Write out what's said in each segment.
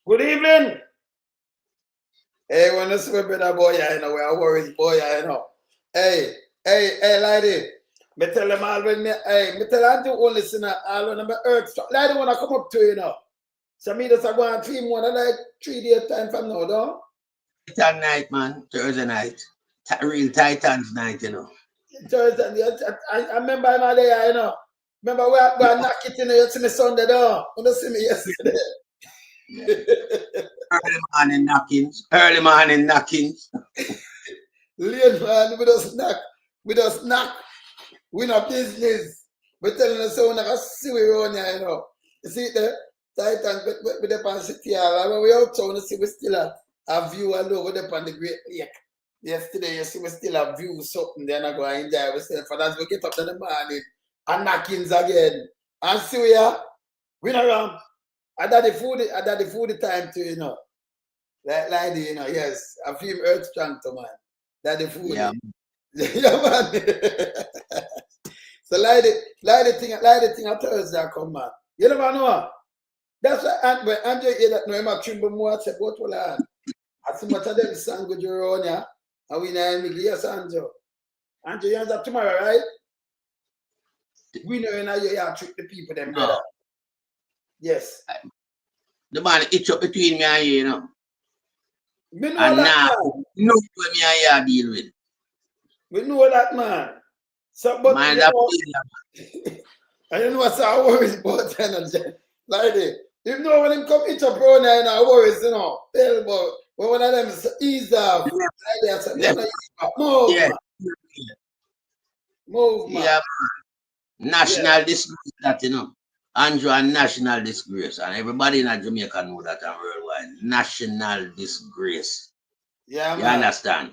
Good evening. Hey, when I see my brother boy, you know, we are worried boy, you know. Hey, lady. Me tell them all when me, me tell Andrew only listen all when I'm earth. Lady wanna come up to you know. So me just go and 3 months, like 3 days time from now, though. Titan night, man. Thursday night. Real Titans night, you know. Thursday, I remember my day, you know. Remember we are going to knock it in you see me Sunday, though. You don't see me yesterday. Yeah. Early morning knockings. Early morning knockings. Late man, we just knock. We just knock. We no business. We telling us so we not see we run here, you know. You see the Titan with the pan city hall. When we out town, you see we still have view all over the pan the Great Lake. Yesterday, you see we still have view something then I go and enjoy ourselves. For that we get up in the morning and knockings again. And see we are we not around. I got the food time too, you know. Like you know, yes. I feel earth strong to man. That the food. Yeah. Yeah, man. So lie the thing on Thursday come man. You never know. That's why when Andrew hear that no I'm trimble more, I said, what will I? I see much of them sang with you around here. And we know him, yes, Andrew. Andrew, you answer tomorrow, right? We know you know you have to trick the people, them brother. Yes. The man itch up between me and you know. We know And that now, man. you know what me and you deal with. We know that man. So, but Man, you that know, I don't know what's our worries about energy. Like it. You know when him come each up around there and our worries, you know. Tell about when one of them is ease off. Like that, so left, move, yeah. man. Move, man. Yeah, national Yeah. disgrace that, you know. Andrew and national disgrace. And everybody in Jamaica know that and worldwide. National disgrace. Yeah, You man. understand?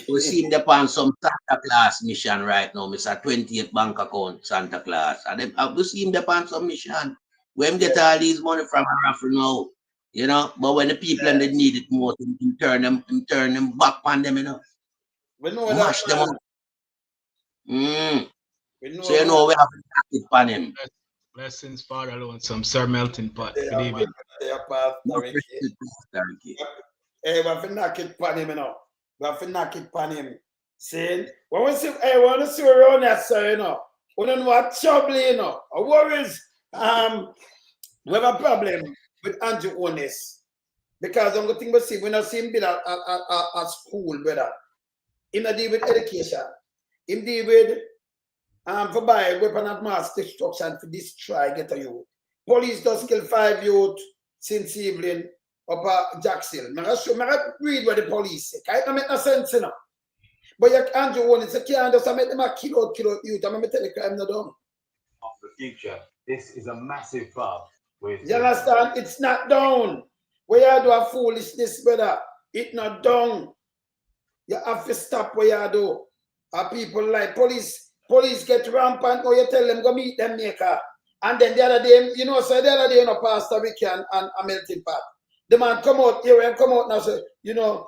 We see him upon some Santa Claus mission right now, Mr. 28 bank account Santa Claus. And we see him upon some mission. Where him get Yeah. all these money from a raffle now. You know, but when the people and they need it more, him turn them back on them, you know. We know that, Mash them up. man. We So know, you man. know we have to knock it on him. Blessings, Father alone, some Sir Melting Pot. They Good are, man. evening. They are Pastor Ricky. Hey, we have to knock it pan him, you know. We have to knock it pan him. See? When we see, hey, when we see around that, sir, you know, we don't know what trouble, you know. Our worries, we have a problem with Andrew Holness. Because I'm going to think we see, we not see him build a school, brother. Him not deal with education. Him deal with for buy weapon of mass destruction to destroy Ghetto youth. Police just kill 5 youth since evening up at Jackson. I read what the police say. It don't make no sense, you know. But you can't do one, it's a can't just make them a kill out youth. I'm going to tell you, I'm not done. Of the future, this is a massive club. With You understand? It's not down. Where you do a foolishness, brother. It's not done. You have to stop where you do. Our people like police get rampant, or you tell them go meet them maker. And then the other day, you know, so the other day, you know, Pastor Ricky and Melting Pot. The man come out here and come out now say, we don't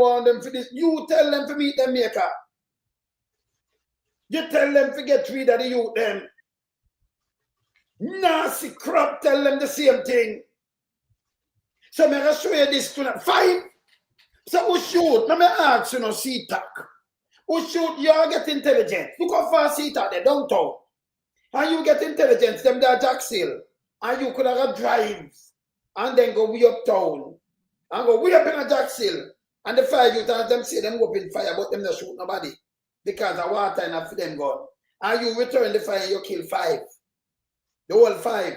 want them for this. You tell them to meet them maker. You tell them to get rid of the youth them. Nasty crap, tell them the same thing. So I'm going to show you this tonight. 5. So who shoot? Let me ask you, no, C-Tac. Who shoot? You all get intelligence. Look how far C-Tac they downtown. And you get intelligence, them there Jackson. And you could have a drive. And then go way uptown. And go way up in a Jackson. And the 5 youth and them say them go up in fire, but them not shoot nobody. Because the water enough for them gone. And you return the fire and you kill 5. The whole 5.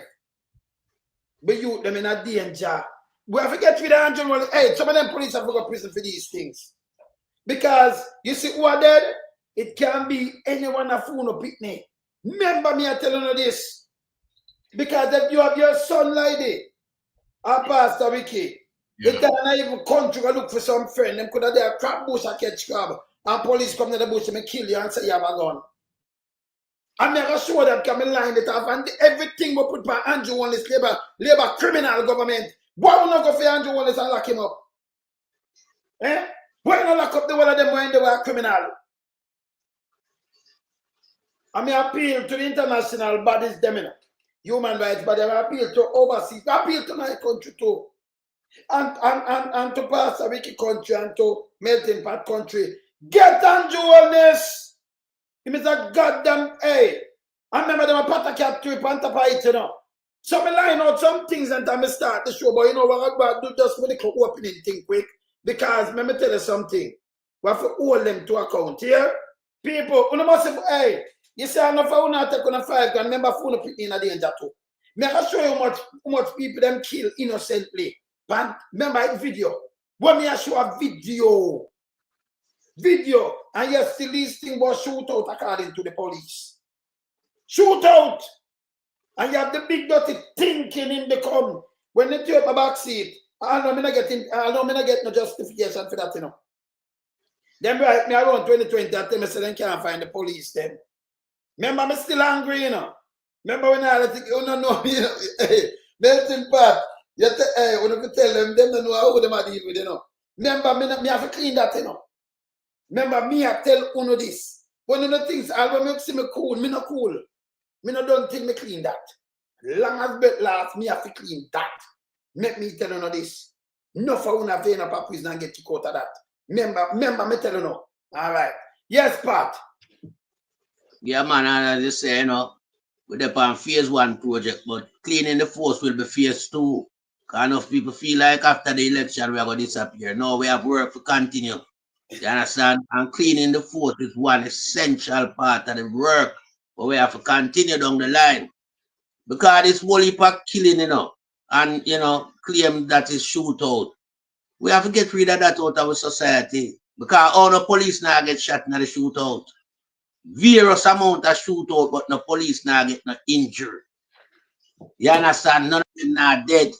But you them in a danger. We have to get rid of Andrew. Hey, some of them police have to go to prison for these things. Because you see who are dead? It can be anyone a phone or picnic. Remember me, I'm telling you this. Because if you have your son lady, or Pastor Ricky, they can't even country go look for some friend. Them could have their crab bush and catch crab. And police come to the bush and kill you and say you have a gun. I'm never sure that can be lined it up. And everything we put by Andrew Holness, labor criminal government. Why would not go for Andrew Holness and lock him up? Eh? Why not lock up the one of them when they were criminal? I may appeal to the international bodies, them, you know. human rights, but they appeal to overseas, they appeal to my country too. And to pass a wicked country and to melting pot country. Get on Holness. It means a goddamn, hey. I remember them a pat a cat trip on top of it, you know. So I line out some things and I start the show, but you know what I'm going to do just for the opening thing quick. Because let me tell you something. We have to hold them to account here. People, you must say, hey, you say enough for not take on a 5 grand, remember phone put in a danger too. Me I show you how much people them kill innocently. But remember the video. When me I show a video, and yes, still this thing was shoot out according to the police. Shoot out! And you have the big dirty thinking in the come. When they take a back seat, I know me not get no justification for that, you know. Then right me around 2020, I tell me say they can't find the police then. Remember me still angry, you know. Remember when I think you don't know me, you know, hey, melting pot. You hey, when you tell them don't know how them are deal with, you know. Remember me have to clean that, you know. Remember me I tell Uno this. One of the things I when you see me cool, me not cool. Me no don't think me clean that. Long as bet last, me have to clean that. Make me tell you this. No for una vein up a prison and get kicked out of that. Remember me tell you no. All right. Yes, Pat. Yeah, man, as you say, you know, we're on phase 1 project, but cleaning the force will be phase 2. Because enough people feel like after the election we are going to disappear. No, we have work to continue. You understand? And cleaning the force is one essential part of the work. But we have to continue down the line. Because this whole heap of killing, you know, and, you know, claim that is shootout. We have to get rid of that out of our society. Because all the police now get shot in the shootout. Various amount of shootout, but no police now get no injury. You understand? None of them now dead.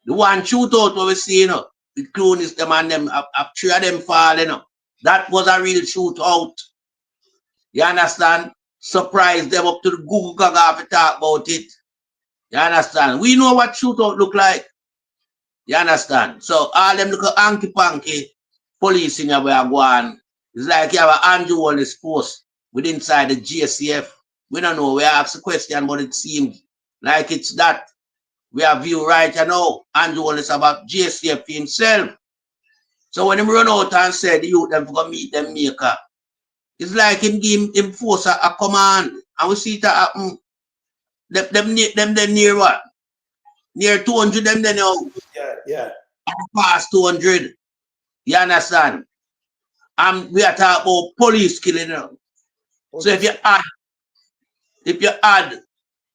The one shootout what we see, you know, the clowns them and them, three of them fall, you know. That was a real shootout. You understand? Surprise them up to the Google Gaga to talk about it. You understand? We know what shootout look like. You understand? So all them little hanky-panky police in your way are going. It's like you have an Andrew Holness post with inside the GSCF. We don't know. We ask the question, but it seems like it's that. We have view right now. Andrew Holness about GSCF himself. So when him run out and say the youth them go meet them maker, it's like him give him force a command. And we see it happen. Them near what? Near 200 them then now. Yeah. Past 200. You understand? And we are talking about police killing now. So if you add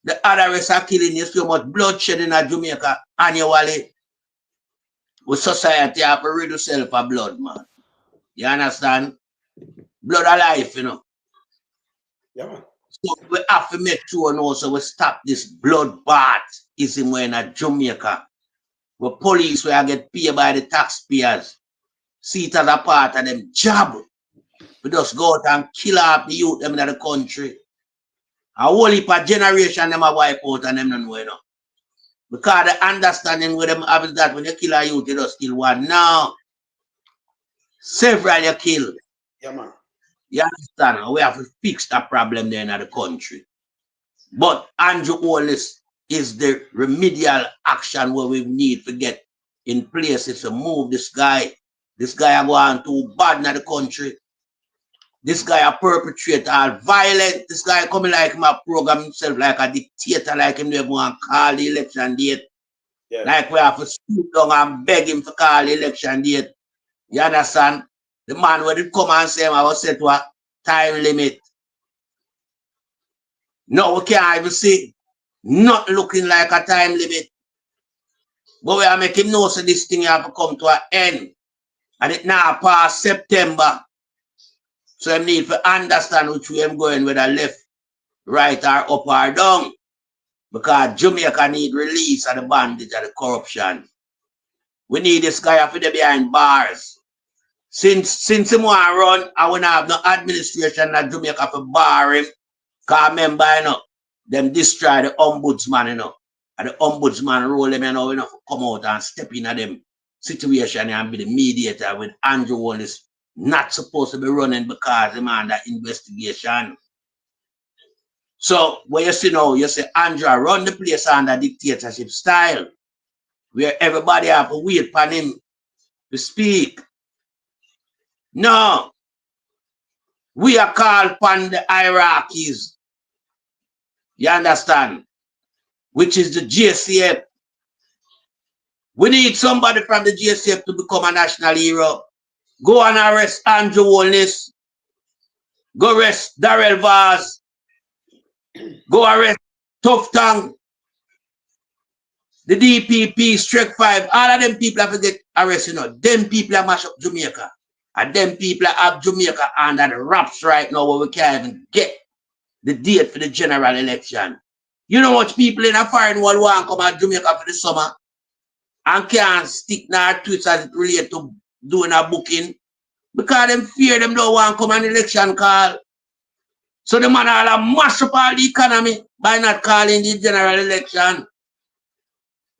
the other rest are killing, you see how much bloodshed in Jamaica annually. With society have to rid itself of blood, man. You understand? Blood of life, you know. Yeah, man. So we have to make sure now so we stop this bloodbath ism in Jamaica. Where police will get paid by the taxpayers. See it as a part of them job. We just go out and kill off the youth them in the country. A whole heap of generation them a wipe out and them don't know, you know. Because the understanding with them have is that when you kill a youth, you just kill one. Now, several you kill. Yeah, man. You understand? We have to fix that problem there in the country. But Andrew Holness is the remedial action where we need to get in place is to move this guy. This guy are going too bad in the country. This guy a perpetrate all violent. This guy coming like him a program himself like a dictator, like him never want to call the election date. Yeah. Like we have to stoop down and beg him to call the election date. You understand? The man when it come and say I was set to a time limit. No, we can't even see not looking like a time limit. But we are making him know so this thing have to come to an end. And it now past September. So I need to understand which way I'm going, whether left, right, or up or down. Because Jamaica need release of the bandage of the corruption. We need this guy up there behind bars. Since him want to run, I will not have no administration in Jamaica for bar him. Because remember, you know, them destroy the ombudsman, you know. And the ombudsman role them, you know, come out and step in at them situation and be the mediator with Andrew Holness not supposed to be running because him under investigation. So what you see now, you say Andra run the place under dictatorship style, where everybody have to wait for him to speak. No, we are called upon the hierarchies. You understand? Which is the JCF. We need somebody from the JCF to become a national hero. Go and arrest Andrew Holness. Go arrest Darrell Vaz. Go arrest Tough Tongue. The DPP, Strike 5. All of them people have to get arrested. Them people are mash up Jamaica. And them people have Jamaica under the wraps right now where we can't even get the date for the general election. You know what people in a foreign world want to come out Jamaica for the summer and can't stick their tweets as it relates to doing a booking because them fear them don't want to come an election call. So the man all mash up all the economy by not calling the general election.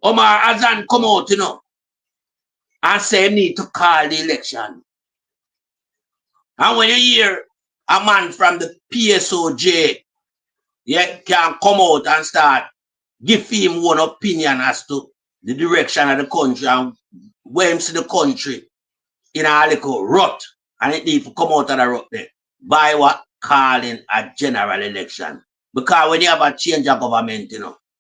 Omar Azan come out, and say he need to call the election. And when you hear a man from the PSOJ, can come out and start give him one opinion as to the direction of the country and where him see the country in a little rut, and it need to come out of the rut there. By what? Calling a general election. Because when you have a change of government,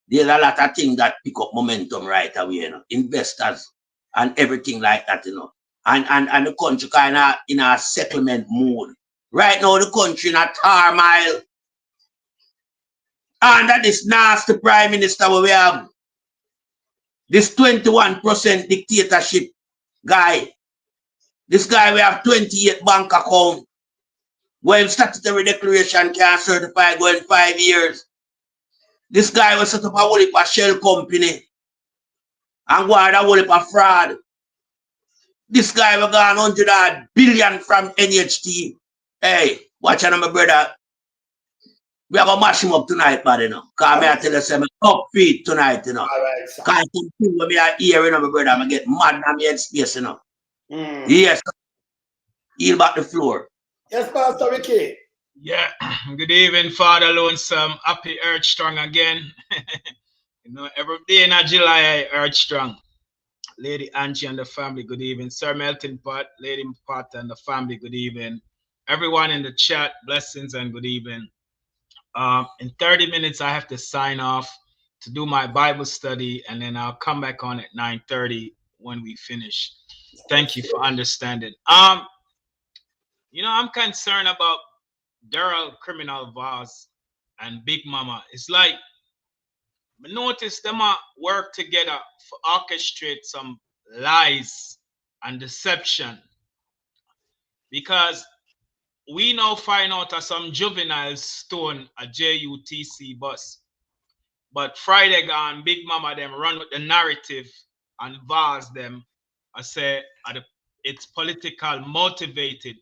there's a lot of things that pick up momentum right away, investors and everything like that, and the country kind of in a settlement mode. Right now, the country in a turmoil. Under this nasty prime minister where we have this 21% dictatorship guy. This guy we have 28 bank account. Where statutory declaration can certify going 5 years. This guy will set up a whole heap of shell company and go out a whole heap of fraud. This guy will go 100 billion from NHT. Hey, watch out, my brother. We are going to mash him up tonight, buddy, Because I tell you, I'm top feet tonight, All right, sir. Because something when we are here, my brother, I'm going to get mad in my head space, Yes. Heal back the floor. Yes, Pastor Ricky. Yeah. Good evening, Father Lonesome. Happy Earth Strong again. Every day in July, I Earth Strong. Lady Angie and the family, good evening. Sir Melton Pot, Lady Pot and the family, good evening. Everyone in the chat, blessings and good evening. In 30 minutes, I have to sign off to do my Bible study, and then I'll come back on at 9:30 when we finish. Thank you for understanding. I'm concerned about Daryl Criminal Vaz and Big Mama. It's like, I notice them work together to orchestrate some lies and deception. Because we now find out that some juveniles stone a JUTC bus. But Friday gone, Big Mama them run with the narrative and Vaz them. I say it's political motivated.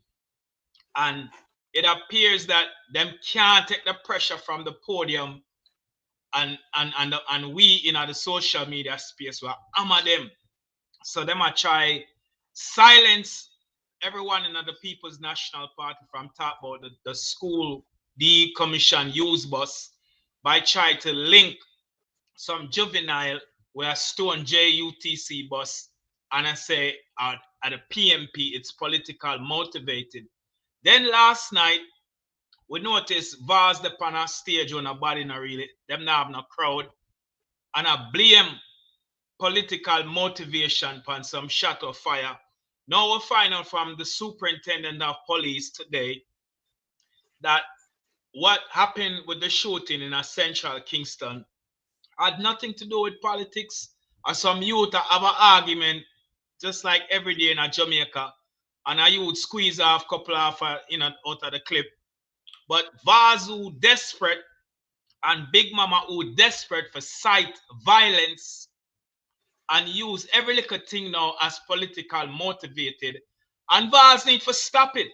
And it appears that them can't take the pressure from the podium and we in the social media space will hammer them. So them I try silence everyone in the People's National Party from talk about the school decommission use bus by trying to link some juvenile where stone JUTC bus and I say at the PMP it's political motivated. Then last night we noticed Vaz upon a stage when nobody not really them not have no crowd and I blame political motivation upon some shot of fire. Now we find out from the superintendent of police today that what happened with the shooting in a central Kingston had nothing to do with politics. Or some youth have an argument just like every day in a Jamaica, and a youth squeeze off a couple of out of the clip. But Vaz who desperate and Big Mama who desperate for sight violence and use every little thing now as political motivated. And Vaz need to stop it.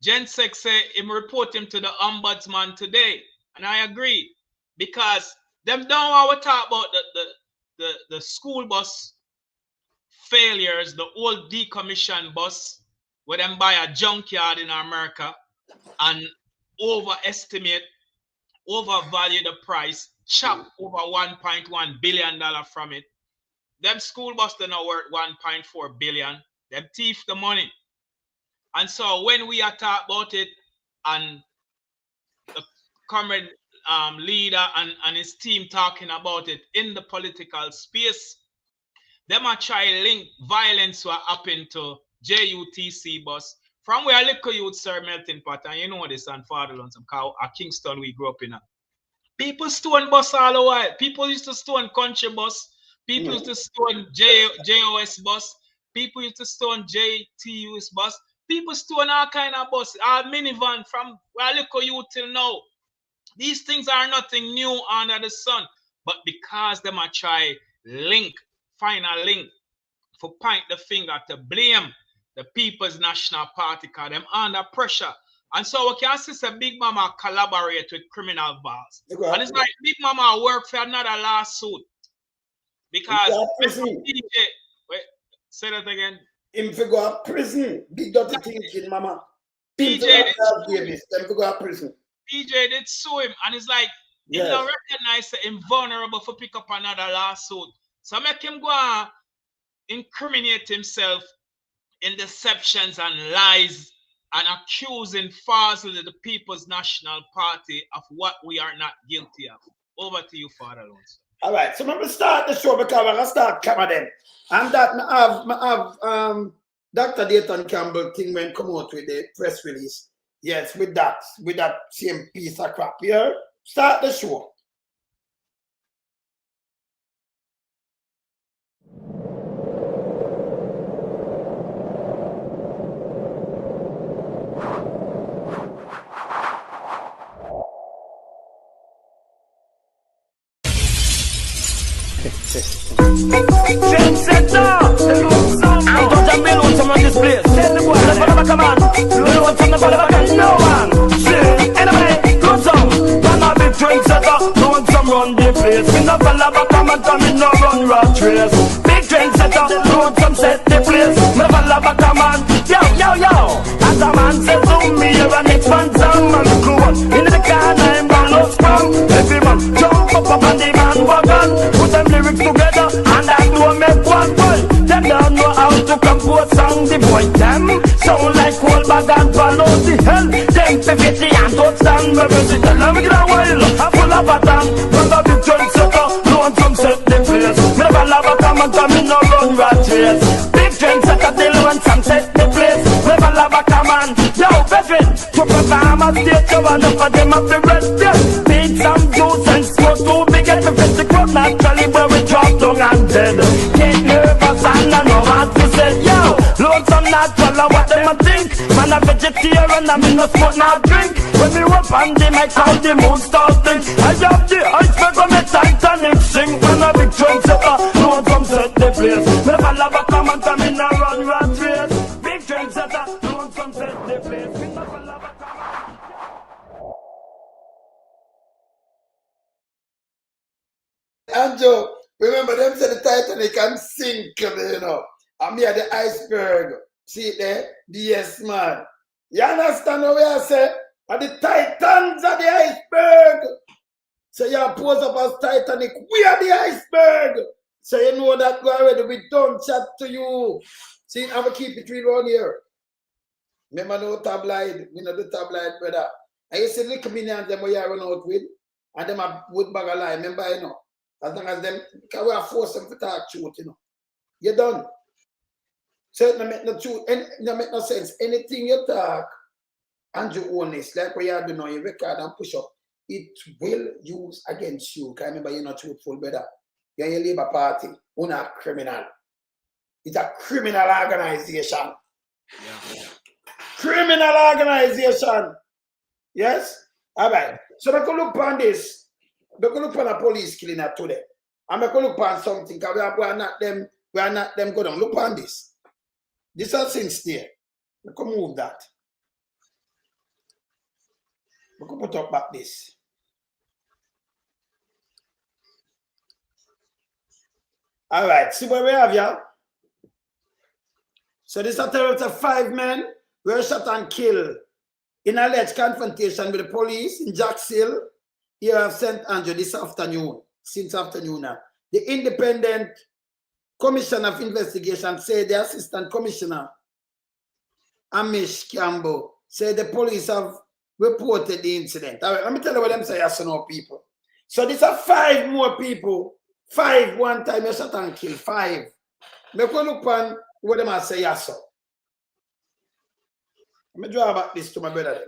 Jensek say him report him to the ombudsman today. And I agree. Because them don't want to talk about the school bus failures, the old decommissioned bus, where them buy a junkyard in America and overestimate overvalue the price, chop over $1.1 billion from it. Them school bus are now worth $1.4 billion. Them thief the money. And so when we are talking about it, and the comrade leader and his team talking about it in the political space, them are try link violence what happened to JUTC bus from where little youth sir melting pot, and you know this and fatherland some cow at Kingston we grew up in. People stone bus all the while. People used to stone country bus. People used to stone JOS bus. People used to stone JTUS bus. People stone all kind of bus, all minivan from where little youth till now. These things are nothing new under the sun, but because them are try find a link for point the finger to blame the People's National Party because them under pressure. And so we can see some Big Mama collaborate with criminal bars. And it's like Big Mama work for another lawsuit. Because DJ, wait, say that again. Him to go to prison. Big dirty thinking, Mama. DJ did sue him, and it's like he don't recognize that him vulnerable for pick up another lawsuit. So make him go and incriminate himself in deceptions and lies and accusing falsely the People's National Party of what we are not guilty of. Over to you, Father Alonso. All right, so I'm going to start the show because I'm going to start camera then. And that I have Dr. Dayton Campbell thing when come out with the press release. Yes, with that same piece of crap here. Start the show. Trendsetter, I got a million from this place. Tell the boy, never come on. You want from the bottom, no one. Anyway, go some. I'm a big trendsetter. No one some run the place. Me no follow back a man, come in no run rat race. Big trendsetter, no one some set the place. Me follow back a man. Yo. As a man says to me, you're an expansion man. Cool. In the car, I'm gonna look from. Every man jump up on the man wagon. Put them lyrics together and I know make one boy. Them don't know how to compose song. The boy them sound like cold bag and follow the hell. Them 50 and touchdown. Me visit the love get a while. I full of a tan. From the big trendsetter, no one from set the place. Me never love a come and come in no run rat race. Big trendsetter, they want some set the place. Never love a come on. Yo, veteran, to perform a state show and up for them up the rest. Beat some juice and smoke too big at the festival. Naturally, where we drop down and dead. Get nervous and I know what to say. Yo, loads of natural, what them a think. Man, a vegetarian, I mean no smoke, not drink. When we rap on the mic, how the moon starting. I have the iceberg on the Titanic sing. When a big trendsetter, no one come set the place. Never love a come and come in a run rat race. Big trendsetter, no one come set the place. Never love a come and Andrew, remember them said the Titanic can sink, you know. I'm here the iceberg. See it there? The yes man. You understand what I say? Are the Titans of the iceberg. So you pose up as Titanic. We are the iceberg. So you know that we already we don't chat to you. See, I'm gonna keep it real on here. Remember no tabloid, you know the tabloid brother. I used to look millions them we are run out with, and them a wood bag of lie, remember you know. As long as them, because we are forced them to talk truth, you know. You're done. So it don't make no truth, it don't make no sense. Anything you talk, and you Holness, like what you are doing now, you record and push up, it will use against you. Because remember, you're not truthful, brother. You're your Labour Party, you're not criminal. It's a criminal organization. Yeah. Criminal organization. Yes? All right. So they can look on this. They can look on a police killing at today. And they can look on something because we are not them go down. Look on this. This is sincere. We can move that. We can put up back this. All right. See where we have ya. So this is a total of 5 men were shot and killed in alleged confrontation with the police in Jacksonville, here of St. Andrew this afternoon, since afternoon now. The Independent Commission of Investigation said the Assistant Commissioner, Amish Campbell, said the police have reported the incident. All right, let me tell you what them say, yes or no, people. So these are 5 more people. 5 one time you shot and kill 5. Make we look on what them say, yes sir. Let me draw back this to my brother.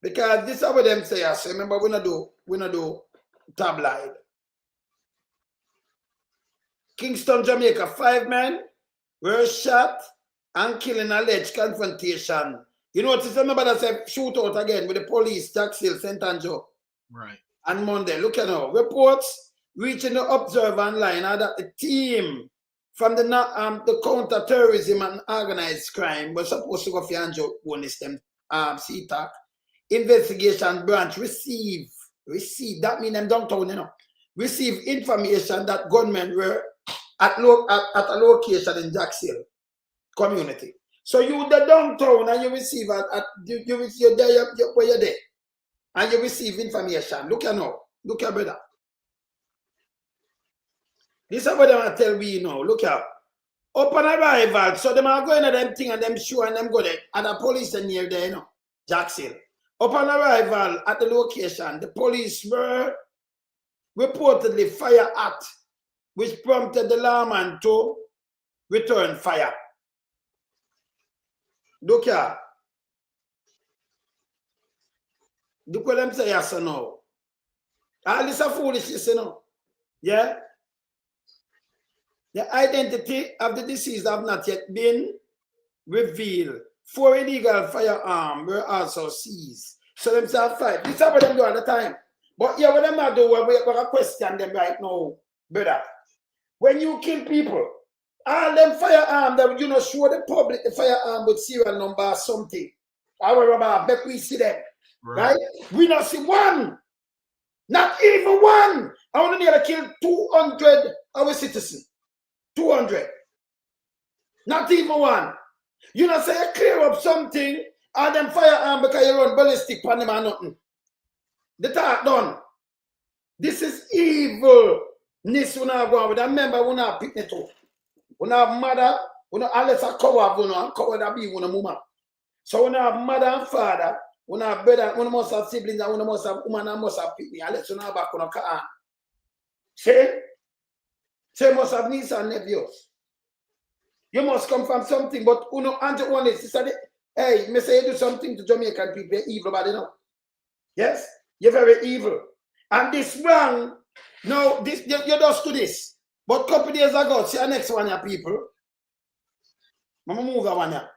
Because this is what them say, yes sir. Remember, we not do tabloid. Kingston, Jamaica, 5 men were shot and killed in alleged confrontation. You notice, remember that said shootout again with the police, Jacksonville, St. Andrew. Right. And Monday. Look at now. Reports reaching the Observer Online are that the team from the counter-terrorism and organized crime was supposed to go for Andrew Holness, them CTAC investigation branch receive, that means them downtown, you know, receive information that gunmen were at a location in Jacksonville community. So you the downtown and you receive you're there where you're there. And you receive information. Look at now. Look at brother. This is what they want to tell me now. Look at. Upon arrival, so them are going to them thing and them show and them go there. And the police are near there, you know. Jacksonville. Upon arrival at the location, the police were reportedly fire at, which prompted the lawman to return fire. Look at. Look what them say, yes or no. All this is foolishness, you know. Yeah? The identity of the deceased have not yet been revealed. 4 illegal firearms were also seized. So them say 5. This is what them do all the time. But yeah, what them not do, we're question them right now, brother. When you kill people, all them firearms that you know show the public the firearm with serial number or something. However, bet we see them. Right? We not see one. Not even one. I want to nearly kill 200 our citizens. 200. Not even one. You know, say you clear up something and them firearm because you run ballistic on them or nothing. The talk done. This is evilness we not go with. Remember, we not pick it up. We not mother, we not unless I cover, we not cover that be one mama. So we not mother and father. When our brother, when must have siblings, and when must have woman, and must have people, and let's know back on a car. Say must have nieces and nephews. You must come from something, but uno Andrew Holness, he said, hey, me say you do something to Jamaican people, you're evil, but you know. Yes, you're very evil. And this wrong, no, this you just do this. But a couple days ago, see the next one, your people. I'm gonna move that one here.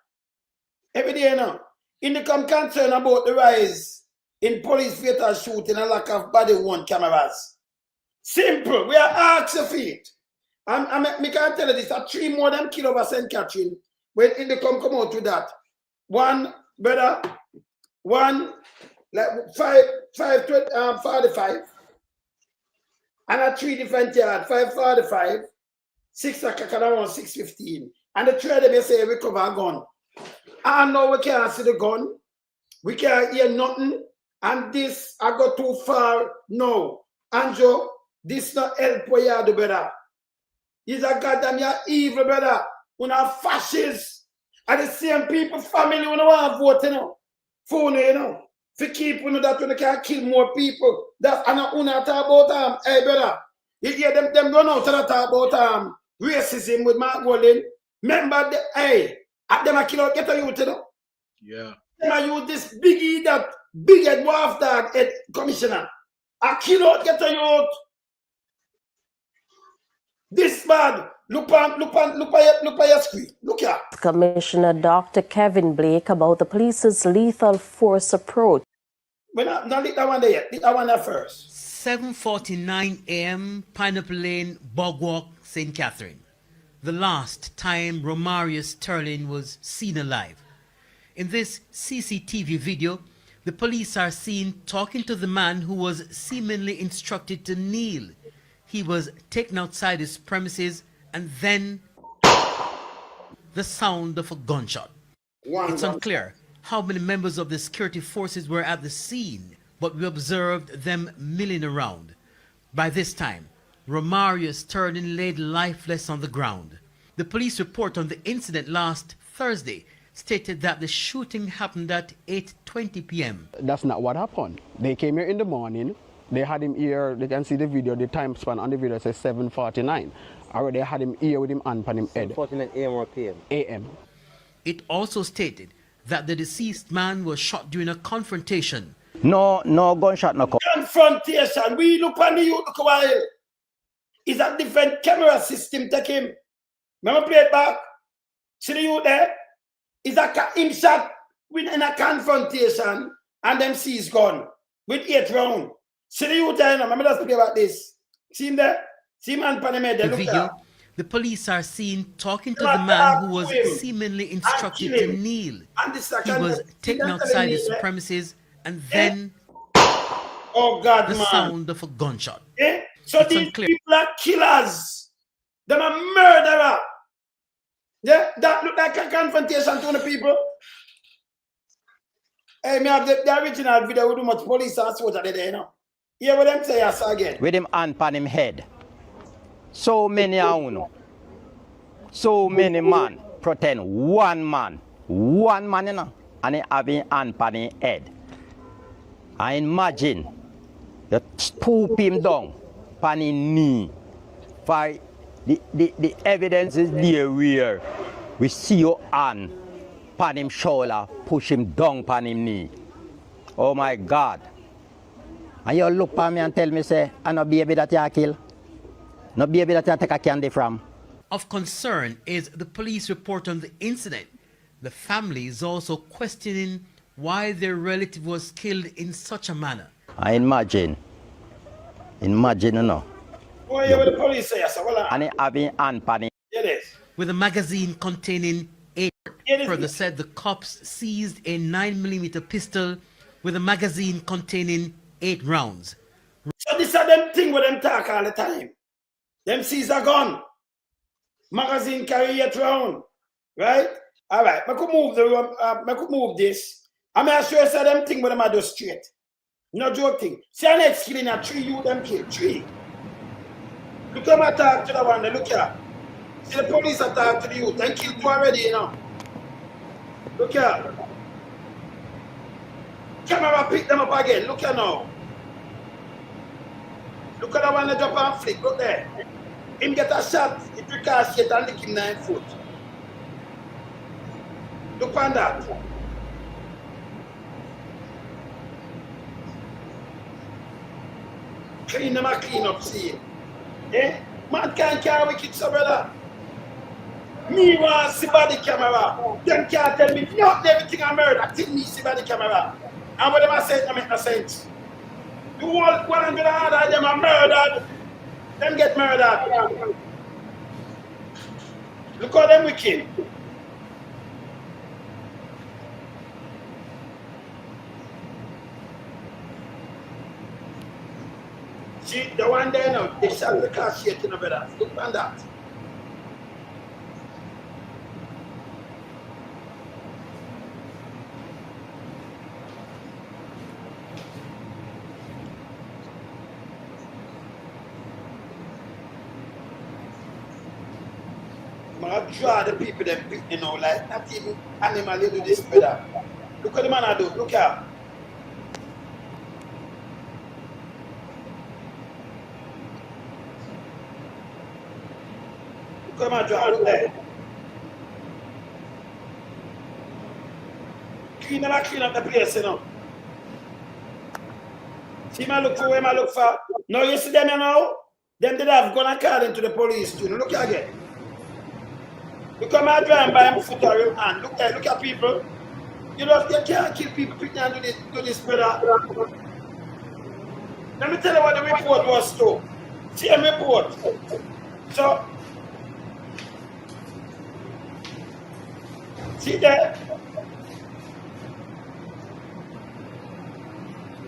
Every day now. Income concern about the rise in police fatal shooting and lack of body-worn cameras. Simple. We are asking for it. I can't tell you this. 3 more than kill over St. Catherine. When Indicom come out with that. 1, brother, 1, like 45. And at 3 different yards, 5:45, 6 o'clock and around 6:15. And the 3 of them they say recover a gun. And now we can't see the gun. We can't hear nothing. And this, I go too far. No. Andrew, this not help what you do, brother. He's a goddamn evil, brother. We're not fascists. And the same people, family, we don't want to vote, you know. For you know. To keep, you know, that we can kill more people. That's, and I want to talk about, hey, brother. You hear them run out and talk about racism with Mark Wallen. Remember, hey, at them I kill out Ghetto youth, you know. Yeah. Them I use this biggie, that big head dwarf dog head commissioner. I kill out Ghetto youth. This man, look at your screen. Look here. Commissioner Dr. Kevin Blake about the police's lethal force approach. We're not lit that one there yet. Lit that one there first. 7:49 a.m. Pineapple Lane, Bogwalk, St. Catherine. The last time Romario Sterling was seen alive. In this CCTV video, the police are seen talking to the man who was seemingly instructed to kneel. He was taken outside his premises and then the sound of a gunshot. It's unclear how many members of the security forces were at the scene but we observed them milling around. By this time, Romarius Sterling laid lifeless on the ground. The police report on the incident last Thursday stated that the shooting happened at 8:20 p.m. That's not what happened. They came here in the morning. They had him here. They can see the video. The time span on the video says 7:49. Already had him here with him hand on him head. 7:49 a.m. or p.m. A.m. It also stated that the deceased man was shot during a confrontation. No gunshot, no. Confrontation. We look on the youth look a while. Is a different camera system take him. Remember play it back? See the youth there? Is a him shot in a confrontation and them seize gun with 8 rounds. See the youth there? Remember let's play about this. See him there? See man pan him head there. The Look video, there. the police are seen talking to the man who was seemingly instructed to kneel. He was taken outside his premises and then oh God, the man. sound of a gunshot. Eh? So It's these unclear. people are killers. Them are murderer. Yeah, that look like a confrontation to the people. Hey, me have the original video with too much police and soldier there, you know. Hear what them say yes again. With him hand on him head. So many uno. So many man pretend one man, you know, and he have him hand on him head. I imagine you stoop him down on his knee. For the evidence is there where we see your hand on him shoulder, push him down on him knee. Oh my God. And you look at me and tell me, say, I no baby that you kill. No baby that you take a candy from. Of concern is the police report on the incident. The family is also questioning why their relative was killed in such a manner. I imagine, you know. Oh, yeah, what the police say yes, well, And he having hand on him. it is. With a magazine containing 8. It is. Further said the cops seized a 9mm pistol with a magazine containing 8 rounds. So this are them thing with them talk all the time. Them seize a gun. Magazine carry 8 round. Right? All right. I could move I could move this. I mean, I sure say them thing with them I do straight. No joke thing. See our next killing a 3 you them kill 3. Look at my talk to the one. Look here. See the police attack to the youth. They killed 2 already, you know. Look here. Camera pick them up again. Look here now. Look at the one that drop and flick. Look there. Him get a shot. He ricochet and lick him 9 foot. Look on that. Clean them and clean up, see. Eh? Man can't carry wicked, so brother. Me want to see body camera. Them can't tell me not everything I murder. Till me see body camera. And what them I say, it make no sense. The whole 100 of them are murdered. Them get murdered. Look how them wicked. See, the one there now, they shot the car shit in the brother. Look on that. I draw the people them pick, you know, like not even animal they do this brother. Look what the man I do, look here. Look what the man draw, look there. Clean up the place, you know. See my look for where I look for. No, you see them, you know? Them did have gone and call into the police too. Look here again. Look at my driving by my foot or your hand. Look there, look at people. You can't kill people quickly and do this, brother. Let me tell you what the report was too. Same report. So, see there?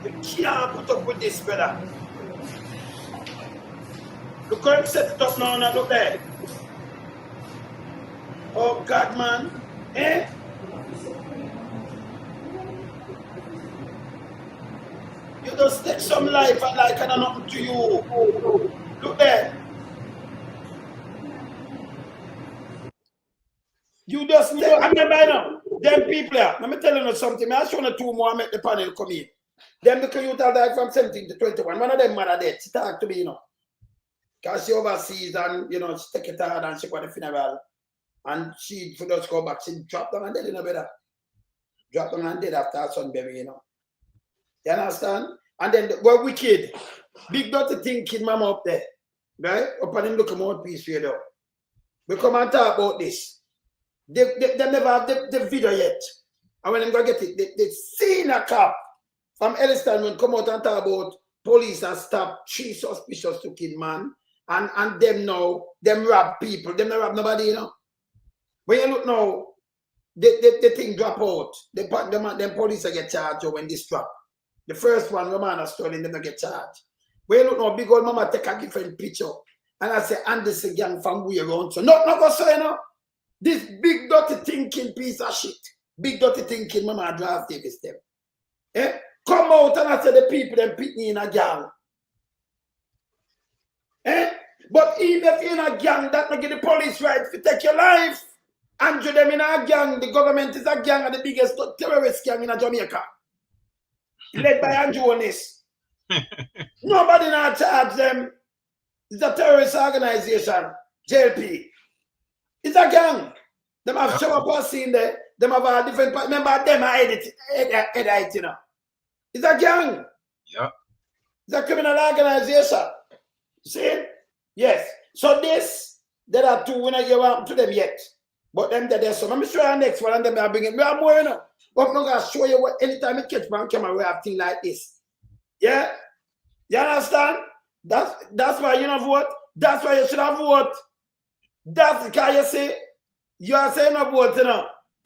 You can't put up with this, brother. Look how you set it up now and look there. Oh God, man. Eh? just take some life and like and nothing to you. Look there. You just take, I remember now, them people here, let me tell you something. I show you two more, I make the panel come in. Them the youth are died from 17 to 21. One of them mother dead. She talk to me, Because she overseas and, she take it hard and she got the funeral. And she just go back. She dropped down and dead in a bed. Dropped down and dead after her son baby, You understand? And then we're wicked. Big dirty thinking mama up there. Right? Up on him look a mouthpiece radio. We come and talk about this. They never have the video yet. And when them go get it, they seen a cop from Elliston when come out and talk about police and stop 3 suspicious to kill man. And them now, them rob people. Them not rob nobody, When you look now, the thing drop out. Them police get charged when this drop. The first one, Romana stolen, them get charged. When you look now, big old mama take a different picture. And I say, and this gang from way around. So not go say, This big dirty thinking piece of shit. Big dirty thinking, mama draft Davis them. Come out and I say the people them pick me in a gang. But even if you're in a gang, that not give the police right to take your life. Andrew them in a gang, the government is a gang and the biggest terrorist gang in Jamaica. Led by Andrew Holness. Nobody not charge them. It's a terrorist organization, JLP. It's a gang. Them have show up scene there. Them have a different part. Remember them are edit, It's a gang. Yeah. It's a criminal organization. See? Yes. So this, there are two, we not give to them yet. But them there, so let me show you the next one and then I bring it. We have more, But I'm not going to show you what anytime you catch man camera, we have things like this. Yeah? You understand? That's why you don't vote. That's why you should have vote. That's because you say, you are saying no vote,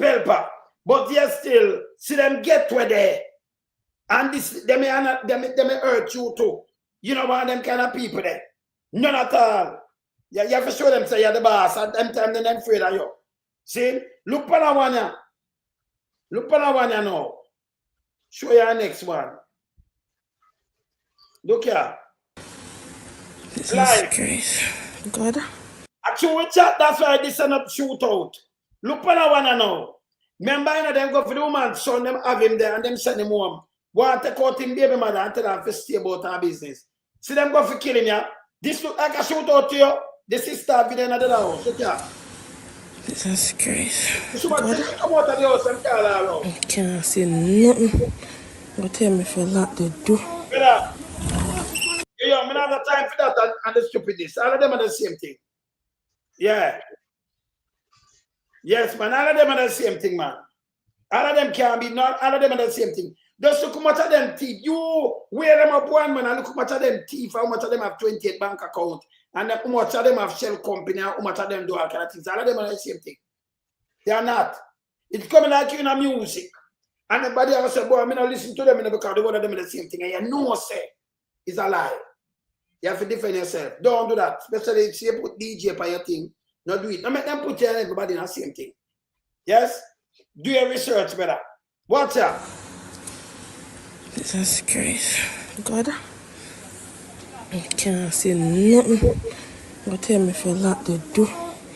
Pelpa. But you still see them get where they. And this, they may hurt you too. You know one of them kind of people there. None at all. You have to show them say you're the boss. At them time they're afraid of you. See? Look for that one here. Look for that one here now. Show you the next one. Look here. This is crazy. God. Actually, chat, that's why this is not shootout. Look for that one now. Remember, them go for the woman, son, them have him there and them send him home. Go and take out him baby mother and tell them to stay about our business. See them go for killing ya. This look like a shootout to you. The sister video in the house. Look here. This is crazy. God. Come out of the house and call her around. I can't see nothing. Go tell me if I like the do. Brother. Yo, I don't have time for that and the stupidness. All of them are the same thing. Yeah. Yes, man. All of them are the same thing, man. All of them can be not. All of them are the same thing. Just look how much of them teeth. You wear them up one man and look how much of them teeth. How much of them have 28 bank account. And how much of them have shell company. And how much of them do all kind of things. All of them are the same thing. They are not. It's coming like you in a music. And everybody else say, boy, I'm not listen to them because the one of them is the same thing. And you know say it's a lie. You have to defend yourself. Don't do that. Especially if you put DJ on your thing. Not do it. Don't make them put you and everybody in the same thing. Yes? Do your research better. Watch out. This is crazy. God. I can't see nothing. Go tell me if I like the do.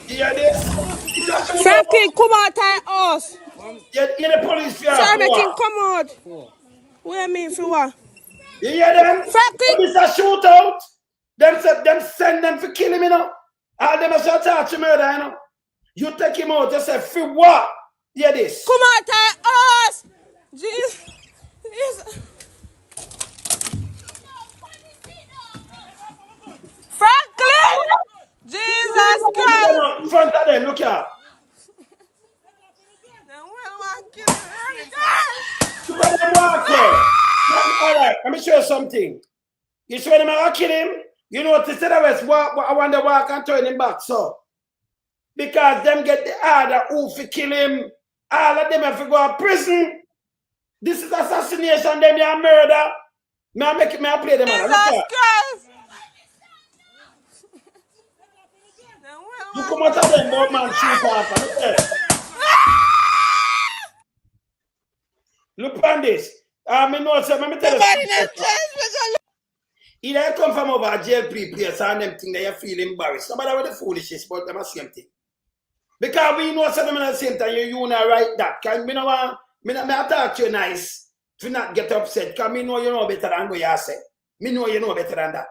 You hear this? Frankie, come out of us. You're the police here. Sorry, make him come out. What I mean for what? You hear them? Frankie. This a shootout. Them send them for kill him, All them are charged to murder, You take him out, you say, for what? Hear this? Come out of us. Jesus. Franklin! Jesus Christ! In front of them, look here. Look at them walk here. All right, let me show you something. You see when them are kill him? You know what, instead of us walk, I want to walk and turn him back, so. Because them get the order who to kill him. All of them have to go to prison. This is assassination, them are murder. May I play them out. Jesus Christ! You come out of them, both man shoot off. Look there. Look on this. I know, sir, let me tell you Nobody something. not trust Either you come from over a jail place and them think that you feel embarrassed. Nobody with the foolishness, but them the same thing. Because we know something at the same time, you not right that. Because me no want, me talk to you nice to not get upset. Because me know you know better than what you say. Me know you know better than that.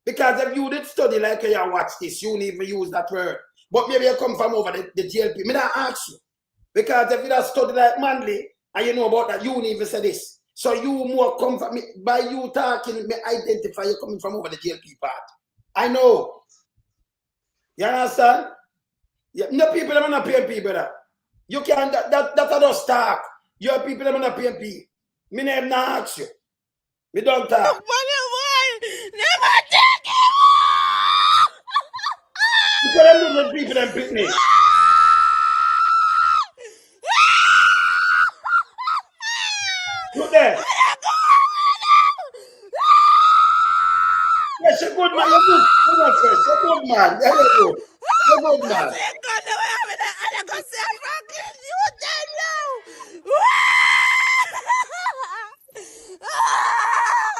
Because if you did study like you watch this, you wouldn't even use that word. But maybe you come from over the JLP. Me not ask you. Because if you don't study like Manly and you know about that, you wouldn't even say this. So you more come from me by you talking, me identify you coming from over the JLP part. I know. You understand? Yeah, no people that are not PNP, brother. You can't that just talk. Your people that are not PNP. Me name not ask you. Me don't talk. Never take You can't do with people that pick me. Look there. Yes, you're good man. You're good. You're not fresh. You're good man. There you go. You're good man.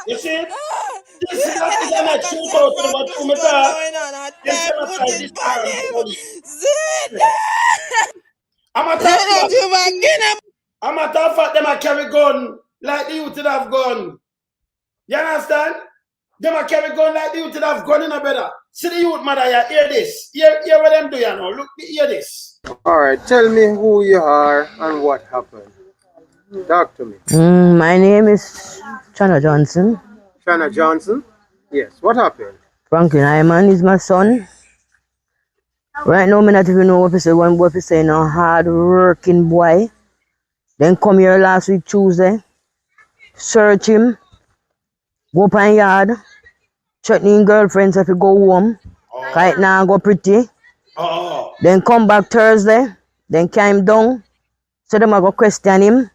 You see? This is not the next shoot out to the what you talk. Them cannot try this time to police. I'm a talk. I'm a tough fact them a carry gun like the youth that have gun. You understand? Them a carry gun like the youth that have gun in a brother. See the youth mother here, hear this. Hear what them do, you know. Look, hear this. Alright, tell me who you are and what happened. Talk to me. My name is Chana Johnson. Shanna Johnson? Yes, what happened? Franklin Hyman is my son. Right now, I not even know what to say. One boy say, no hard working boy. Then come here last week Tuesday, search him, go up in yard, threatening girlfriends if he go home. Right now go pretty. Then come back Thursday, then came down, so them I go question him.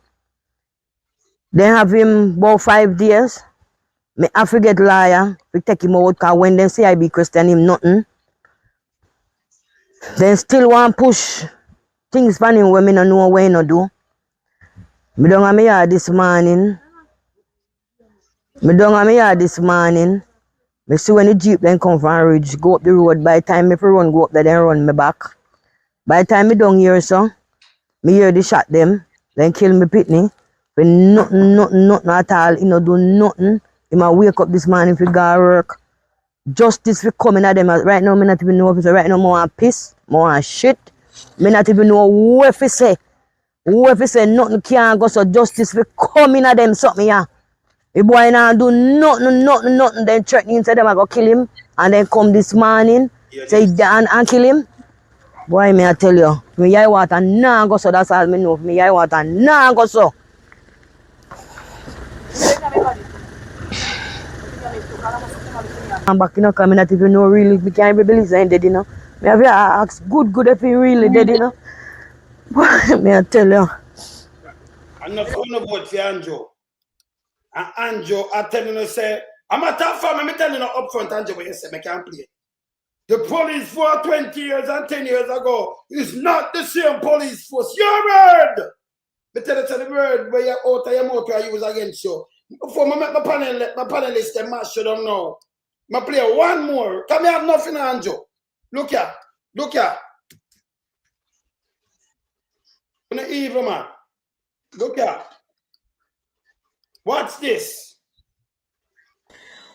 Then have him about 5 days. Me I forget liar, we take him out because when they say I be question him nothing. Then still want push things for him when me no know what he no do. Me down at me yard this morning. Me see when the jeep then come from Ridge, go up the road. By the time me run go up there, then run me back. By the time me down here, so me hear the shot them, then kill me pitney. But nothing at all. He no do nothing. He might wake up this morning if he go to work. Justice for coming at them. Right now, me not even know if it's right now. More piss, more shit. Me not even know what if he say. What if he say nothing can't go, so justice for coming at them something, yeah. The boy now do nothing, then threatening say them I go kill him, and then come this morning, say and kill him. Boy, me I tell you, me yai water nah go so, that's all me know. Me yai water nah go so. I'm back, you know, because I not even know really, we can't even believe he's dead, you know. Me have to ask good if he really dead, you know. Boy, me I tell you. I'm not going to vote for Anjo. And Anjo, I tell you, say, I'm a tough fan, I'm telling you up front, Anjo, what you say, I can't play. The police for 20 years and 10 years ago is not the same police force. Your word! But tell you the word where you're out of your mouth I use against you. Before I make my panelists, they mash you down now. I play one more. Come here, have nothing, Anjo. Look here. Look here. You're an evil man. Look here. What's this?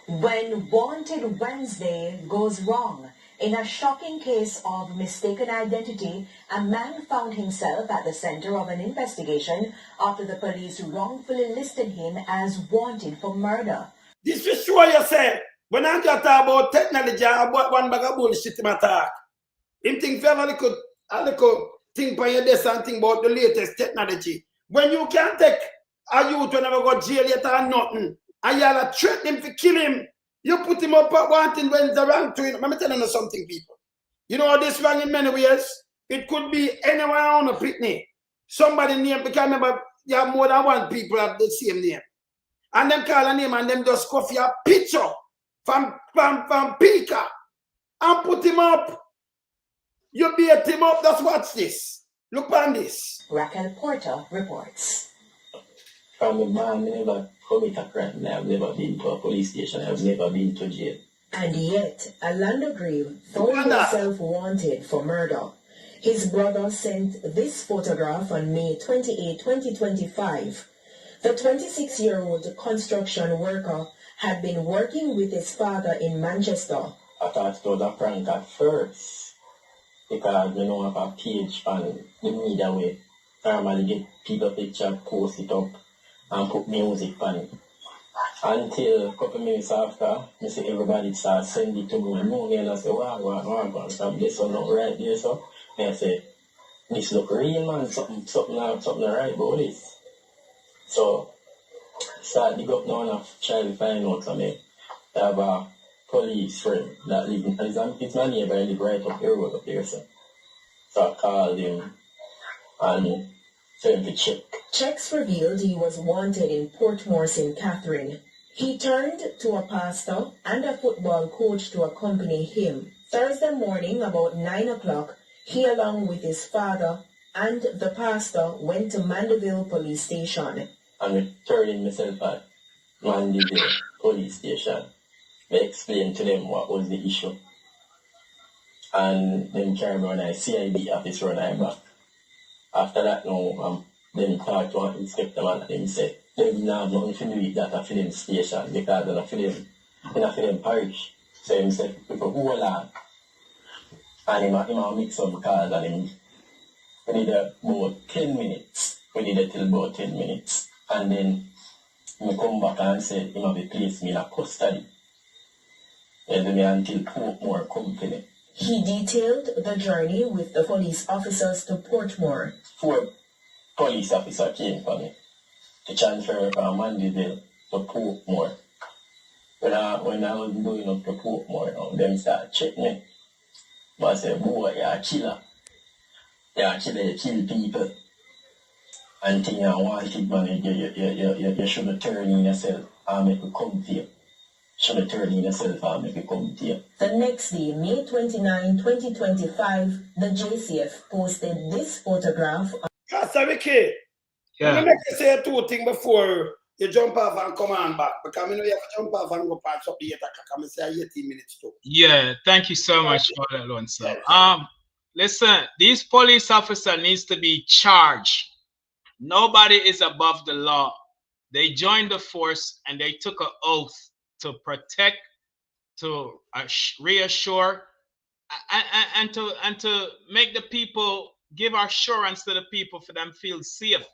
When Wanted Wednesday goes wrong, in a shocking case of mistaken identity, a man found himself at the center of an investigation after the police wrongfully listed him as wanted for murder. This is sure you say, when I talk about technology, I bought one bag of bullshit in my talk. Him think for a little think for your desk and think about the latest technology. When you can't take a youth to never go jail yet or nothing, and y'all threaten him to kill him, you put him up at wanting when it's wrong to him. Let me tell you something, people. You know this wrong in many ways? It could be anyone on a picnic. Somebody name, because remember, you have more than one people have the same name. And them call a name and them just coffee a picture from Pika and put him up. You beat him up, just watch this. Look on this. Raquel Porter reports. From the man, I never commit a crime. I've never been to a police station. I've never been to jail. And yet, Orlando Grave found himself wanted for murder. His brother sent this photograph on May 28, 2025. The 26-year-old construction worker had been working with his father in Manchester. I thought it was a prank at first, because you know I have a page on the media where normally get people picture, post it up, and put music on it. Until a couple minutes after, I see everybody start sending it to me, and I say, wow, so this one not right there, so. And I say, this look real, man, something right about this. So, start dig up now and try to find out for me. I have a police friend that lives, it's my neighbor, I live right up the road up there, so I called him and sent him to check. Checks revealed he was wanted in Portmore, St. Catherine. He turned to a pastor and a football coach to accompany him. Thursday morning, about 9 o'clock, he, along with his father and the pastor, went to Mandeville Police Station. I'm returning myself at Mandeville Police Station. I explained to them what was the issue. And then carry me on a CID office run I back. After that, now, then talked to an inspector man and him said, they didn't have nothing to do with that at film station because they're not for them parish. So he said, people who are land. And he mix some calls and him. We did about 10 minutes. We did it till about 10 minutes. And then he come back and said, he might place me in a custody. And then until Portmore company. He detailed the journey with the police officers to Portmore. 4 police officers came for me to transfer from Mandeville to Portmore. When I was going up to Portmore, them started checking me. But I said, boy, you're a killer. You're a killer, you kill people. And thing you wanted, man, you shouldn't turn in yourself and make it come to you. Shouldn't turn in yourself and make it come to you. The next day, May 29, 2025, the JCF posted this photograph. Pastor Ricky, let me make you say 2 things before you jump off and come on back. Because I know you have to jump off and go past up the 8 o'clock. I'm say 18 minutes too. Yeah, thank you so much for that, Lon, sir. Listen, these police officer needs to be charged. Nobody is above the law. They joined the force and they took an oath to protect, to reassure, and to make the people, give assurance to the people for them feel safe.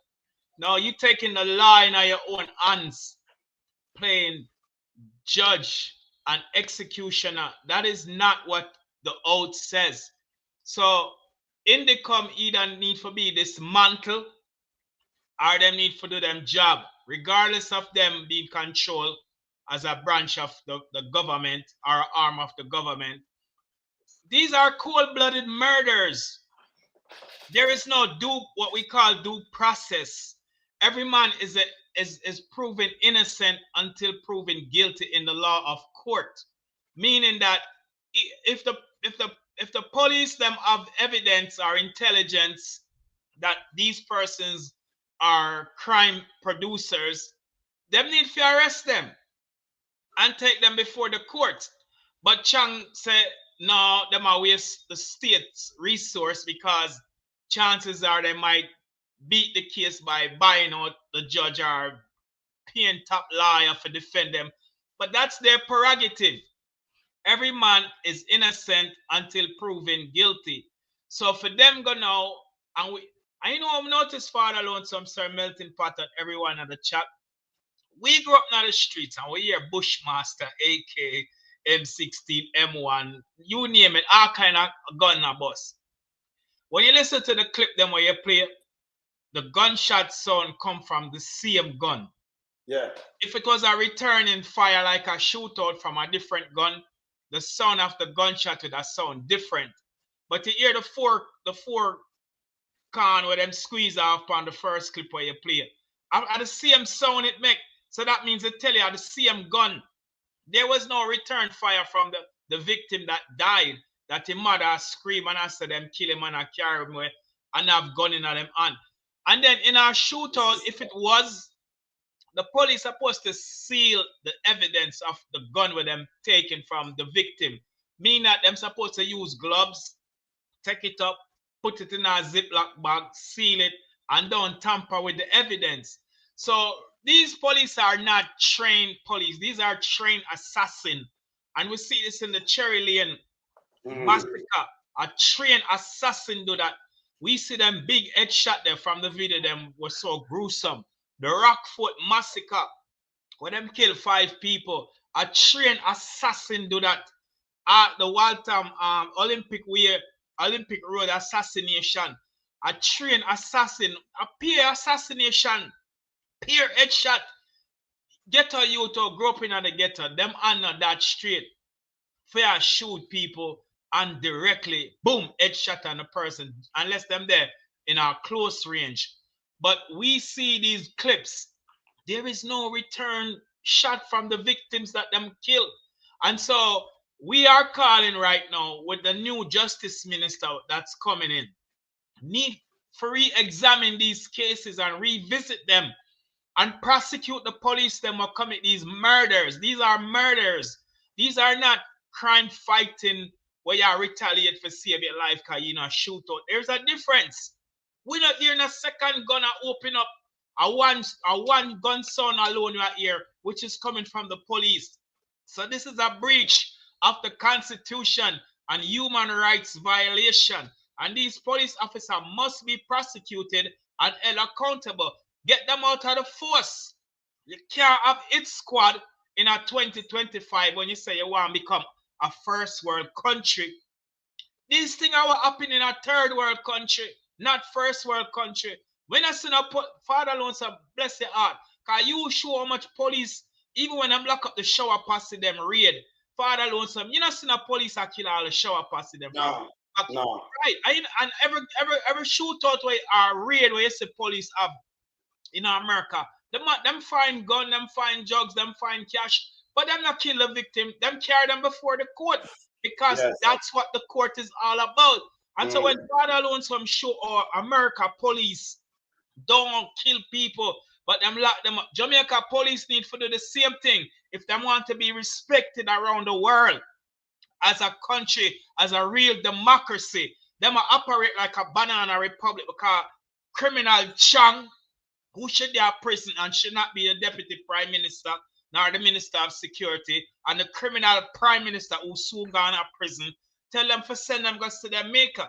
Now you taking the law in your own hands, playing judge and executioner. That is not what the oath says. So Indicom either need to be dismantled or them need to do them job, regardless of them being controlled as a branch of the government or arm of the government. These are cold-blooded murders. There is no what we call due process. Every man is proven innocent until proven guilty in the law of court. Meaning that if the police them have evidence or intelligence that these persons are crime producers, them need to arrest them and take them before the court. But Chang said, no, them are waste the state's resource because chances are they might beat the case by buying out the judge or paying top lawyer for defend them. But that's their prerogative. Every man is innocent until proven guilty. So for them go now, and I know I've noticed Father Lonesome, Sir Melting Pot, and everyone in the chat. We grew up in the streets and we hear Bushmaster, AK, M16, M1, you name it, all kind of gun a bus. When you listen to the clip them where you play, the gunshot sound come from the same gun. Yeah. If it was a returning fire like a shootout from a different gun, the sound of the gunshot would have sound different. But you hear the four can where them squeeze off on the first clip where you play. At the same sound it make. So that means they tell you at the same gun. There was no return fire from the victim that died. That the mother scream and answer them kill him and I carry him away and have gun in them hand. And then in our shootout, if it was the police are supposed to seal the evidence of the gun with them taken from the victim. Meaning that them supposed to use gloves, take it up, put it in a Ziploc bag, seal it, and don't tamper with the evidence. So these police are not trained police. These are trained assassins. And we see this in the Cherry Lane massacre. A trained assassin do that. We see them big headshot there from the video. Them was so gruesome. The Rockford massacre, where them kill 5 people. A trained assassin do that. At the Waltham Olympic Road assassination. A trained assassin, a peer assassination, peer headshot. Ghetto youth or grow up in the ghetto, them under that street. Fair shoot people and directly, boom, headshot on the person, unless them there in our close range. But we see these clips. There is no return shot from the victims that them killed. And so we are calling right now with the new justice minister that's coming in. Need for re-examine these cases and revisit them and prosecute the police them who commit these murders. These are murders. These are not crime fighting where you retaliate for save your life because you know shoot out. There's a difference. We're not hearing a second gun open up a one gun sound alone right here, which is coming from the police. So this is a breach of the Constitution and human rights violation. And these police officers must be prosecuted and held accountable. Get them out of the force. You can't have its squad in a 2025 when you say you want to become a first world country. These things are happening in a third world country, not first world country. When I see a Father alone say, bless your heart, because you show how much police, even when I'm lock up the shower posse them raid, Father alone say, you not seen a police a kill all the shower posse them. No. Right. And every shootout where raid where you see police have in America, them find gun, them find drugs, them find cash, but them not kill the victim. Them carry them before the court because that's what the court is all about. And so when Father alone some show or America police don't kill people, but them lock them up. Jamaica police need to do the same thing if they want to be respected around the world as a country, as a real democracy. Them operate like a banana republic because criminal Chang, who should be a prison and should not be the deputy prime minister nor the minister of security, and the criminal prime minister who soon gone to prison, tell them to send them guys to their maker.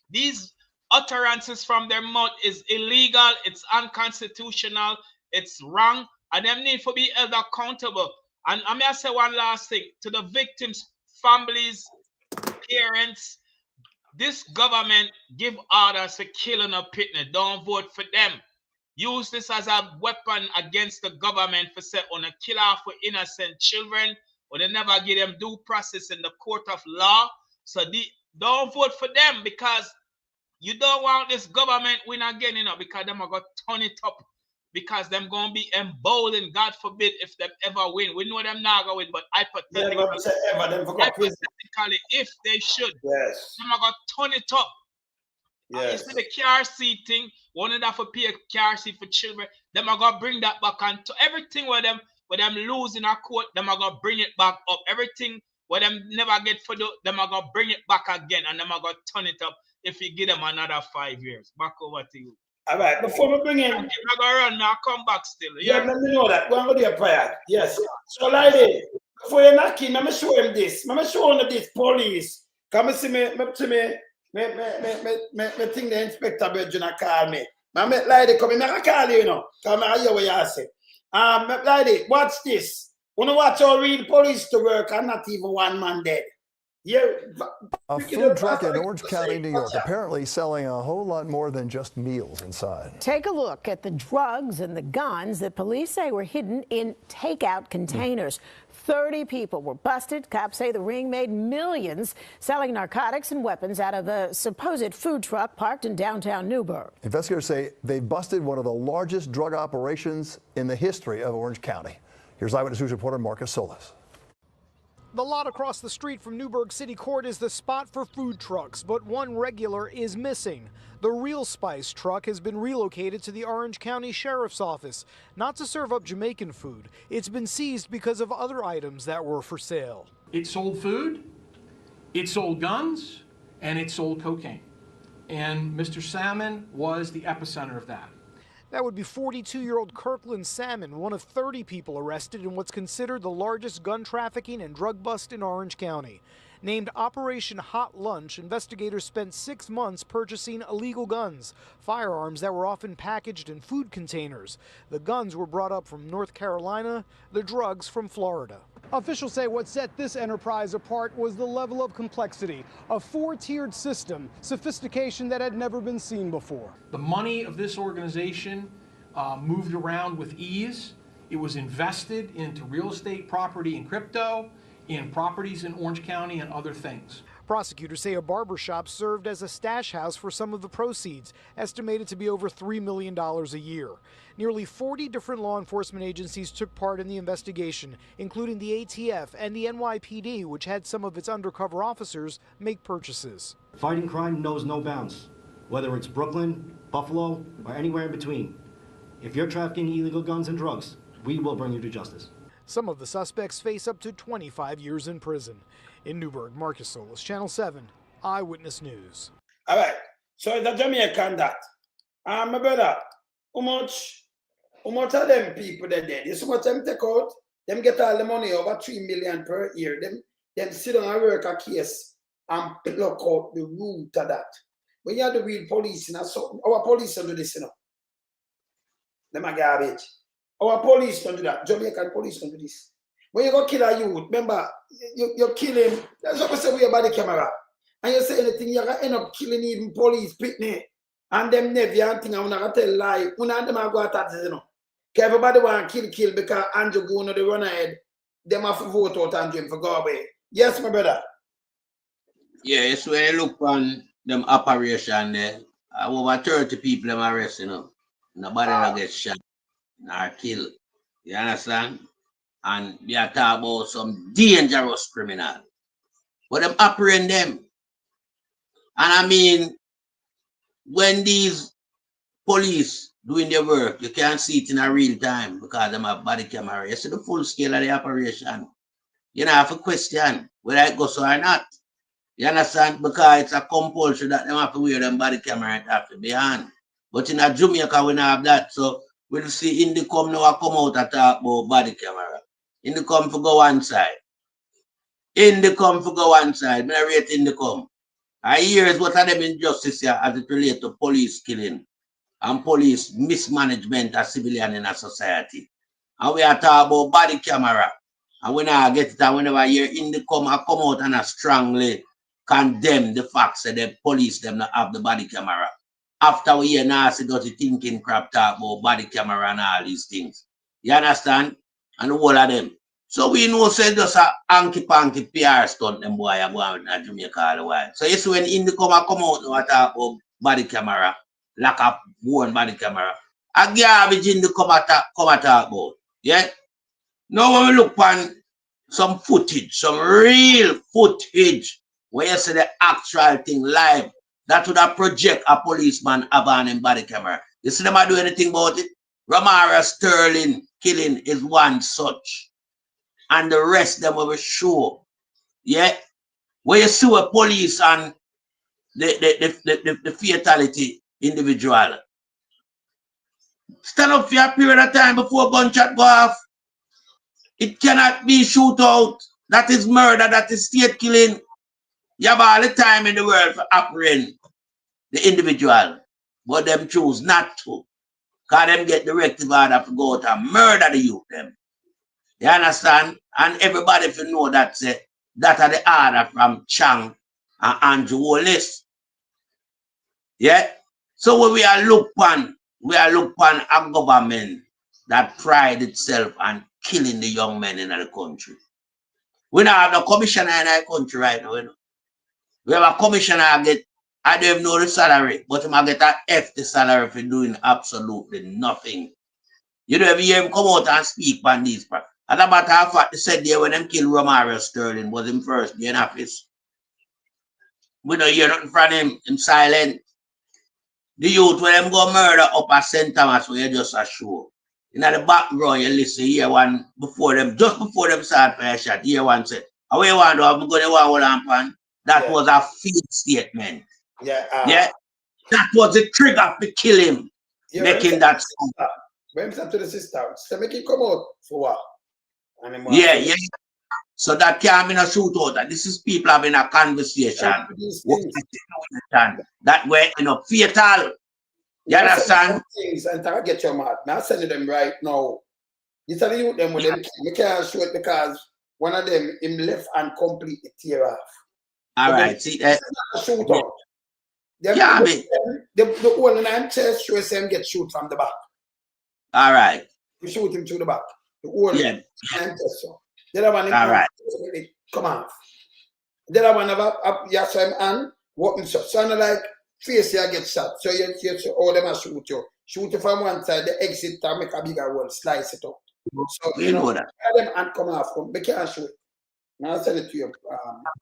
These utterances from their mouth is illegal, it's unconstitutional, it's wrong, and them need to be held accountable. And I may say one last thing to the victims' families, parents. This government give orders for killing a pitney. Don't vote for them. Use this as a weapon against the government for say on a kill off for innocent children, or they never give them due process in the court of law. So don't vote for them because you don't want this government win again, you know, because them are going to turn it up. Because them going to be emboldened, God forbid, if they ever win. We know them not going to win, but hypothetically, if they should, them are going to turn it up. You see the car seat thing, one of that for pay a car seat for children, them are going to bring that back on to everything where them lose in a court, them are going to bring it back up. Everything where them never get for them are going to bring it back again, and them are going to turn it up if you give them another 5 years. Back over to you. All right, before we bring in... I'm going to run, I'll come back still. Yeah, let me know that. We're going to do a prayer. Yes. So, lady, before you knock in, let me show him this. Let me show him this police. Come see me think the inspector Virgin call me. Lady, come in, I call you, you know. Come here, hear what you say. Lady, watch this. Wanna watch how real police to work and not even one man dead. Yeah. A food truck in Orange County, New York, apparently selling a whole lot more than just meals inside. Take a look at the drugs and the guns that police say were hidden in takeout containers. 30 people were busted. Cops say the ring made millions selling narcotics and weapons out of a supposed food truck parked in downtown Newburgh. Investigators say they busted one of the largest drug operations in the history of Orange County. Here's Eyewitness News reporter Marcus Solis. The lot across the street from Newburgh City Court is the spot for food trucks, but one regular is missing. The Real Spice truck has been relocated to the Orange County Sheriff's Office, not to serve up Jamaican food. It's been seized because of other items that were for sale. It sold food, it sold guns, and it sold cocaine. And Mr. Salmon was the epicenter of that. That would be 42-year-old Kirkland Salmon, one of 30 people arrested in what's considered the largest gun trafficking and drug bust in Orange County. Named Operation Hot Lunch, investigators spent 6 months purchasing illegal guns, firearms that were often packaged in food containers. The guns were brought up from North Carolina, the drugs from Florida. Officials say what set this enterprise apart was the level of complexity, a 4-tiered system, sophistication that had never been seen before. The money of this organization moved around with ease. It was invested into real estate, property, and crypto, in properties in Orange County and other things. Prosecutors say a barbershop served as a stash house for some of the proceeds, estimated to be over $3 million a year. Nearly 40 different law enforcement agencies took part in the investigation, including the ATF and the NYPD, which had some of its undercover officers make purchases. Fighting crime knows no bounds, whether it's Brooklyn, Buffalo, or anywhere in between. If you're trafficking illegal guns and drugs, we will bring you to justice. Some of the suspects face up to 25 years in prison. In Newburgh, Marcus Solis, Channel 7, Eyewitness News. All right. So the Jamaican that. My brother, how much of them people they dead? You see what them take out? Them get all the money, over 3 million per year. Them sit down and work a case and pluck out the root of that. When you have the real police, so our police don't do this, Them are garbage. Our police don't do that. Jamaican police don't do this. When you go kill a youth, remember, you kill him. That's what we say with your body camera. And you say anything, you're going to end up killing even police, pitney. And them nephew and thing, I'm going to tell lie. One of them are going to attack, Because everybody want to kill because Andrew go on the run ahead. Them have to vote out Andrew for go away. Yes, my brother. Yeah, it's when you look on them operation there, over 30 people them arrested, Nobody don't get shot or killed. You understand? And we are talking about some dangerous criminal. But them apprehend them. And I mean, when these police doing their work, you can't see it in a real time because them have body camera. You see the full scale of the operation. You know, have a question whether it goes or not. You understand? Because it's a compulsion that they have to wear them body camera and have to be on. But in a Jamaica, we don't have that. So we'll see Indicom now come out and talk about body camera. Indicom for go one side. Indicom for go one side. Me rate Indicom. I hear what are them injustice here as it relates to police killing and police mismanagement of civilian in a society. And we are talking about body camera. And when I get it, and whenever I hear Indicom, I come out and I strongly condemn the facts that the police them not have the body camera. After we hear nasty dirty thinking crap talk about body camera and all these things. You understand? And the whole of them. So we know say just a hanky-panky PR stunt them boy are going with Jamaica all the while. So you see when Indicom come out now talk about body camera, lack of one body camera. A garbage Indicom come talk about. Yeah? Now when we look on some footage, some real footage, where you see the actual thing live, that would have project a policeman upon him body camera. You see them do anything about it? Ramara Sterling killing is one such. And the rest them will show. Yeah? Where you see a police and the fatality individual. Stand up for a period of time before gunshot go off. It cannot be shootout. That is murder. That is state killing. You have all the time in the world for apprehend the individual. But them choose not to. Because them get directive order to go out and murder the youth them. You understand? And everybody if you know that that are the order from Chang and Andrew Holness. Yeah? So when we are look upon a government that pride itself on killing the young men in the country. We don't have no commissioner in our country right now. We have a commissioner I don't even know the salary, but he might get a hefty salary for doing absolutely nothing. You don't ever hear him come out and speak on these. As a matter of fact, they said there when them killed Romario Sterling was him first day in office. We don't hear nothing from him. Him silent. The youth when them go murder up at St. Thomas where you just a show. In the background, you listen, hear one before them, just before them start fire shot, hear one say, "How you want to have going to hold on pan?" That was a field statement. Yeah. Yeah. That was the trigger to kill him. Making that sound. When to the sister, so make it come out for what? Yeah. So that can't be a shootout. That this is people having a conversation. That way, fatal. You understand? Things and I get your mad. Now send them right now. You tell you them with them. You can't show it because one of them him left and completely tear off. All right, see that. Shootout. Yeah, the whole in him chest shows him get shoot from the back. All right. You shoot him through the back. The whole yeah. So. The other one, all right. Come off. The other one have you saw him and what him so. So like face here get shot. So you all them shoot you. Shoot you from one side, the exit and make a bigger one, slice it up. So you know that. Them and come off. They can't shoot. Now I'll send it to you.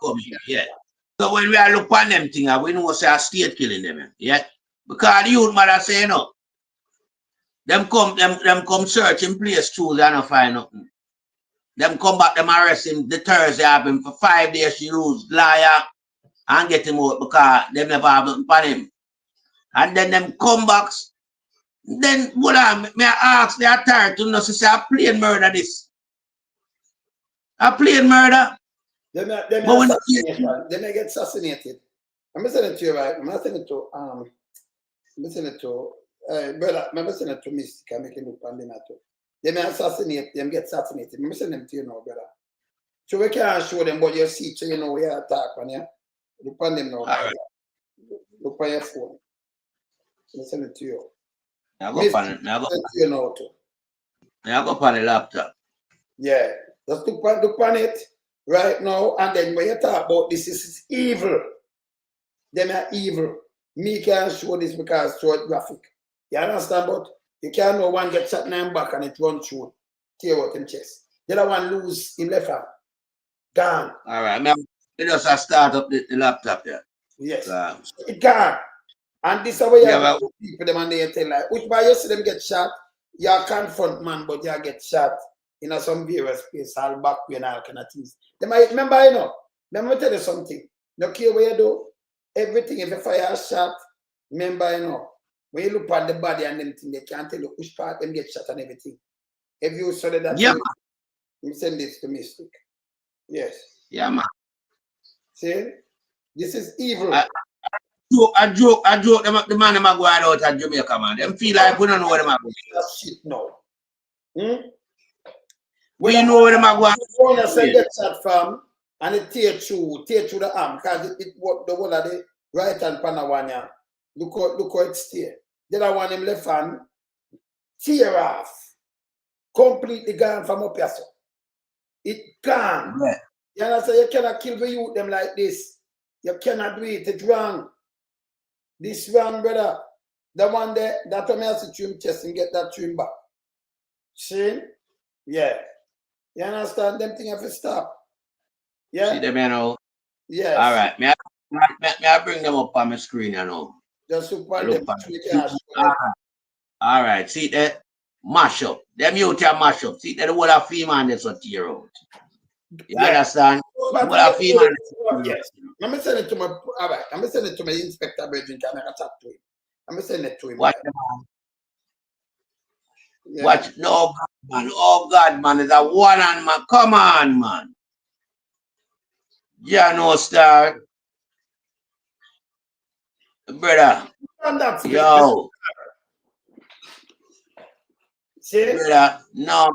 Come here, yeah. So when we are look on them things, we know say a state killing them, yeah. Because the youth mother say no. Them come search in place too, they don't find nothing. Them come back, them arrest him the Thursday have him for 5 days, she lose liar and get him out because them never have nothing for him. And then them come back. Then what may I ask the authority to know say a plain murder this. A plain murder. They may get assassinated. I'm sending it to you, right? I'm sending it to brother, I'm sending it to Mystic. I'm making look on them too. They may assassinate them, get assassinated. I'm sending them to you now, brother. So we can't show them, but you see, so you know we are attack on you. Look on them now. Right. Look on your phone. I'm sending it to you. I go on it. I go to you now too. I go on the laptop. Yeah, just look on it right now, and then when you talk about this is evil. Them are evil. Me can't show this because it's short graphic. You understand? But you can't know one get shot in back and it runs through. Tear out in chest. The other one lose in left hand. Gone. All right. Let us start up the laptop there. Yes. It gone. And this is where you have people them and they tell like, which by you see them get shot, you confront man, but you get shot in some various place, all back and all kind of things. They might remember, let me tell you something. No care where you do, everything, if you fire a shot, remember, when you look at the body and them thing, they can't tell you which part them get shot and everything. If you study that, you send this to Mystic. Yes. Yeah, man. See? This is evil. I joke, the man them are going out at Jamaica, man. Them feel like we don't know where them are going. That's shit now. We know where them are going. When you get shot from, and it tear through the arm, because it the one of the right hand panawanya. Look how it tear. The other one him left hand tear off. Completely gone from up here. It gone. Yeah. You understand? You cannot kill the youth them like this. You cannot do it. It's wrong. This wrong, brother. The one there, that one has to trim chest and get that trim back. See? Yeah. You understand? Them thing have to stop. Yeah. See them, Yes. All right. May I bring them up on my screen, Just look at them. All right. See that? Mash up. Them youth are mash up. See that? The whole of female that's what tear out. You understand? But what a female. Yes. I'm gonna send it to my I'm gonna send it to my inspector Bridget and I can talk to him. I'm gonna send it to him. Watch, Watch, no God, man. Oh God, man, it's a one on man. Come on, man. Yeah, no star. Brother. Yo. See? Brother, no,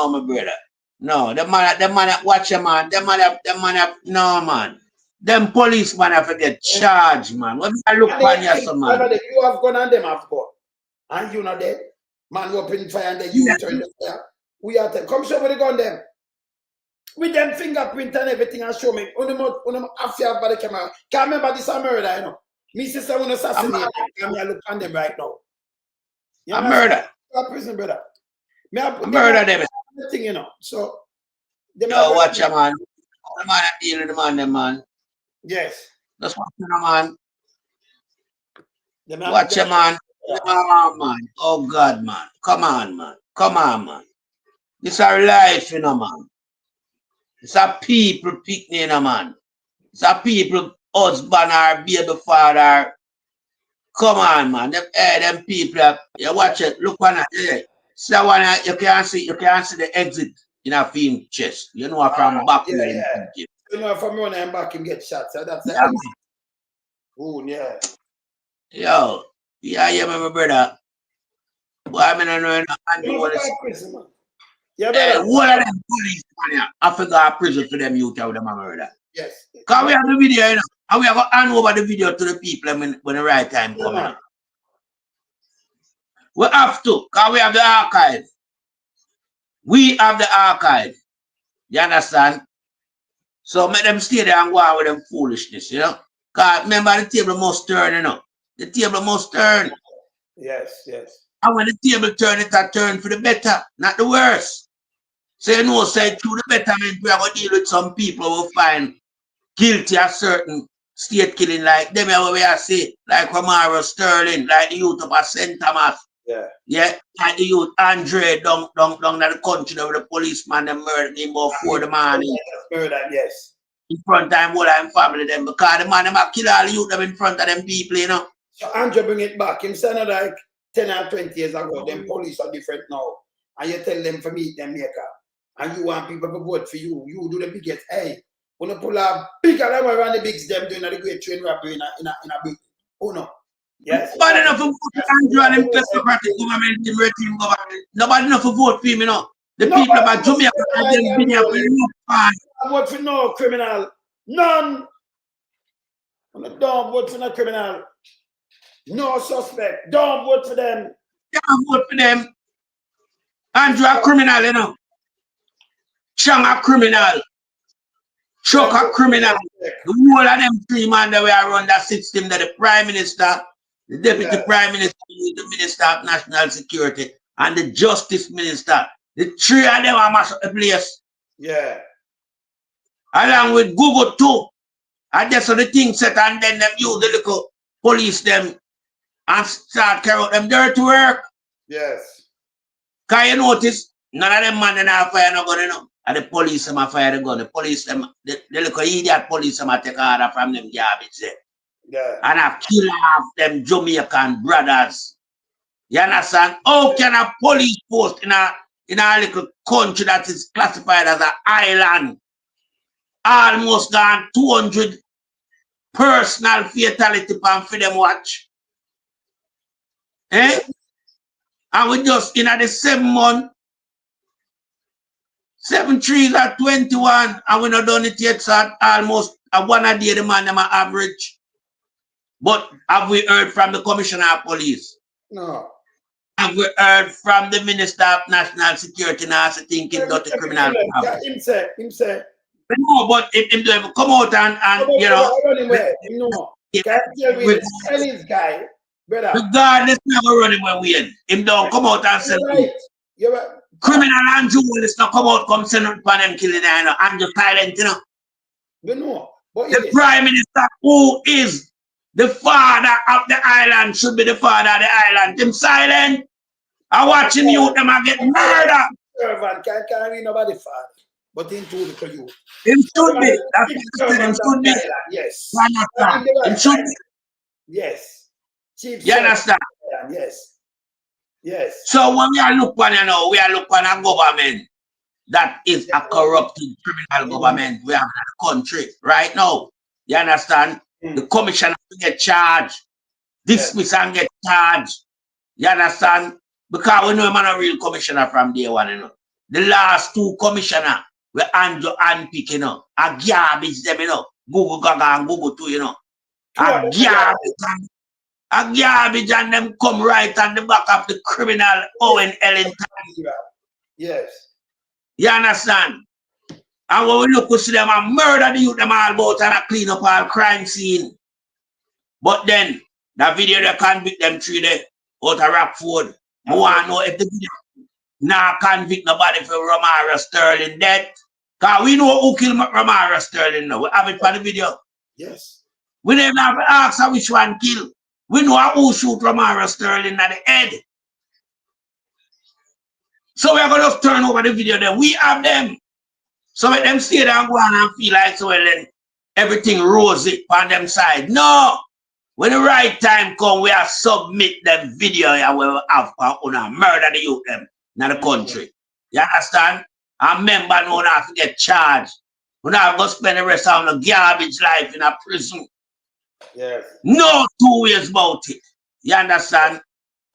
my brother. No, the man, watch him, man. The man, no, man. Them policemen have to get charged, man. What I look on you, man. You have gone and them have gone. And you know that. Man, open fire and then you turn the fire. We are there. Come show me the gun them. With them fingerprint and everything and show me. Unum after by the camera. Can't remember this a murder, you know. Me sister will assassinate. Come here, look on them right now. A murder. A prison, brother. Murder them. the thing, you know. So, them Yo, watch ya, man. The man that deal with the man, them, man. yes. Just watch ya, man. Them Watch ya, man. Man. Oh, God, man. Come on, man. Come on, man. This our life, you know, man. It's a people picnic, you know, man. It's a people husband or baby father. Come on, man. Them people, you watch it. Look on it. See that one, you can't see the exit in a film chest. You know from back yeah, where yeah. You know, from running and back and get shot. So that's yeah, oh, yeah. Yo, yeah, my brother. Boy, I mean, I know, Yeah, hey, brother. one of them police, man, I forgot prison for them youth out them murder. Yes. Because we have the video, you know, and we are going to hand over the video to the people when the right time comes. Yeah. We have to, because we have the archive. We have the archive. You understand? So make them stay there and go on with them foolishness, you know? Because remember, the table must turn, you know? The table must turn. Yes, yes. And when the table turn, it'll turn for the better, not the worse. So you know, say through the betterment, we are going to deal with some people who find guilty of certain state killing, like them where we are say, like Romaro Sterling, like the youth of St. Thomas. Yeah. Yeah, like the youth Andre down the country there with the policeman them murdered him about 4 in the morning. Murder, yes. In front of them, all them family them, because the man them a kill all the youth them in front of them people, you know. So Andrew bring it back. Him saying like 10 or 20 years ago, them police are different now. And you tell them to meet them maker. And you want people to vote for you. You do the biggest. Hey, when you pull a bigger than around the bigs them doing the great train robbery in a big. Oh no. Yes. Nobody enough to vote for Andrew and him kleptocratic government, him regime government. Nobody enough to vote for him, you know. The people about Jamaica and them been here for no fun. I vote for no criminal. None. Don't vote for no criminal. No suspect. Don't vote for them. Don't vote for them. Andrew a criminal, you know. Chang a criminal. Chuck a criminal. The whole of them 3 men that we are run that system, that the Prime Minister, the Deputy Prime Minister, the Minister of National Security, and the Justice Minister. The 3 of them are mash up the place. Yeah. Along with Google too. And that's how the thing set, and then them use the little police them and start carry out them dirty work. Yes. Can you notice? None of them man in our fire no gun, you know. And the police them a fire the gun. The police them, the little idiot police them a take order from them garbage there. Yeah. And I kill off them Jamaican brothers. You understand? How can a police post in a little country that is classified as an island almost gone 200 personal fatality for them watch? Eh? And we just in the 7 months, 7 trees at 21, and we not done it yet, so almost a 1 a day the man them average. But have we heard from the Commissioner of Police? No. Have we heard from the Minister of National Security now thinking that the criminal? Yeah, him say. No, but him do ever come out and you know. No. This guy, brother. Regardless, never run him when we in. Him don't come out and say You're right. criminal and journalists not come out, come send up on them killing and just silent, you know. You know. But the Prime Minister, who is the father of the island, should be the father of the island. Him silent. I watch him youth them and get murdered. Servant can't be nobody father. But him too for you. Him should be. That's him should be. Yes. Him should be. Yes. Chief you understand? Yes. Yes. So when we are looking at now, we are looking at a government that is a corrupted criminal government we have in the country right now. You understand? The commissioner get charged, dismiss and get charged. You understand? Because we know him a real commissioner from day one, you know. The last 2 commissioners we Andrew handpick, you know. A garbage them, you know. Google Gaga and Google too, you know. A garbage and them come right on the back of the criminal Owen Ellen. Yes. You understand? And when we look to see them and murder the youth them all about and clean up all crime scene. But then the video they convict them 3 days out of Rockford. I want to know if the video not convict nobody for Romara Sterling death. Because we know who killed Romara Sterling now. We have it for the video. Yes. We never have to ask her which one killed. We know who shoot Romara Sterling at the head. So we're going to turn over the video then. We have them. So let them stay there and go on and feel like so well then everything rosy on them side. No. When the right time come, we have submit the video and we will have on murder the youth them in the country. You understand? And member no have to get charged. We not go spend the rest of the garbage life in a prison. Yes. No two ways about it. You understand?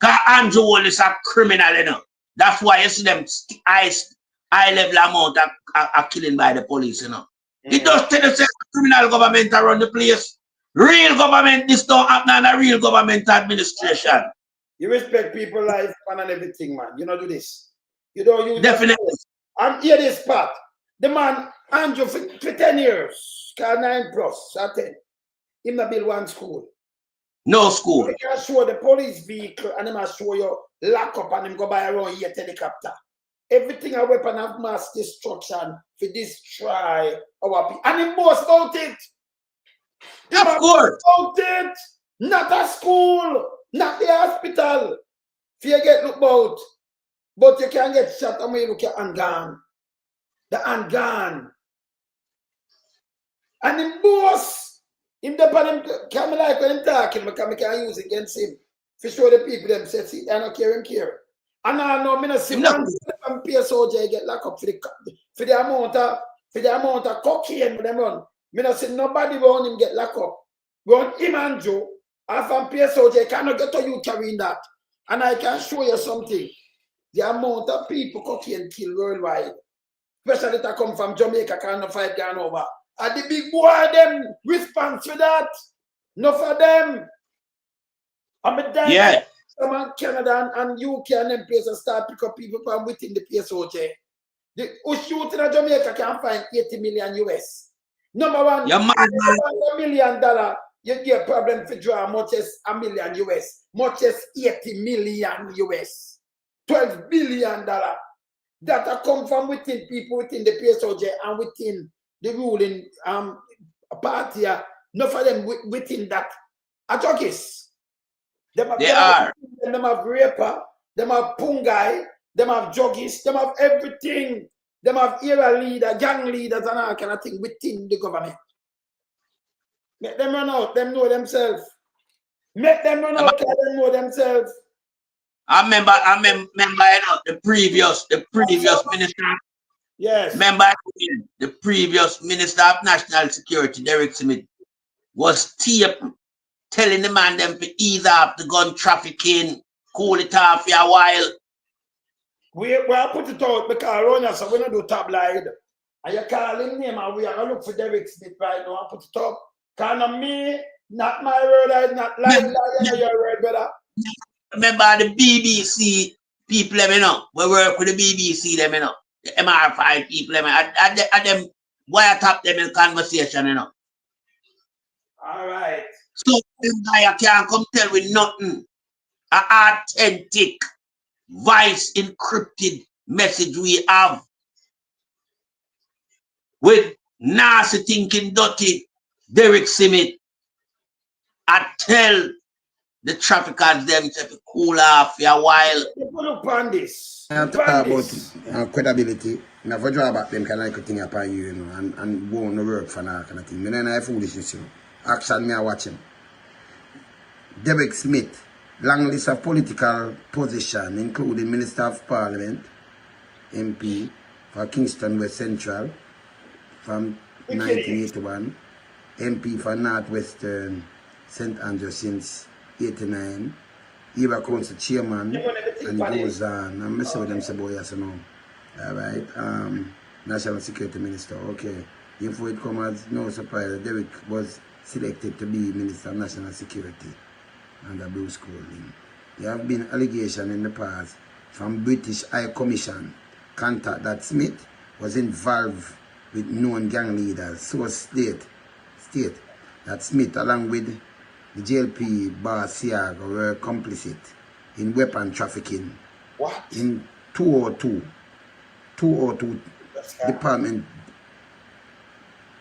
Because Andrew Wall is a criminal, you know. That's why you see them high level amount of killing by the police, you know. It does tell us that criminal government around the place. Real government, this don't happen in a real government administration. You respect people's life and everything, man. You don't do this. You don't use Definitely. And hear this part. The man, Andrew, for 10 years, 9 plus, 10. Him not build one school. No school. You can show the police vehicle and him show you lock up and him go buy around here helicopter. Everything a weapon of mass destruction for destroy our people. And him boast about it. Of course. About it. Not a school. Not the hospital. If you get looked about. But you can get shot and you look at and gone. The hand gone. And him boast. Him depend him can me like when him talking, because I can use it against him. To show the people them say, see, I don't care him care. And I know me not see one pay soldier get locked up for the amount of cocaine them run. Me not see nobody want him get locked up. Want him and Joe, and from pay soldier cannot get to you carrying that. And I can show you something. The amount of people cocaine kill worldwide. Especially that come from Jamaica, cannot fight down over. And the big boy them response for that. Not for them. I'm a yeah. Some in Canada and UK and them places start pick up people from within the PSOJ. The who shoot in Jamaica can find 80 million US. Number one, $1 million, you get a problem for draw much as $1 million US, much as 80 million US. $12 billion. That come from within people within the PSOJ and within the ruling party. Not for them within that. A jockeys. They are. Them have raper, them have pungai, them have jockeys, them have everything. Them have era leader, gang leaders and all kind of thing within the government. Make them run out, them know themselves. Make them run out, them know themselves. I remember you know, the previous minister. Yes. Remember the previous Minister of National Security, Derek Smith, was telling the man them to ease off the gun trafficking, cool it off for a while. We put it out because Rona, so we don't do tabloid. And you call him name and we are going to look for Derek Smith right now and put it up. Because of me, not my word, not your word, brother. Remember the BBC people, let me know. We work with the BBC, let me know. The MR5 people, let me know. And them wiretap them in conversation, you know. All right. So this guy can't come tell with nothing. An authentic, voice encrypted message we have. With nasty thinking dirty Derek Smith. I tell the traffickers them to cool off for a while. Look on this. I talk about credibility. I never draw back them kind of thing upon you, you know, and won't work for that kind of thing. Then I foolishness, you know. Action me I watch him. Derek Smith, long list of political position, including Minister of Parliament, MP for Kingston West Central from 1981, MP for Northwestern St. Andrew since 89, Eva Council Chairman, and goes on. I'm messing with them, say boy, yes or no. All right. National Security Minister, okay. Before it comes as no surprise, Derek was selected to be Minister of National Security under Blue schooling. There have been allegations in the past from British High Commission contact that Smith was involved with known gang leaders. So state that Smith, along with the JLP boss Siago, were complicit in weapon trafficking. What? In 202 Department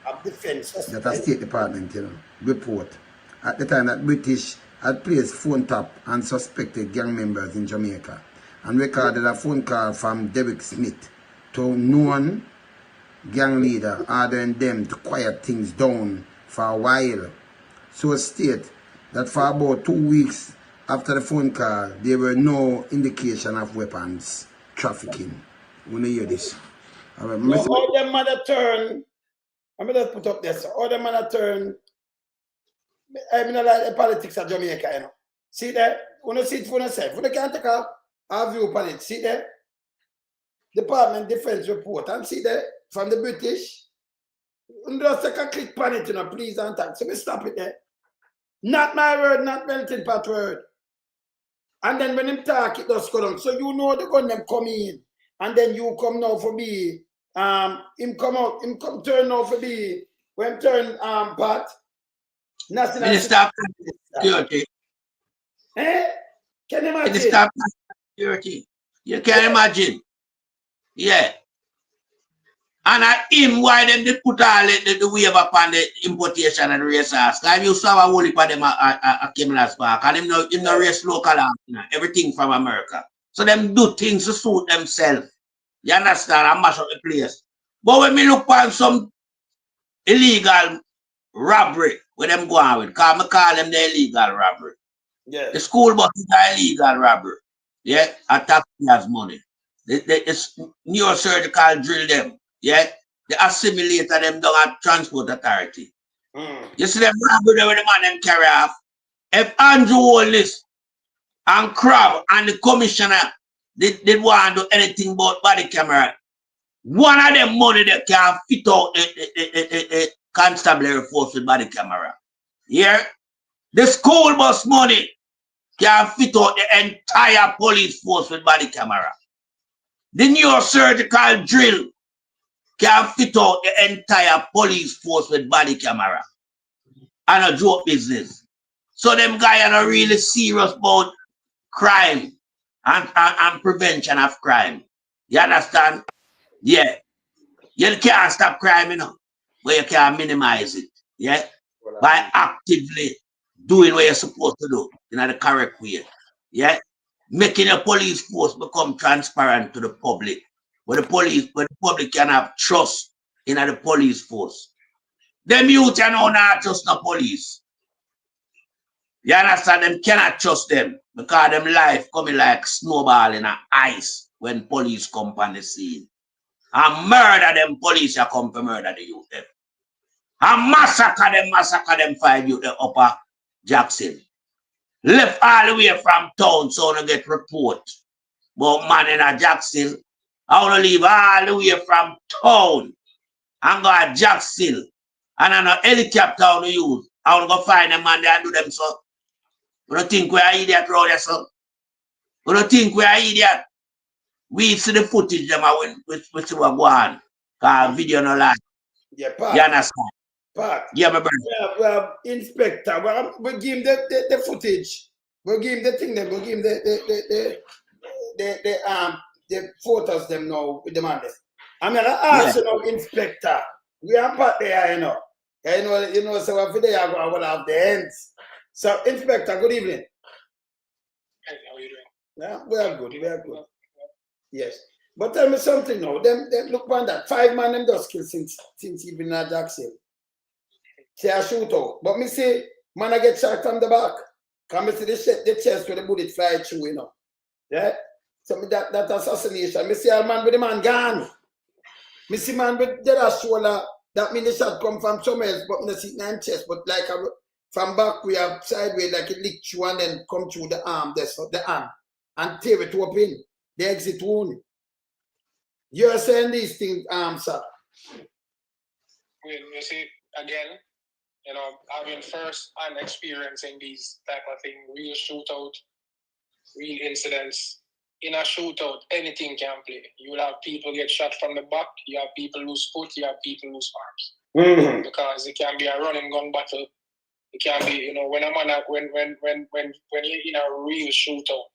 of Defense. That a State Department, report. At the time that British had placed phone tap on suspected gang members in Jamaica and recorded a phone call from Derek Smith to known gang leader ordering them to quiet things down for a while. So state that for about 2 weeks after the phone call, there were no indication of weapons trafficking. When you hear this. All them mother turn, I'm going to put up this, all them mother turn, I mean, like the politics of Jamaica, See there? When you see it for yourself, when you can't take a view upon it, see there? Department Defense report, and see there? From the British, just take a click on it, please and thanks. So we stop it there. Not my word, not melting pot word. And then when him talk, it does go down. So you know the gun them come in. And then you come now for me. Him come turn now for me. When turn Pat. National Security. Eh? Can you imagine? Minister Security. You can imagine. Yeah. And him, why them they put all the wave upon the importation and race ask. I used to have a whole heap of them a Kimlas Park. And him no race local, everything from America. So them do things to suit themselves. You understand? And mash up the place. But when me look on some illegal robbery, where them go on with, because I call them the illegal robbery. Yeah. The school bus is an illegal robbery. Yeah, a taxpayers' money. It's neurosurgical drill them. Yeah, they assimilate them down at Transport Authority. You see them robbery when the man them carry off. If Andrew Holness and Crab and the commissioner did want to do anything about body camera, one of them money they can fit out a constabulary force with body camera. Yeah, the school bus money can fit out the entire police force with body camera. The neurosurgical drill can fit out the entire police force with body camera. And a joke business. So them guys are really serious about crime and prevention of crime. You understand? Yeah. You can't stop crime, but you can minimize it. Yeah. By actively doing what you're supposed to do in the correct way. Yeah. Making a police force become transparent to the public. Where the public can have trust in the police force. Them youth are now not trust the police. You understand? Them cannot trust them because them life coming like snowball in a ice when police come on the scene. And murder them police are come to murder the youth them. And massacre them 5 youth them upper Jackson. Left all the way from town so they get report. But man in a Jackson, I want to leave all the way from town and go to Jackson. And on a helicopter I want to use. I want to go find them man there and do them so. You don't think we are idiot around there, son? You don't think we are idiot? We see the footage them when we see what go on. Because video no lie. Yeah, Pat. You understand? Pat. Yeah, my brother. Well, Inspector, we give him the footage. We give him the thing them. We give him the photos them now with the man. I'm gonna ask you now, Inspector. We are Pat there, You know, so after they are going to have the ends. So, Inspector, good evening. Hey, how are you doing? Yeah, we are good. We are good. Yes. But tell me something now. Them look on that. 5 man them just killed since even at Jackson. Say a shootout. But me say, man, I get shot from the back. Come see the chest where the bullet fly through, Yeah? So me that assassination. Me see a man with the man gone. Me see man with the shoulder. That means the shot come from somewhere else, but me see it in the chest. But like from back, we have sideways like it lick through and then come through the arm, the arm, and tear it open. The exit wound. You're saying these things, sir. You see, again, having first-hand experiencing these type of things, real shootout, real incidents. In a shootout, anything can play. You will have people get shot from the back, you have people lose foot, you have people lose arms. Because it can be a running gun battle. It can be, when a man when you're in a real shootout.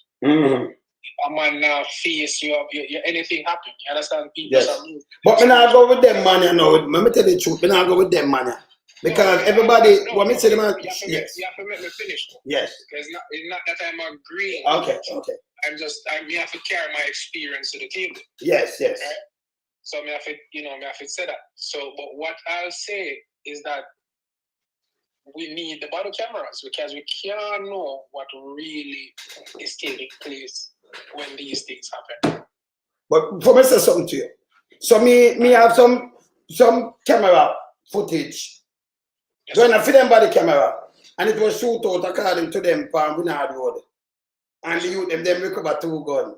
a man now face you up, anything happen. You understand? People Yes. are moving. But me not go with them man, you know. Let me tell you the truth. Me not go with them man. Because everybody, what me say, man, you have to make me finish. Yes. Because it's not that I'm agreeing. Okay, okay. I have to carry my experience to the table. Yes, yes. Right? So me have to, me have to say that. So, but what I'll say is that we need the body cameras because we can't know what really is taking place when these things happen. But for me say something to you. So me have some camera footage. Yes, Going to fit them body camera. And it was shoot out according to them from Winard Road. And the youth them recover 2 guns.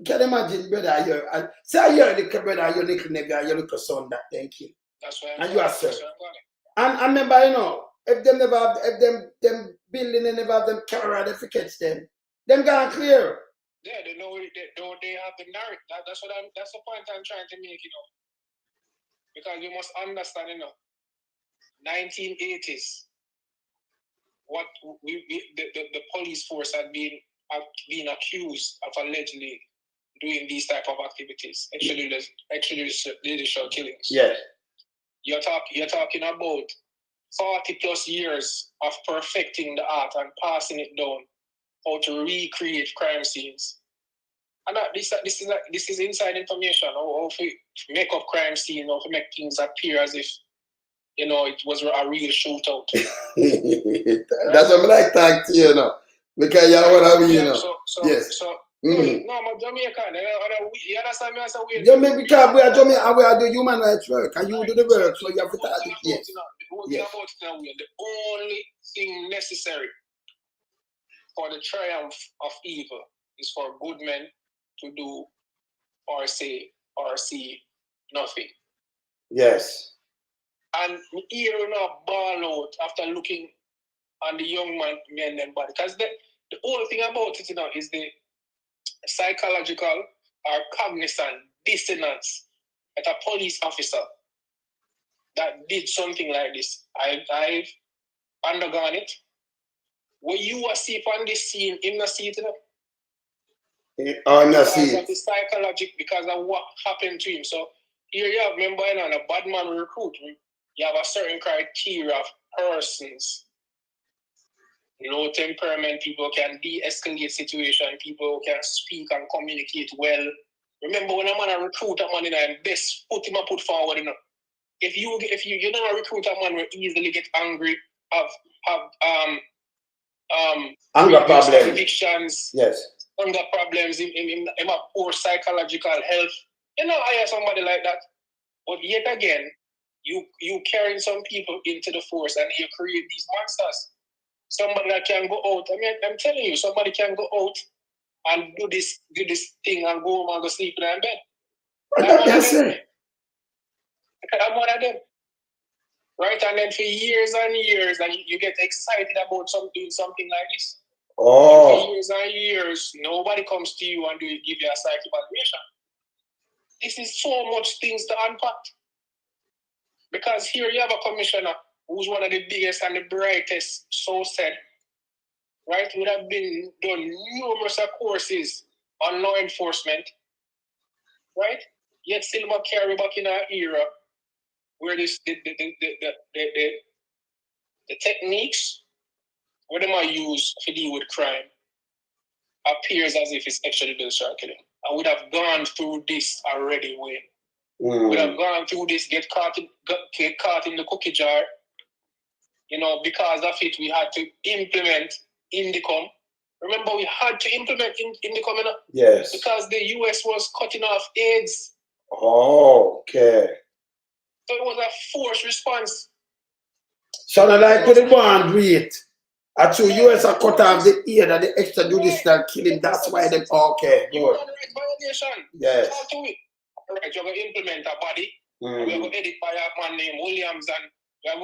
Can you imagine, brother? Say I hear the brother, your little nigga, your little son that then kill. That's why and you are sir. And remember, if them never have, if them building they never have them camera, they forget them gonna clear. Yeah, they know they have the narrative. That's the point I'm trying to make, because you must understand, 1980s, what the police force had been accused of allegedly doing these type of activities, extrajudicial killings. Yeah. You're talking about 40 plus years of perfecting the art and passing it down, how to recreate crime scenes. And this is inside information, how to make up crime scene, how to make things appear as if it was a real shootout. That's what I like talk to you, because you know what I mean, yes. No, I'm Jamaican. You understand me? Because we are Jamaican and we are the human rights work, and you do the work, so you have to talk it. Yes. The only thing necessary for the triumph of evil is for good men to do or say or see nothing. Yes. And here we now ball out after looking on the young men and body. Because the whole thing about it, is the psychological or cognizant dissonance at a police officer that did something like this. I've undergone it. When you are see on this scene, in the scene, because of the psychological, because of what happened to him. So here you have, remember, a bad man recruit, you have a certain criteria of persons. Low temperament, people can de-escalate situation, people can speak and communicate well. Remember when a man recruit a man best put forward, If you don't recruit a man will easily get angry, have anger problems, convictions, yes, anger problems, in a poor psychological health. I hear somebody like that. But yet again, you carrying some people into the force and you create these monsters. Somebody that can go out. I'm telling you, somebody can go out and do this thing and go home and go sleep in their bed. I'm one of them. Right? And then for years and years, and you get excited about doing something like this. Oh. And for years and years, nobody comes to you and give you a psych evaluation. This is so much things to unpack. Because here you have a commissioner who's one of the biggest and the brightest, so said, right? Would have been done numerous courses on law enforcement, right? Yet still not carry back in our era where the techniques where they might use to deal with crime appears as if it's extrajudicial killing. I would have gone through this already, Wayne. Would have gone through this, get caught in the cookie jar. Because of it, we had to implement Indicom. Remember, we had to implement Indicom, Yes. because the US was cutting off AIDS. Oh, okay. So it was a forced response. So like to the one do it. Actually, US are cut off the ear that the extrajudicial killing. That's why they okay. You want right violation. Yes. Talk to it. Right, you're going to implement a body. We're going to edit by a man named Williams and no,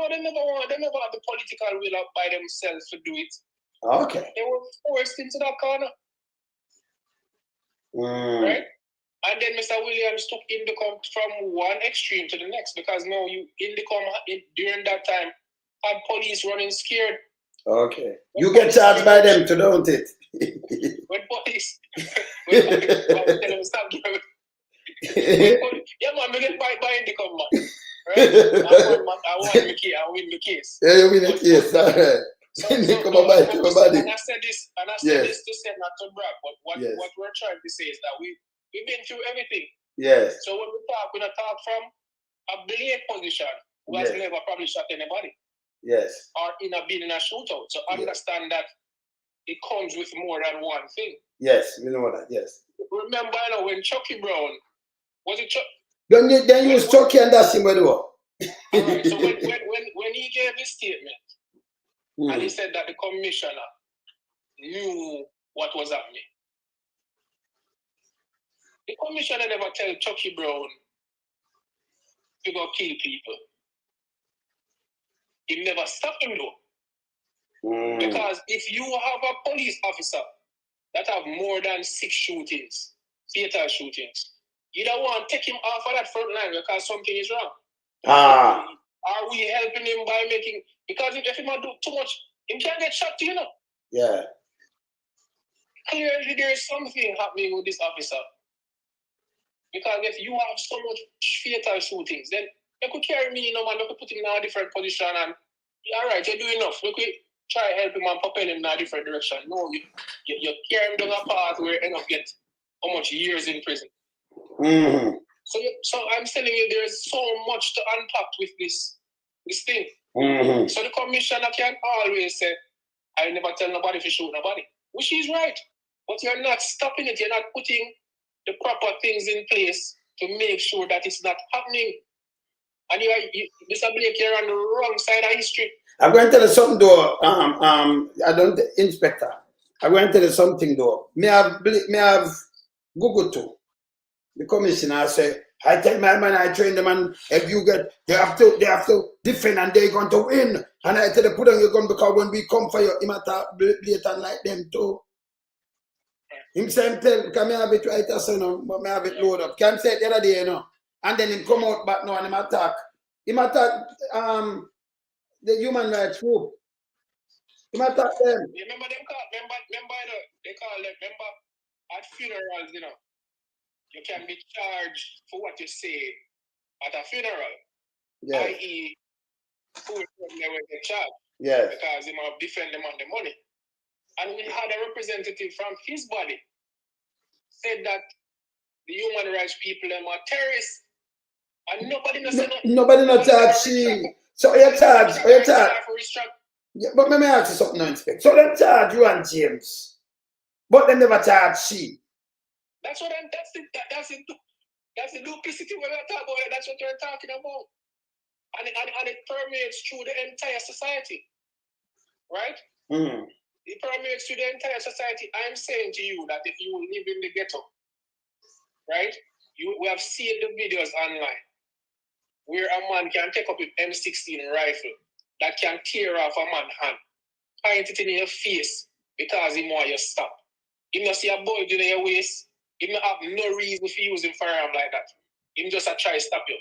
they never have the political will up by themselves to do it. Okay. They were forced into that corner. Right? And then Mr. Williams took Indicom from one extreme to the next, because now Indicom during that time had police running scared. Okay. You get charged by them too, don't it? When when police tell them stop giving. Yeah, man, we get by the come, man. Right? I win the case. Yeah, you win the case. All right. And I said this to say not to brag, but what we're trying to say is that we've been through everything. Yes. So when we don't talk from a blade position who has never probably shot anybody. Yes. Or been in a shootout. So understand that it comes with more than one thing. Yes, we know that, yes. Remember, when Chucky Brown, was it Chuck? Then you use Chucky and that's him where do. Alright, so when he gave his statement, and he said that the commissioner knew what was happening. The commissioner never tell Chucky Brown to go kill people. He never stopped him though. Because if you have a police officer that have more than 6 shootings, fatal shootings, you don't want to take him off of that front line because something is wrong. Are we helping him by making, because if he do too much, he can't get shot, you know? Yeah. Clearly there is something happening with this officer. Because if you have so much fatal shootings, then you could carry me, man, you could put him in a different position and, all right, you're doing enough. We could try help him and propel him in a different direction. No, you carry him down a path where you end up get how much years in prison. So I'm telling you, there's so much to unpack with this thing. So the commissioner can always say, I never tell nobody to shoot nobody, which is right. But you're not stopping it. You're not putting the proper things in place to make sure that it's not happening. And Mr. Blake, you're on the wrong side of history. I'm going to tell you something though, Inspector. I'm going to tell you something though. Me have Google too. The commissioner say, I tell my man, I train them, and if you get, they have to defend and they're going to win. And I tell them, put on your gun because when we come for you, he might talk blatant like them too. Him say, can me have it right as you know, but me have it load up. Can say it the other day, you know. And then him come out back now and him attack the human rights group. Him attack them. Remember them they call them, remember at funerals, you know. You can be charged for what you say at a funeral. Yeah. I.e., who will never get charged. Yes. Because he might defend them on the money. And we had a representative from his body said that the human rights people them are terrorists. And nobody knows nobody not charge she. So you charge. Yeah, but let me ask you something, Inspector. So they charge you and James, but they never charge she. That's the duplicity we're talking about. That's what we're talking about. And it permeates through the entire society. Right? It permeates through the entire society. I'm saying to you that if you live in the ghetto, right? We have seen the videos online where a man can take up an M16 rifle that can tear off a man's hand, point it in your face because he want you to stop. He must see a bulge in your waist. He may have no reason for using firearm like that. He just try to stop you.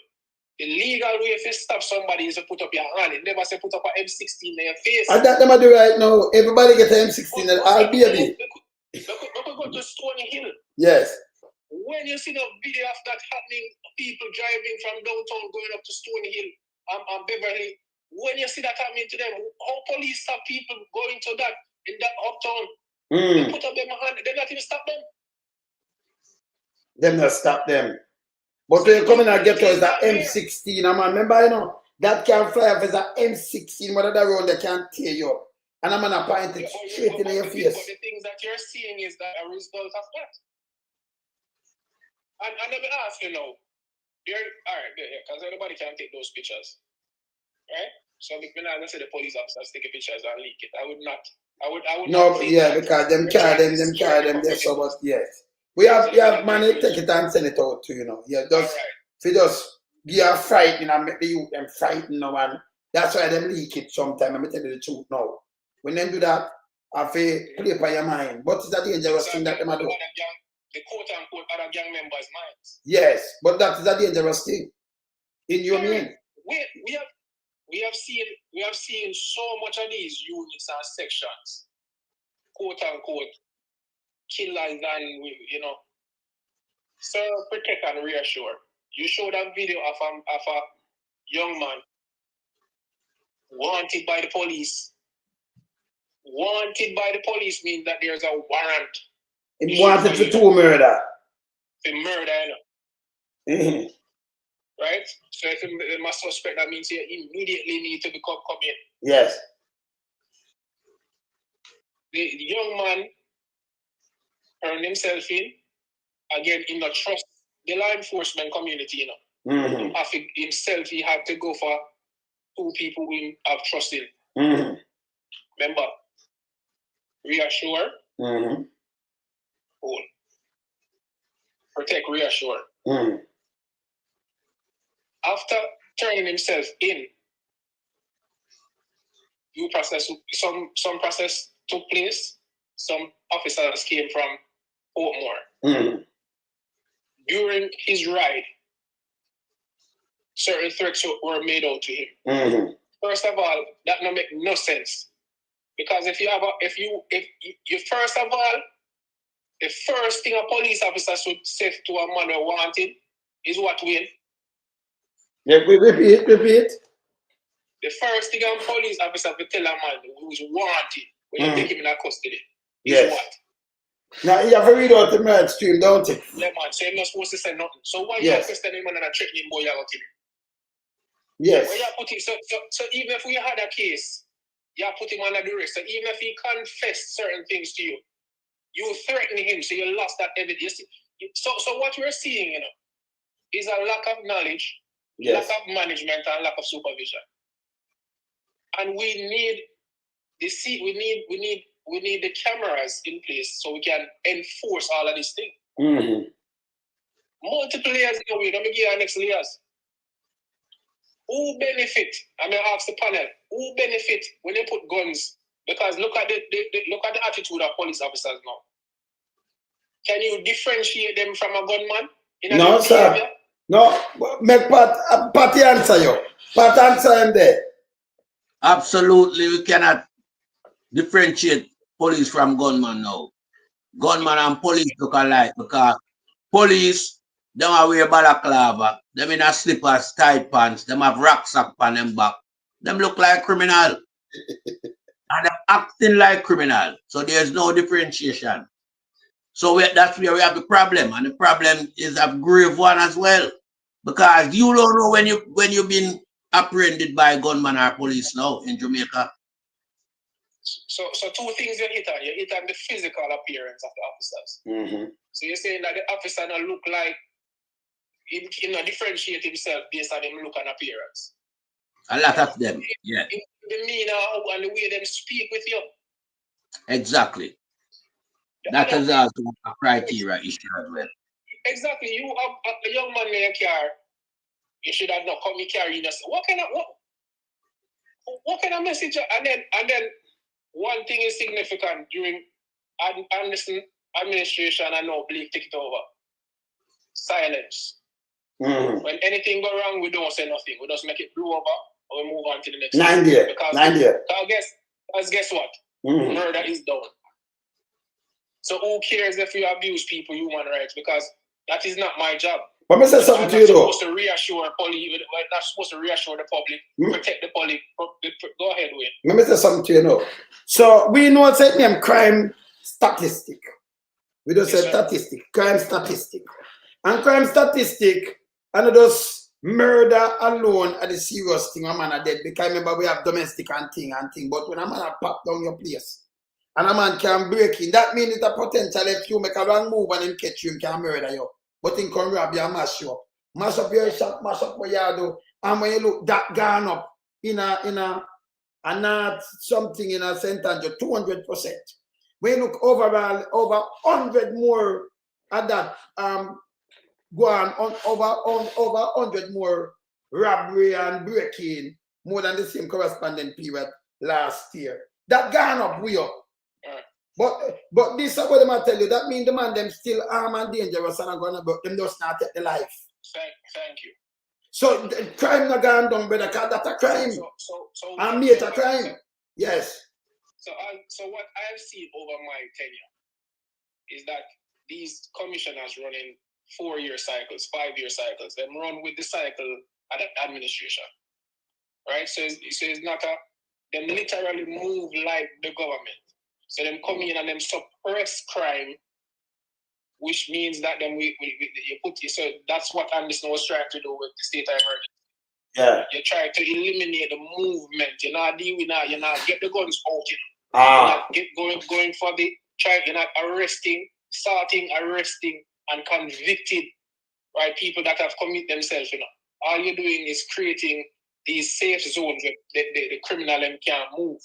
The legal way to stop somebody is to put up your hand. It never say put up an M16 in your face. And that them do right now. Everybody get an M16 and all baby. We could go to Stony Hill. Yes. When you see the video of that happening, people driving from downtown going up to Stony Hill and Beverly, when you see that happening to them, how police stop people going to that in that uptown? They put up their hand, they not even stop them. Them not stop them. But when you come in and get to is that M16, man, remember, you know, that can fly off as an M16, whatever the road they can tear you up. And I'm gonna point it straight in your face. But the things that you're seeing is that a result of that. And let me ask you now, because everybody can take those pictures, right? So if we're not gonna say the police officers take pictures and leak it, I would not. No, yeah, because them carry them there. So, but yes, we have money. Take it and send it out to you know. Yeah, just if you just give a frightened and make the youth them frightened now, and that's why them leak it sometimes. Let me tell you the truth now. When they do that, I feel play by your mind. But it's a dangerous thing that them do. The quote unquote other gang members' minds. Yes, but that is a dangerous thing. In your mind. We have seen so much of these units and sections, quote unquote, killers and, you know. So protect and reassure. You showed a video of a young man wanted by the police. Wanted by the police means that there's a warrant. He wanted for 2 murder. For murder, you know. Right? So if you must suspect, that means you immediately need to come in. Yes. The young man turned himself in. Again, he not trust the law enforcement community, you know. Himself, he had to go for 2 people who have trust in. Remember, reassure, hold. Protect, reassure. After turning himself in, due process, some process took place. Some officers came from Portmore. During his ride, certain threats were made out to him. First of all, that don't make no sense. Because if you first of all, the first thing a police officer should say to a man who wanted is what win. Yeah, repeat. The first thing a police officer will tell a man who's wanted when you take him in custody is what? Now you have to read out the merge stream, don't you? Yeah, man. So you're not supposed to say nothing. So why you question him and threaten him, boy, you kill him? Yes. Why you put him, so even if we had a case, you put him under duress. So even if he confessed certain things to you, you threaten him, so you lost that evidence. So what we're seeing, you know, is a lack of knowledge, lack of management, and lack of supervision. And we need the cameras in place so we can enforce all of these things. Multiple layers in a way. Let me give you next layers. Who benefit? I'm gonna ask the panel. Who benefit when they put guns? Because look at the attitude of police officers now. Can you differentiate them from a gunman? No, sir. Behavior? No. Make Patty answer you. Pat answer him there. Absolutely, we cannot differentiate police from gunman now. Gunman and police look alike because police, them are wear balaclava, them in a slippers, tight pants, them have rucksack on them back. Them look like criminal. And they're acting like criminal. So there's no differentiation. So that's where we have the problem. And the problem is a grave one as well. Because you don't know when you've been apprehended by gunman or police now in Jamaica. So 2 things you hit on. You hit on the physical appearance of the officers. So you're saying that the officer don't look like he not differentiate himself based on him look and appearance. A lot of them, yeah. The demeanor and the way them speak with you. Exactly. That is also a criteria issue as well. Exactly. You have a young man in your car. You should have not come in carrying us. What kind of message? And then one thing is significant during Anderson administration. I know Blake take it over. Silence. When anything go wrong, we don't say nothing. We just make it blow over, or we move on to the next. 9 years. 9 years. Guess what? Murder is done. So who cares if you abuse people human rights? Because that is not my job. But me say something to you though. I'm not supposed to reassure police. We're not supposed to reassure the public, protect the public. Go ahead, Wayne. Let me say something to you now. So we know it's a name crime statistic. We don't say statistic, crime statistic. And crime statistic, and those murder alone are the serious thing a man are dead. Because remember we have domestic and thing. But when a man pop down your place and a man can break in, that means it's a potential if you make a wrong move and him catch you, him can murder you. But him can rob you and mash you up. Mash up your shop, mash up what you do. And when you look that gone up in a not something in a sentence, 200%. When you look overall, over 100 more at that go on over 100 more robbery and breaking more than the same corresponding period last year. That gone up way up. But this is what I'm tell you. That means the man them still armed and dangerous and gonna but them just not take the life. Thank you. So the crime not gone down, brother, because that's a crime. And made a crime. Yes. So what I have seen over my tenure is that these commissioners running 4-year cycles, 5-year cycles, them run with the cycle at the administration. Right? So it's not them literally move like the government. So them come in and them suppress crime, which means that then you put so that's what Anderson was trying to do with the state of emergency. Yeah. You try to eliminate the movement. You're not dealing with you're not get the guns out, You're not going for the you're not arresting, starting arresting and convicted, right, people that have committed themselves, All you're doing is creating these safe zones where the criminal can move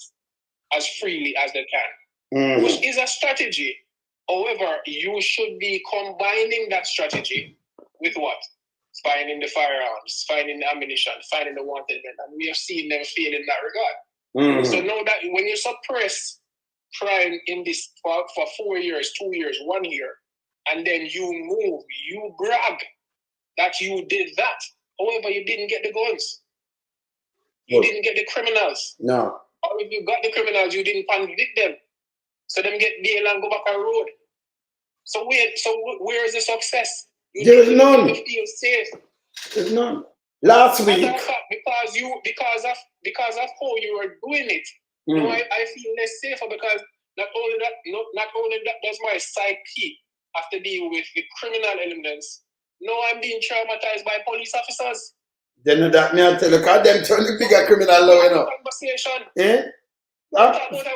as freely as they can. Which is a strategy. However, you should be combining that strategy with what? Finding the firearms, finding the ammunition, finding the wanted men. And we have seen them fail in that regard. So now that when you suppress crime in this for 4 years, 2 years, 1 year, and then you move, you brag that you did that. However, you didn't get the guns. You didn't get the criminals. No. Or if you got the criminals, you didn't convict them. So them get bail and go back on road. So where is the success? There is none. You feel safe. There's none. Last week. Because of how you are doing it, I feel less safer because not only that does my psyche have to deal with the criminal elements. No, I'm being traumatized by police officers. Then that me I tell you, because them turn the bigger criminal law, Conversation. Eh?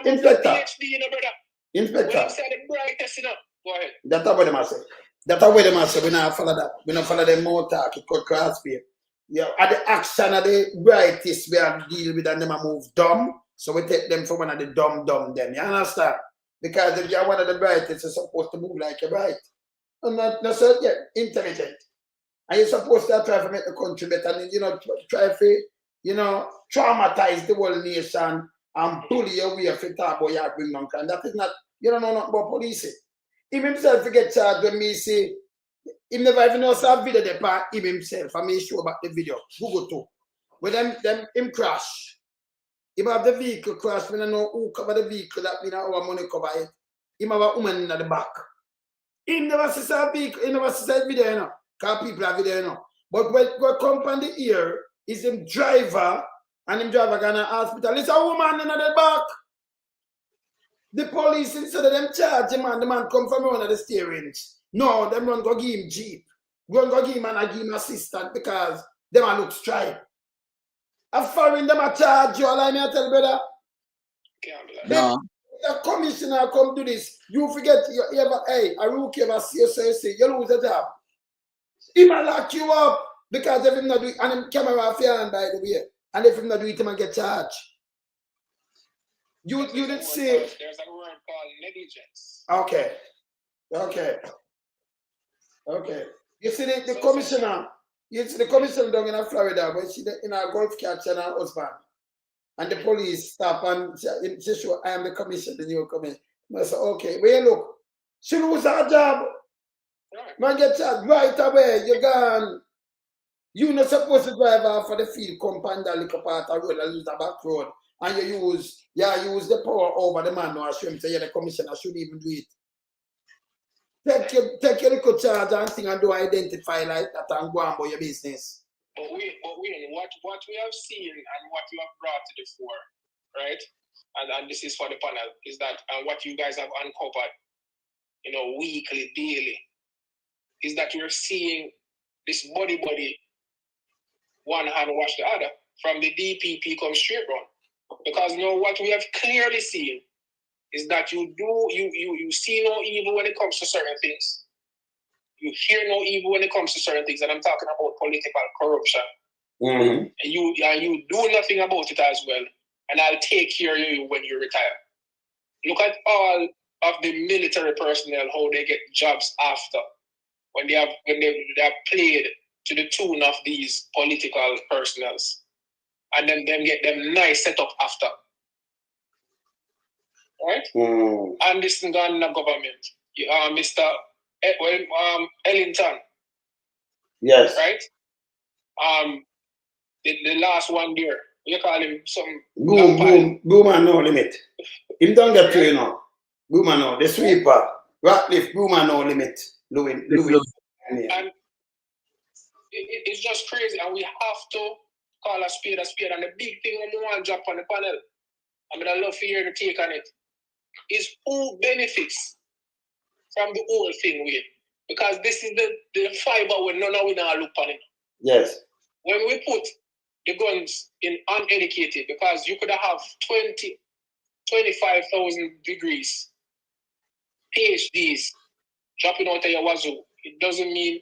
Inspector. PhD, brother. Inspector. When say the brightest, Go ahead. That's what them say. That's what them say. We not follow that. We not follow them more talk. It could cross fear. Yeah, at the action of the brightest we have to deal with and them a move dumb. So we take them for one of the dumb them. You understand? Because if you're one of the brightest, you're supposed to move like you're bright. And not so intelligent. And you're supposed to try to make the country better and try to traumatize the whole nation and bully your way for talk about your bring down crime. That is not, you don't know nothing about police. Him himself to get charged when me say, he never even knows a video there by him himself. I may show back the video. Google too. When him crash. Him have the vehicle crash, we don't know who cover the vehicle, that means our money cover it. Him have a woman in the back. He never sees a vehicle, he never sees a video, because people have video, But when we come on the ear, is him driver, and him driver gonna hospital. It's a woman in the back. The police, instead of them charge him, the man come from one of the steering. No, them run go give him jeep. Go give him and I give him assistant because them a look stripe. A foreign them a charge you, like me I tell brother. No. The commissioner come do this. You forget you ever, a rookie ever see you say you lose a job. He might lock you up because if him not do it, and him camera fair by the way. And if him not do it, he might get charged. You didn't say. There's a word called negligence. Okay. You see the commissioner. You see the commissioner down in Florida, but she in a golf catch and her husband. And the police stop and she show I am the commissioner, the new commissioner. I say, okay, where you look? She lose her job. Right. Man get charged right away, you're gone. You're not supposed to drive off for the field, compound that little part of road and use the back road. And you use the power over the man who assume say the commissioner should even do it. Take your little charge and thing and do identify like that and go on about your business. But what we have seen and what you have brought to the fore, right? And this is for the panel, is that and what you guys have uncovered, weekly, daily, is that you're seeing this body, one hand wash the other. From the DPP come straight run. Because what we have clearly seen is that you see no evil when it comes to certain things. You hear no evil when it comes to certain things, and I'm talking about political corruption. Mm-hmm. And you do nothing about it as well. And I'll take care of you when you retire. Look at all of the military personnel, how they get jobs after when they have played to the tune of these political personnels. And then get them nice set up after. Right? And this is gone in the government. Mr. Ellington. Yes. Right? The last one there. You call him some Boom and no limit. Him don't get to Boom and no, the sweeper. Ratcliffe, Boomer, no limit. Louis. And it's just crazy, and we have to call a spade. And the big thing I want to drop on the panel, I mean, I love to hear the take on it, is who benefits from the whole thing with. Because this is the fiber when none of we now look on it. Yes. When we put the guns in uneducated, because you could have 25,000 degrees, PhDs, dropping out of your wazoo. It doesn't mean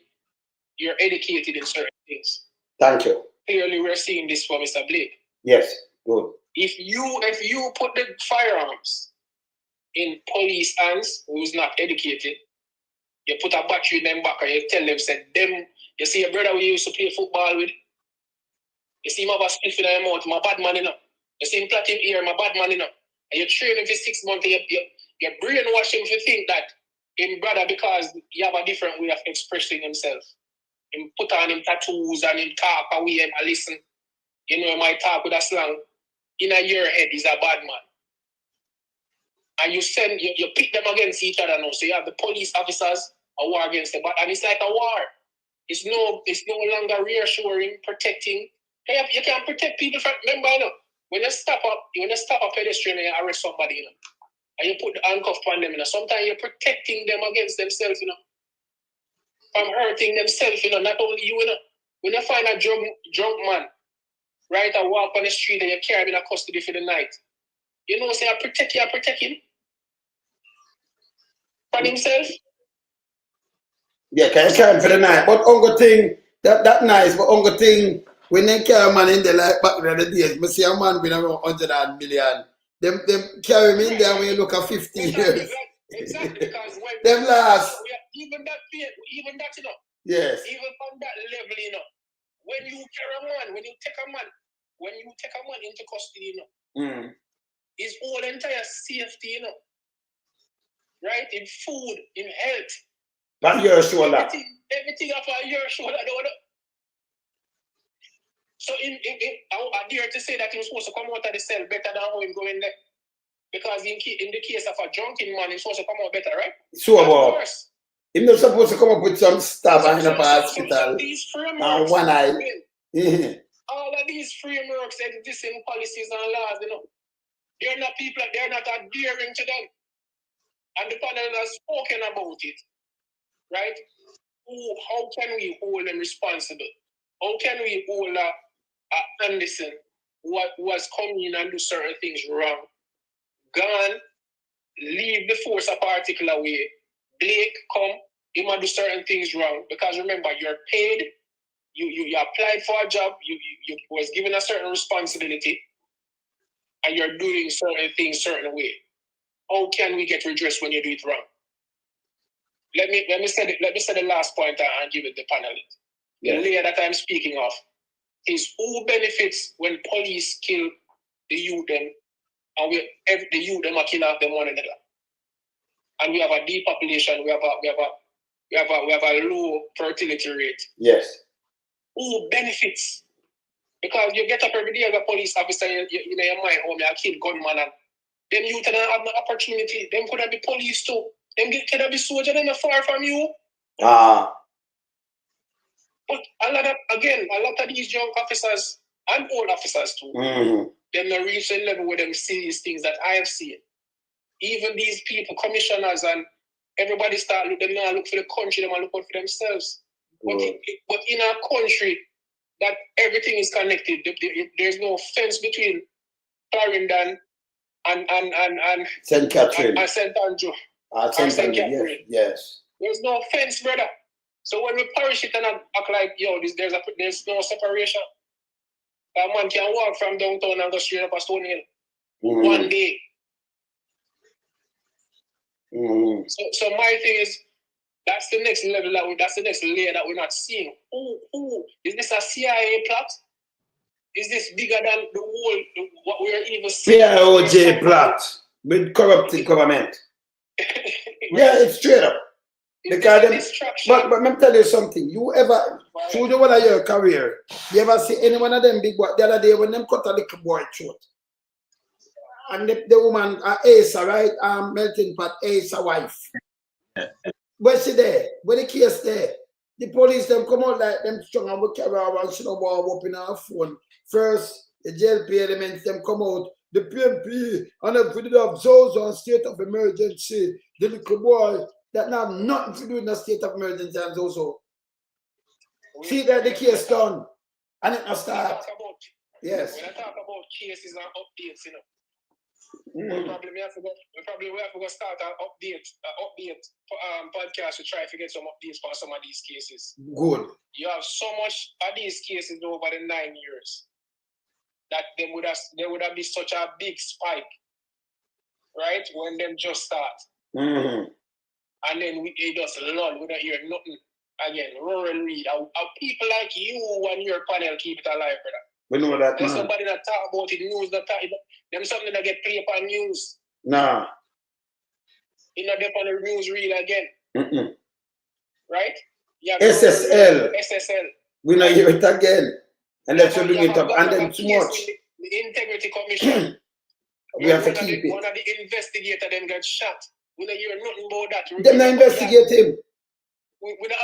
you're educated in certain things. Thank you. Clearly, we're seeing this for Mr. Blake. Yes, good. If you put the firearms in police hands who's not educated, you put a battery in them back and you tell them, say, them, you see your brother we used to play football with, you see him have a spliff in their mouth, my bad man, you know. You see him plait him ear, my bad man, you know. And you train him for 6 months, you brainwash him to think that him brother, because he have a different way of expressing himself. Him put on him tattoos and him talk away and listen. You know, he might talk with a slang. In your head, he's a bad man. And you pick them against each other now. So you have the police officers, a war against them. And it's like a war. It's no longer reassuring, protecting. You can protect people from, remember, you know, when you stop a pedestrian and you arrest somebody, you know, and you put the handcuff on them, you know, sometimes you're protecting them against themselves, you know, from hurting themselves, you know, not only you know. When you find a drunk man, right, and walk on the street and you carry him in custody for the night, you know, say, I protect him from himself. Yeah, can you carry him for the night? But Uncle thing, that nice, but Uncle thing, when they carry a man in there like back in the days, I see a man been around 100 million. Them carry him in there when you look at 50 years. Exactly, because when them last. Even that, you know. Yes. Even from that level, you know. When you carry a man, when you take a man into custody, you know, his whole entire safety, you know, right? In food, in health. On your shoulder. Everything up on your shoulder, though. So I dare to say that he was supposed to come out of the cell better than how he go in there. Because in the case of a drunken man, he's supposed to come out better, right? So about he's not supposed to come up with some stuff and in a hospital and one eye. All of these frameworks, existing policies and laws, you know, they're not adhering to them. And the panel has spoken about it, right? How can we hold them responsible? How can we hold Anderson, who was coming in and do certain things wrong, gone, leave the force a particular way, Blake come, he might do certain things wrong, because remember, you're paid, you applied for a job, you was given a certain responsibility, and you're doing certain things certain way. How can we get redressed when you do it wrong? Let me say the last point and give it the panel. The layer that I'm speaking of is who benefits when police kill the youth them, and the youth them are killing them one another. And we have a depopulation. We have a low fertility rate. Yes. Who benefits? Because you get up every day as a police officer, you know your mind, oh, I kill gunman, and them youth don't have no opportunity. Them could have be police too. Them could have be soldier. Them are far from you. But a lot of these young officers and old officers too, them not reach the level where them see these things that I have seen. Even these people, commissioners and everybody them now look for the country, them look out for themselves. But in our country, that everything is connected. There's no fence between Clarendon and St. Catherine. And St. Andrew. St. Catherine. Yes. There's no fence, brother. So when we parish it and act like, yo, there's no separation. That man can walk from downtown and go straight up a Stone Hill. One day. So my thing is, that's the next level that's the next layer that we're not seeing. Who is this a CIA plot? Is this bigger than the whole what we're even seeing? PIOJ plot with corrupted government. Yeah, it's straight up. Because but let me tell you something. You ever through the whole of your career, you ever see any one of them big boy the other day when them cut a little boy throat? And the woman, Asa, right? Melting pot, Asa wife. Where she there? Where the case there? The police them come out like them strong and we carry around snowball up in our phone. First, the jail elements them come out. The PMP and then put it up Zozo on state of emergency. The little boy that now have nothing to do in the state of emergency and Zozo. See that the case done. And it must start. Yes. When I talk about cases and updates, you know. We probably have to go start an update podcast to try to get some updates for some of these cases. Good. You have so much of these cases over the 9 years that there would have been such a big spike, right? When them just start. Mm-hmm. And then it just lull, we don't hear nothing. Again, rural read. How people like you and your panel keep it alive, brother. We know that, There's man. somebody that talk about it, news that talk about them something that get played on news. Nah. It not get on the news reel again. Mm-mm. Right? SSL. SSL. We not hear it again. And let's bring it up. And then too much. The Integrity Commission. We have to keep it. One of the investigators then got shot. We don't hear nothing about that. Them not investigate him. We don't,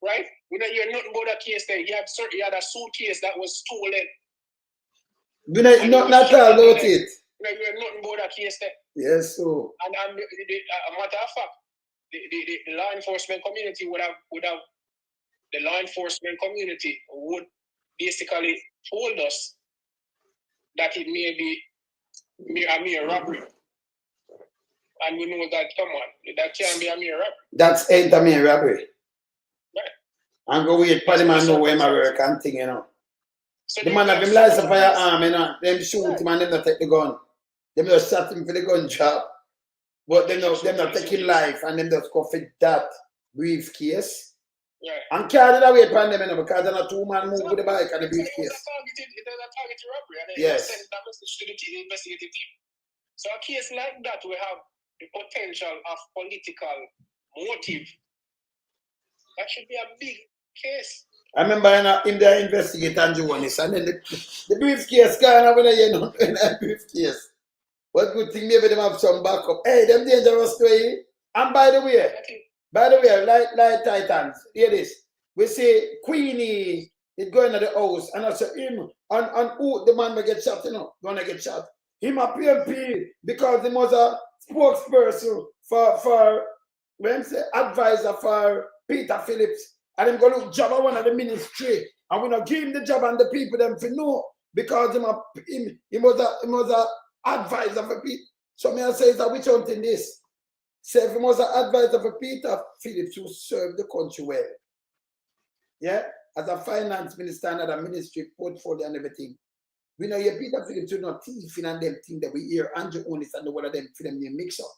right? We don't hear nothing about that case there. He had a suitcase that was stolen. We not all about it. We don't hear nothing about that case there. Yes, so. And a matter of fact, the law enforcement community would basically told us that it may be a mere robbery. And we know that, come on, that can't be a mere robbery. That's ain't a mere robbery. Right. And go wait for the man know where my work and thing, you know. So the man have him license for your arm, you know. Them shoot him and them not take the gun. Them just shot him for the gun job. But them not take him life and them just go for that briefcase. Yeah. And carry that away from them, you know, because they're not two man move with the bike and the briefcase. It was a targeted robbery and yes. They sent that message to the investigative team. So a case like that, we have the potential of political motive. That should be a big case. I remember him there investigate and Johannes, and then the briefcase gone over there, you know, in that briefcase. What good thing, maybe them have some backup. Hey, them dangerous to you. And by the way, like Titans, hear this. We say Queenie is going to the house, and I say him, and who the man will get shot, you know, gonna get shot. Him a PMP because he was a spokesperson for when say advisor for Peter Phillips, and him go look job at one of the ministry, and we not give him the job and the people them for know because he was a advisor for Peter. So me I say is that which one in this? Say if he was an advisor for Peter Phillips, who served the country well. Yeah, as a finance minister and a ministry portfolio and everything. We know your Peter Phillips will not thief in and them thing that we hear Andrew Holness and the one of them for them mix up.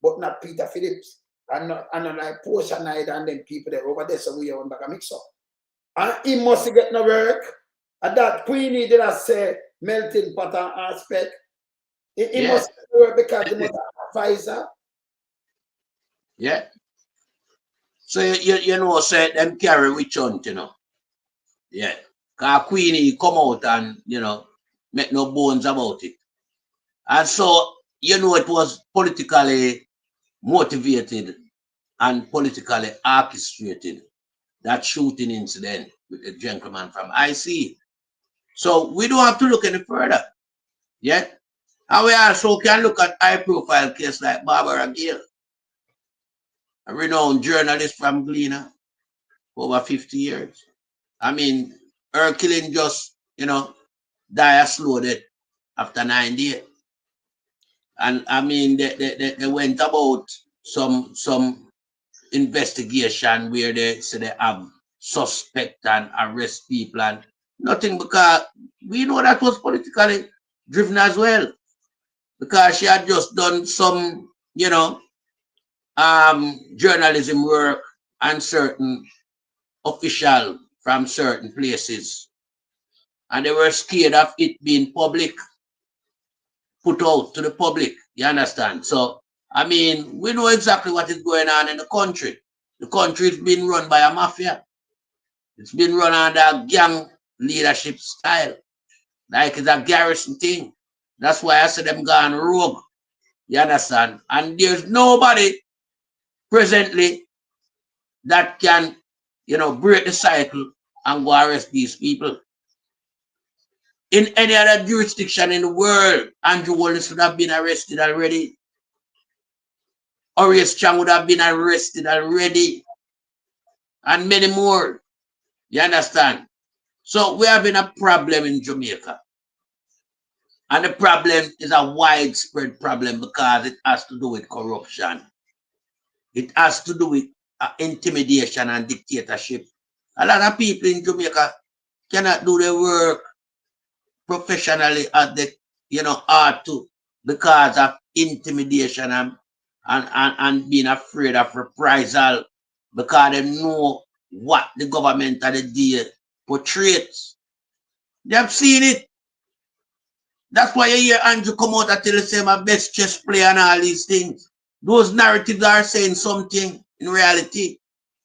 But not Peter Phillips. And not like Portia Knight and them people that over there, so we are on back a mix up. And he must get no work. And that Queenie did I say melting pot aspect. He must work because he was an advisor. Yeah. So you know, say them carry which hunt, you know. Yeah. Because Queenie come out and, you know, make no bones about it. And so, you know, it was politically motivated and politically orchestrated, that shooting incident with the gentleman from IC. So we don't have to look any further. Yeah. And we also can look at high-profile case like Barbara Gale, a renowned journalist from Gleaner, over 50 years. I mean, her killing just, you know, die a slow death after 9 days. And I mean, they went about some investigation where they say they have suspect and arrest people and nothing, because we know that was politically driven as well. Because she had just done some, you know, journalism work and certain official from certain places. And they were scared of it being put out to the public. You understand? So, I mean, we know exactly what is going on in the country. The country is being run by a mafia. It's been run under gang leadership style. Like it's a garrison thing. That's why I said them gone rogue. You understand? And there's nobody presently that can, break the cycle and go arrest these people. In any other jurisdiction in the world, Andrew Holness would have been arrested already. Horace Chang would have been arrested already. And many more. You understand? So we're having a problem in Jamaica. And the problem is a widespread problem because it has to do with corruption. It has to do with intimidation and dictatorship. A lot of people in Jamaica cannot do their work professionally as they, ought to because of intimidation and being afraid of reprisal because they know what the government of the day portrays. They have seen it. That's why you hear Andrew come out and tell you say my best chess player and all these things. Those narratives are saying something in reality.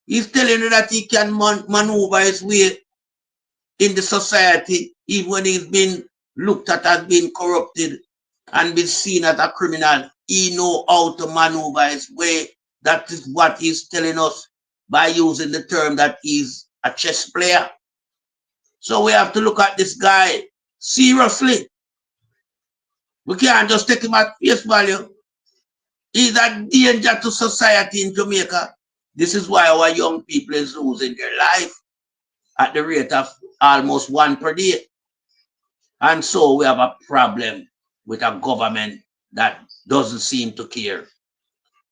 He's telling you that he can maneuver his way in the society even when he's been looked at as being corrupted and been seen as a criminal. He know how to maneuver his way. That is what he's telling us by using the term that he's a chess player. So we have to look at this guy seriously. We can't just take him at face value. He's a danger to society in Jamaica. This is why our young people is losing their life at the rate of almost 1 per day. And so we have a problem with a government that doesn't seem to care.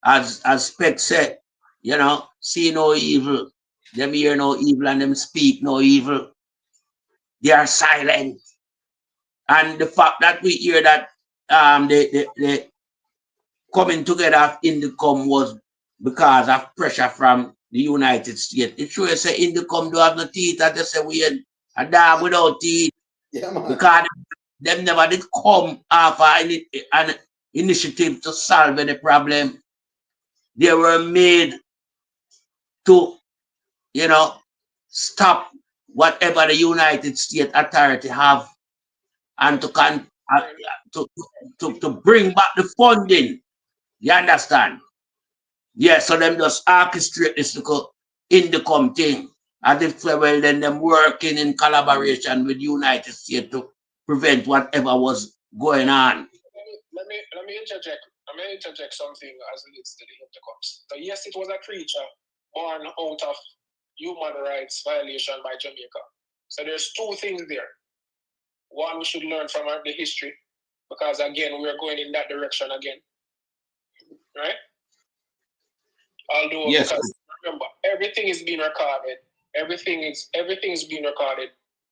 As Speck said, see no evil, them hear no evil and them speak no evil. They are silent. And the fact that we hear that they coming together in the come was because of pressure from the United States. It sure say in the come do have no teeth, and they say we a dog without teeth. Yeah, man. Because them never did come after an initiative to solve any problem. They were made to, stop whatever the United States authority have and to bring back the funding. You understand? Yeah, so them just orchestrate this income thing. As if well then them working in collaboration with the United States to prevent whatever was going on. Let me interject. Let me interject something as it leads to the intercoms. So yes, it was a creature born out of human rights violation by Jamaica. So there's 2 things there. One, we should learn from the history, because again, we're going in that direction again. Right? Although, yes, because remember, everything is being recorded. Everything is being recorded,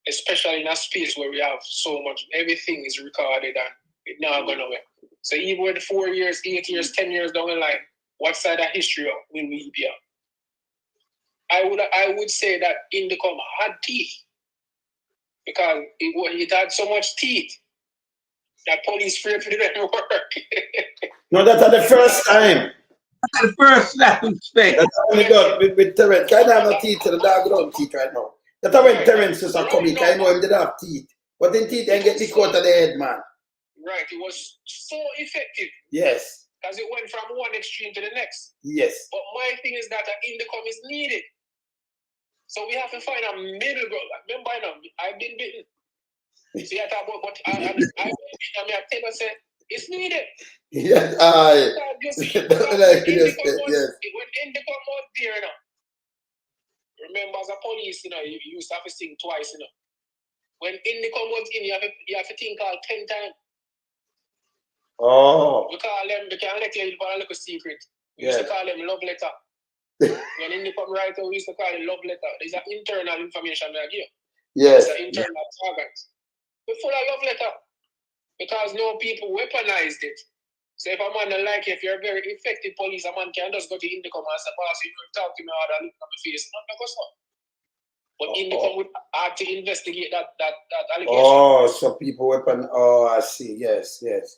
especially in a space where we have so much. Everything is recorded and it's not going away. So even with 4 years, 8 years, 10 years down the line, what side of history will we be on? I would say that Indicom had teeth because it had so much teeth that police feared to do that work. No, that's the first time. That's the first time. That's only done with Terence. I don't have no teeth to the dog don't teeth right now. That's when Terence is a comic. I know him did have teeth. But in teeth ain't get the coat of the head, man. Right, it was so effective. Yes. Because it went from one extreme to the next. Yes. But my thing is that an Indicom is needed. So we have to find a middle ground. Remember, I've been bitten. See, I talk about, but I've been bitten. I tell you, say, it's needed. Yes, When Indicom was there, remember as a police, you used to have to sing twice, When Indicom was in, you have to think all 10 times. Oh. We call them, we can let you in for a little secret. We used to call them love letter. When Indicom writer, we used to call it love letter. There's an internal information I give. Yes. It's an internal target. We're full of love letter. Because no people weaponized it. So if a man don't like you, if you're a very effective police, a man can just go to Indicom and say, boss, you talk to me hard and look at my face. Not go stop. But Indicom would have to investigate that allegation. Oh, so people weapon. Oh, I see. Yes, yes.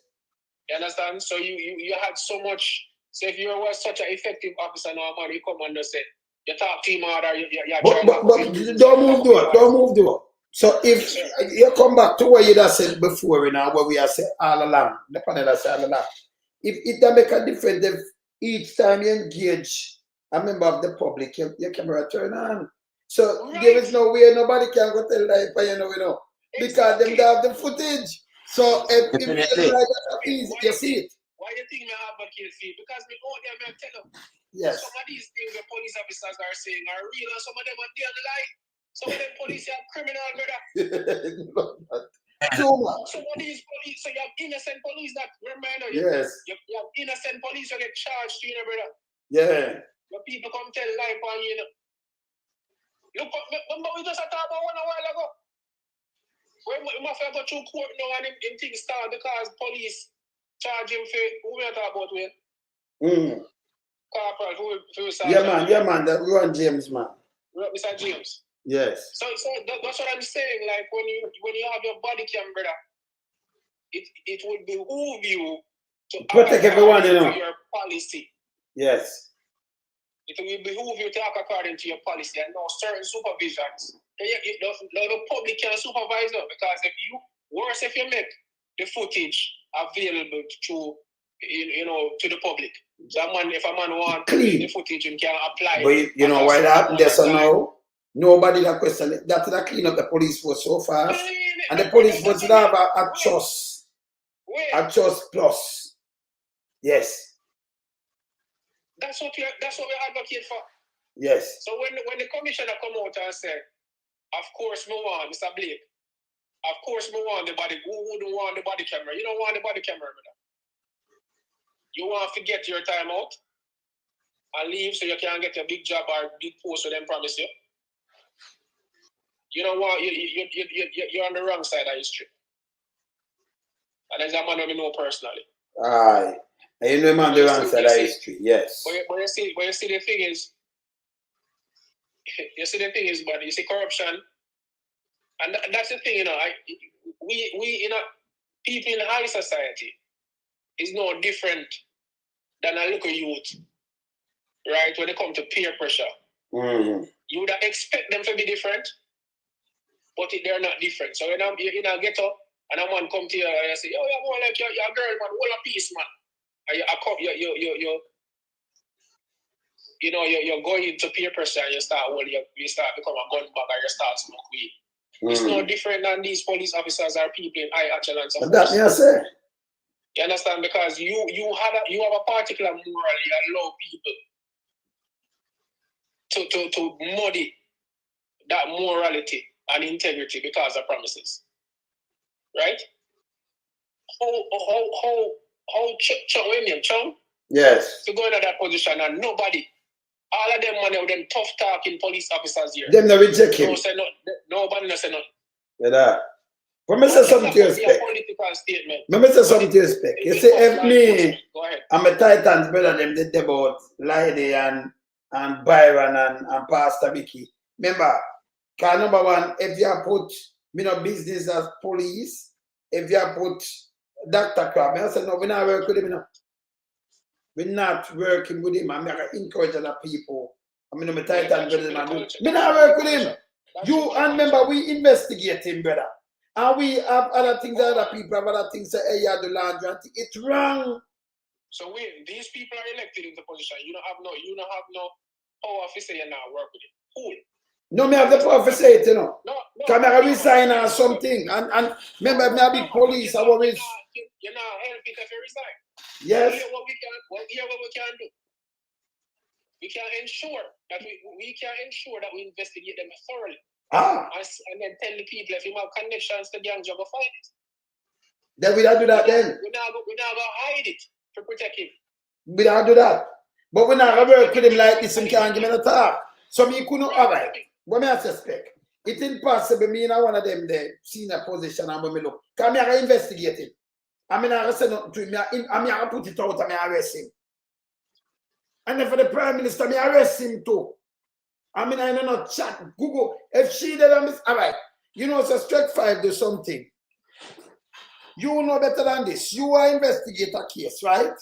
You understand? So you had so much. So if you were such an effective officer now, man, you come and just say, you talk to him hard or you try But don't move the door. Don't move the door. So if you come back to what you just said before, where we have said all along, the panel has said all along. If it don't make a difference, each time you engage a member of the public, your camera turn on. So there is no way nobody can go tell life, you know, because them have the footage. So if you like that, easy, you see it. Why you think me advocate for? Because me out there, me tell them. Yes. Some of these things the police officers are saying are real, and some of them are damn lie. Some of them police are criminal, brother. Too much. Some of these police, so you have innocent police that remind you. Yes. You have innocent police who get charged, you know, brother. Yeah. Your people come tell lie on you, know. Look, remember we just talked about one a while ago. When we must go through court now and him things start because police charge him for who we talk about with? Corporal, who yeah, man, that Ron James, man. Mr. James. Yes. So that's what I'm saying. Like when you have your body cam, brother, it would behoove you to protect everyone, you know. Your policy. Yes. It will behoove you to act according to your policy and know certain supervisions. The public can supervise them because if you make the footage available to to the public. So if a man wants the footage, he can apply. But you know why that happened there, so now nobody that question it. That's that clean up the police force so fast. And the police force would have a trust. A trust plus. Yes. That's what we advocate for. Yes. So when the commissioner come out and say, of course we want Mr. Blake, of course we want the body. Who wouldn't want the body camera? You don't want the body camera, brother. You want to get your time out and leave so you can get a big job or big post for them promise you. You don't want you're on the wrong side of history. And there's a man we know personally. Aye. And you know man the wrong side of history, yes. But you see the thing is, but you see corruption, and that's the thing, you know. We you know, people in high society is no different than a little youth, right? When it comes to peer pressure, you would expect them to be different, but they're not different. So when you're in a ghetto and a man come to you and say, "Oh, you're more like your girl, man, hold a piece, man." And you're going into peer pressure and you start become a gun bag and you start smoke weed. It's no different than these police officers or people in high echelons of that me I say. You understand? Because you have a particular moral you allow people to muddy that morality and integrity because of promises. Right? Chung? Yes. To go into that position and nobody, all of them man, them tough talking police officers here. Them not reject him. Nobody no say nothing. Yeah. But me say something to respect. Me say something to respect. You see, if me and my Titans brother them did about Lady and Byron and Pastor Vicky. Remember, because number one, if you put business as police, if you put Dr. Crab, I said no, we're not working with him now. We're not working with him. I'm going to encourage other people. I mean, my Titans brother, man. We're not working with him. You and remember, we investigate him, brother. And we have other things, other people have other things say, hey, you do laundry. It's wrong. So these people are elected into position. You don't have no power to say you not work with it. Cool. No, me have the power to say it, you know. Can I resign or something? And remember, me a big police, I always. You're not helping if you resign. Yes. Here's what we can do. We can ensure that we investigate them thoroughly. And then tell the people if you have connections to gangs, you're going to find it. Then we don't do that then. We're not going to hide it to protect him. We don't do that. But we're not going to work with him like this and can't give him a talk. So me couldn't have it. What I suspect? It's impossible me in one of them there, senior position and when me look. Because I investigate him. I mean, I say nothing to him. I mean, I put it out and I arrest him. And then for the Prime Minister, I arrest him too. I mean, I don't know, chat, Google. If she did, all right. You know, so Strike 5 do something. You know better than this. You are investigate a case, right?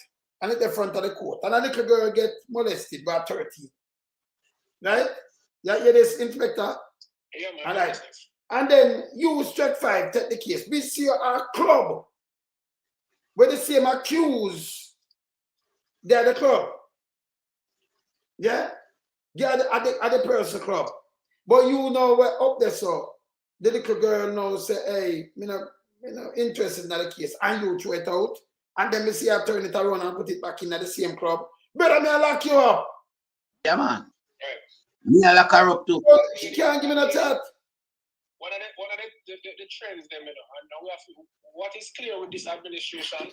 And at the front of the court. And a little girl get molested by 13. Right? Yeah, this inspector. Yeah, man. All right. And then you Strike 5 take the case. We see our club where the same accused. They're the club. Yeah? Yeah, at the person club. But you know we're up there, so the little girl knows say, hey, me no interested in the case. And you throw it out. And then me see her turn it around and put it back in at the same club. Better me lock you up. Yeah, man. Me I lock her up too. She can't give me no chat. One of the trends, them, you know, and we have to, what is clear with this administration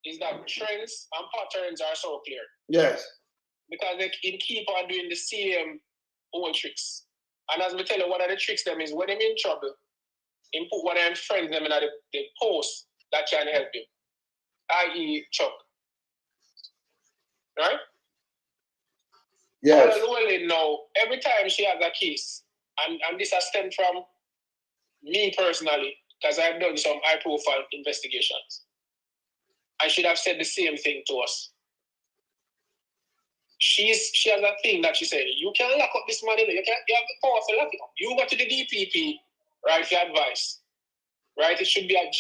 is that trends and patterns are so clear. Yes. Because they keep on doing the same old tricks. And as we tell you, one of the tricks them is when they're in trouble, they put one of them friends them in the post that can help you. I.e. Chuck. Right? Yes. Llewellyn now, every time she has a case, and this has stemmed from me personally, because I've done some high-profile investigations. I should have said the same thing to us. She has a thing that she said, you can lock up this money, you have the power to lock it up. You go to the DPP, right, for advice. Right? It should be a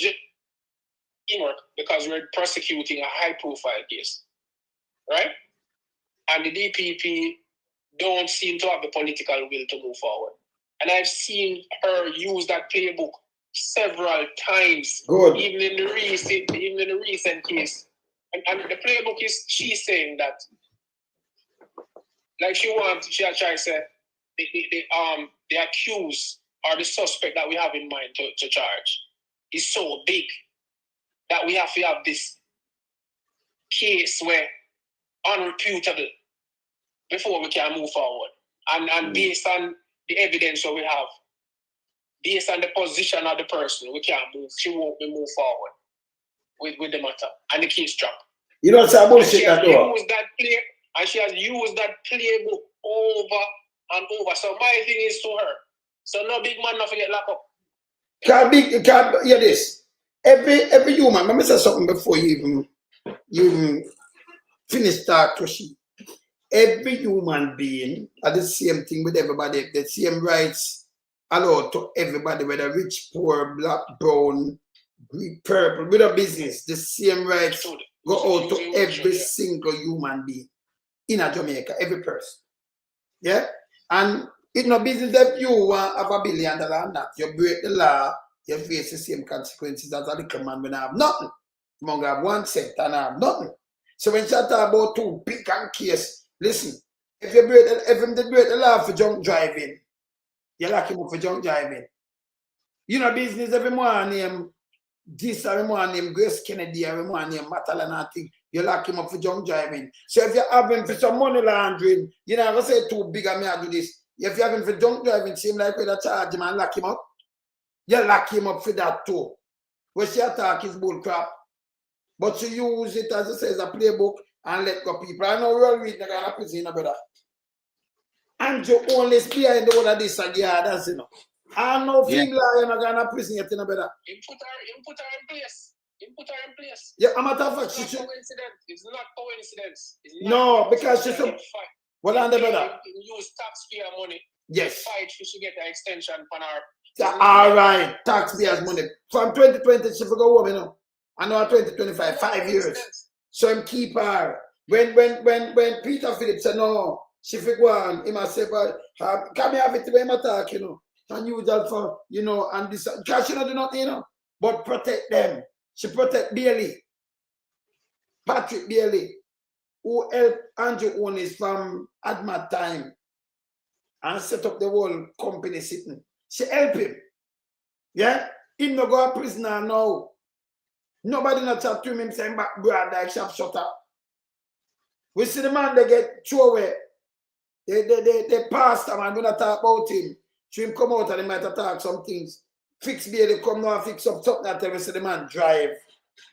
teamwork because we're prosecuting a high-profile case. Right? And the DPP don't seem to have the political will to move forward. And I've seen her use that playbook several times, Good. even in the recent case. And the playbook is she's saying that, like she had tried to say, the accused or the suspect that we have in mind to charge is so big that we have to have this case where unreputable before we can move forward. And based on the evidence that we have, based on the position of the person, she won't be moved forward with the matter. And the case drop. You don't say bullshit at all. She has used that playbook over and over. So my thing is to her. So no big man not forget lock up. Can't hear this. Every human, let me say something before you even finish that question. Every human being are the same thing with everybody, the same rights allowed to everybody, whether rich, poor, black, brown, green, purple, with a business, the same rights go out to every single human being in a Jamaica, every person. Yeah? And it's no business if you want have $1 billion or not. You break the law, you face the same consequences as a little man when I have nothing. You have 1 cent and I have nothing. So when you talk about too big and case, listen, if him break the law for drunk driving, you lock him up for drunk driving. You know business every morning, this every morning, Grace Kennedy every morning, Matalan thing, you lock him up for drunk driving. So if you have him for some money laundering, you know, I say too big and me I do this. If you have him for drunk driving, seem like we charge him and lock him up. You lock him up for that too. When she attack is bull crap. But she use it as it says a playbook and let go people. I know real read the a prison, brother. And you only behind the one of this again, that's you know. I know female you're not gonna prison yet, brother. He put her in place. Yeah, I'm matter of fact, it's not coincidence. It's not no, because she's a well on the brother. Use taxpayer money. Yes. Fight she should get an extension on her. Yeah, all right, taxpayers money. From 2020, she forgot home, you know. I know 2025, 5 years. So I'm keep her. When Peter Phillips said no, she forgot him. I said, come here have it when I talk, you know. And use that for, you know, and this because she don't do nothing, you know. But protect them. She protect Bailey. Patrick Bailey, who helped Andrew Holness from Admat time and set up the whole company sitting. She helped him. Yeah? He no go to prison now. Nobody not chat to him saying back brother like sharp shutter. We see the man they get thrown away. They pass him and do not talk about him. So him come out and he might attack some things. Fix Bailey come now and fix up something that we see the man drive.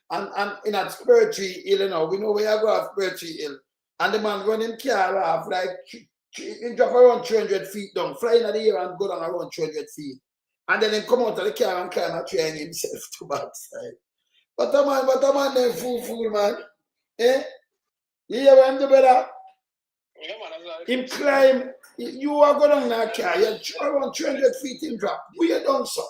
And in that spiritual hill, you know, we know where you go off spiritual hill. And the man running car off like he drop around 300 feet down, fly in the air and go down around 300 feet. And then he come out of the car and climb a train himself to backside. But a man, them fool, man. Eh? You hear what I'm doing, brother? Him climb, you are going down that car, you're around 300 feet in drop. We are done so.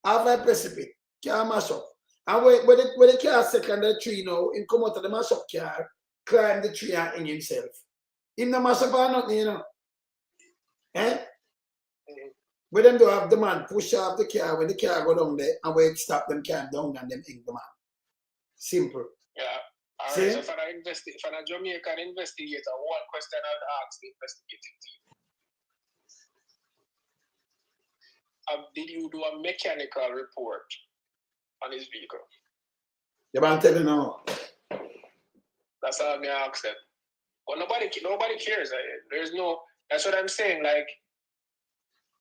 Have a precipice, car mash up. And when the car second the tree now, him come out of the mash up car, climb the tree and hang himself. Him no mash up or nothing, you know. Eh? But them do have the man push off the car when the car go down there and when it stop them car down and them hang the man. Simple. Yeah. All See? right, so for a Jamaican investigator, one question I'd ask the investigating team. Did you do a mechanical report on his vehicle? The man tell you no. That's how I ask them. But nobody cares. There's no, that's what I'm saying. Like,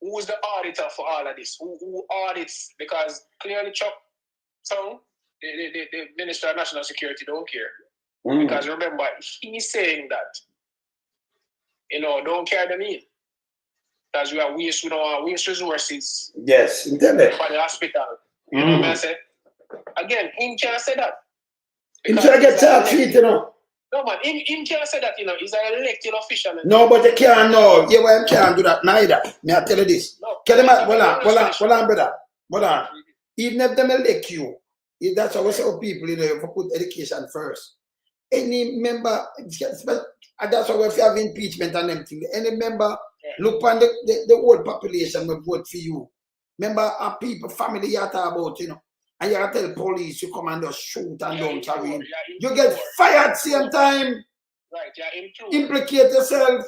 who's the auditor for all of this? Who audits? Because clearly Chuck Song, the Minister of National Security don't care. Because remember, he's saying that, don't carry them in. Because we are waste resources. Yes, intended. For the hospital. You know what I say? Again, him can't say that. Him can't get charged for it, No, man, him can't say that, he's an elected official. No, but they can't, no. Yeah, well, can't do that neither. May I tell you this? No. Hold on, brother. Hold on. Even if them elect you, that's how we say people, you put education first. Any member, that's why if you have impeachment and everything, any member, look on the whole population will vote for you. Remember, our people, family you talk about, and you tell police you come and just shoot and don't carry in. You get fired same time. Right, Implicate yourself.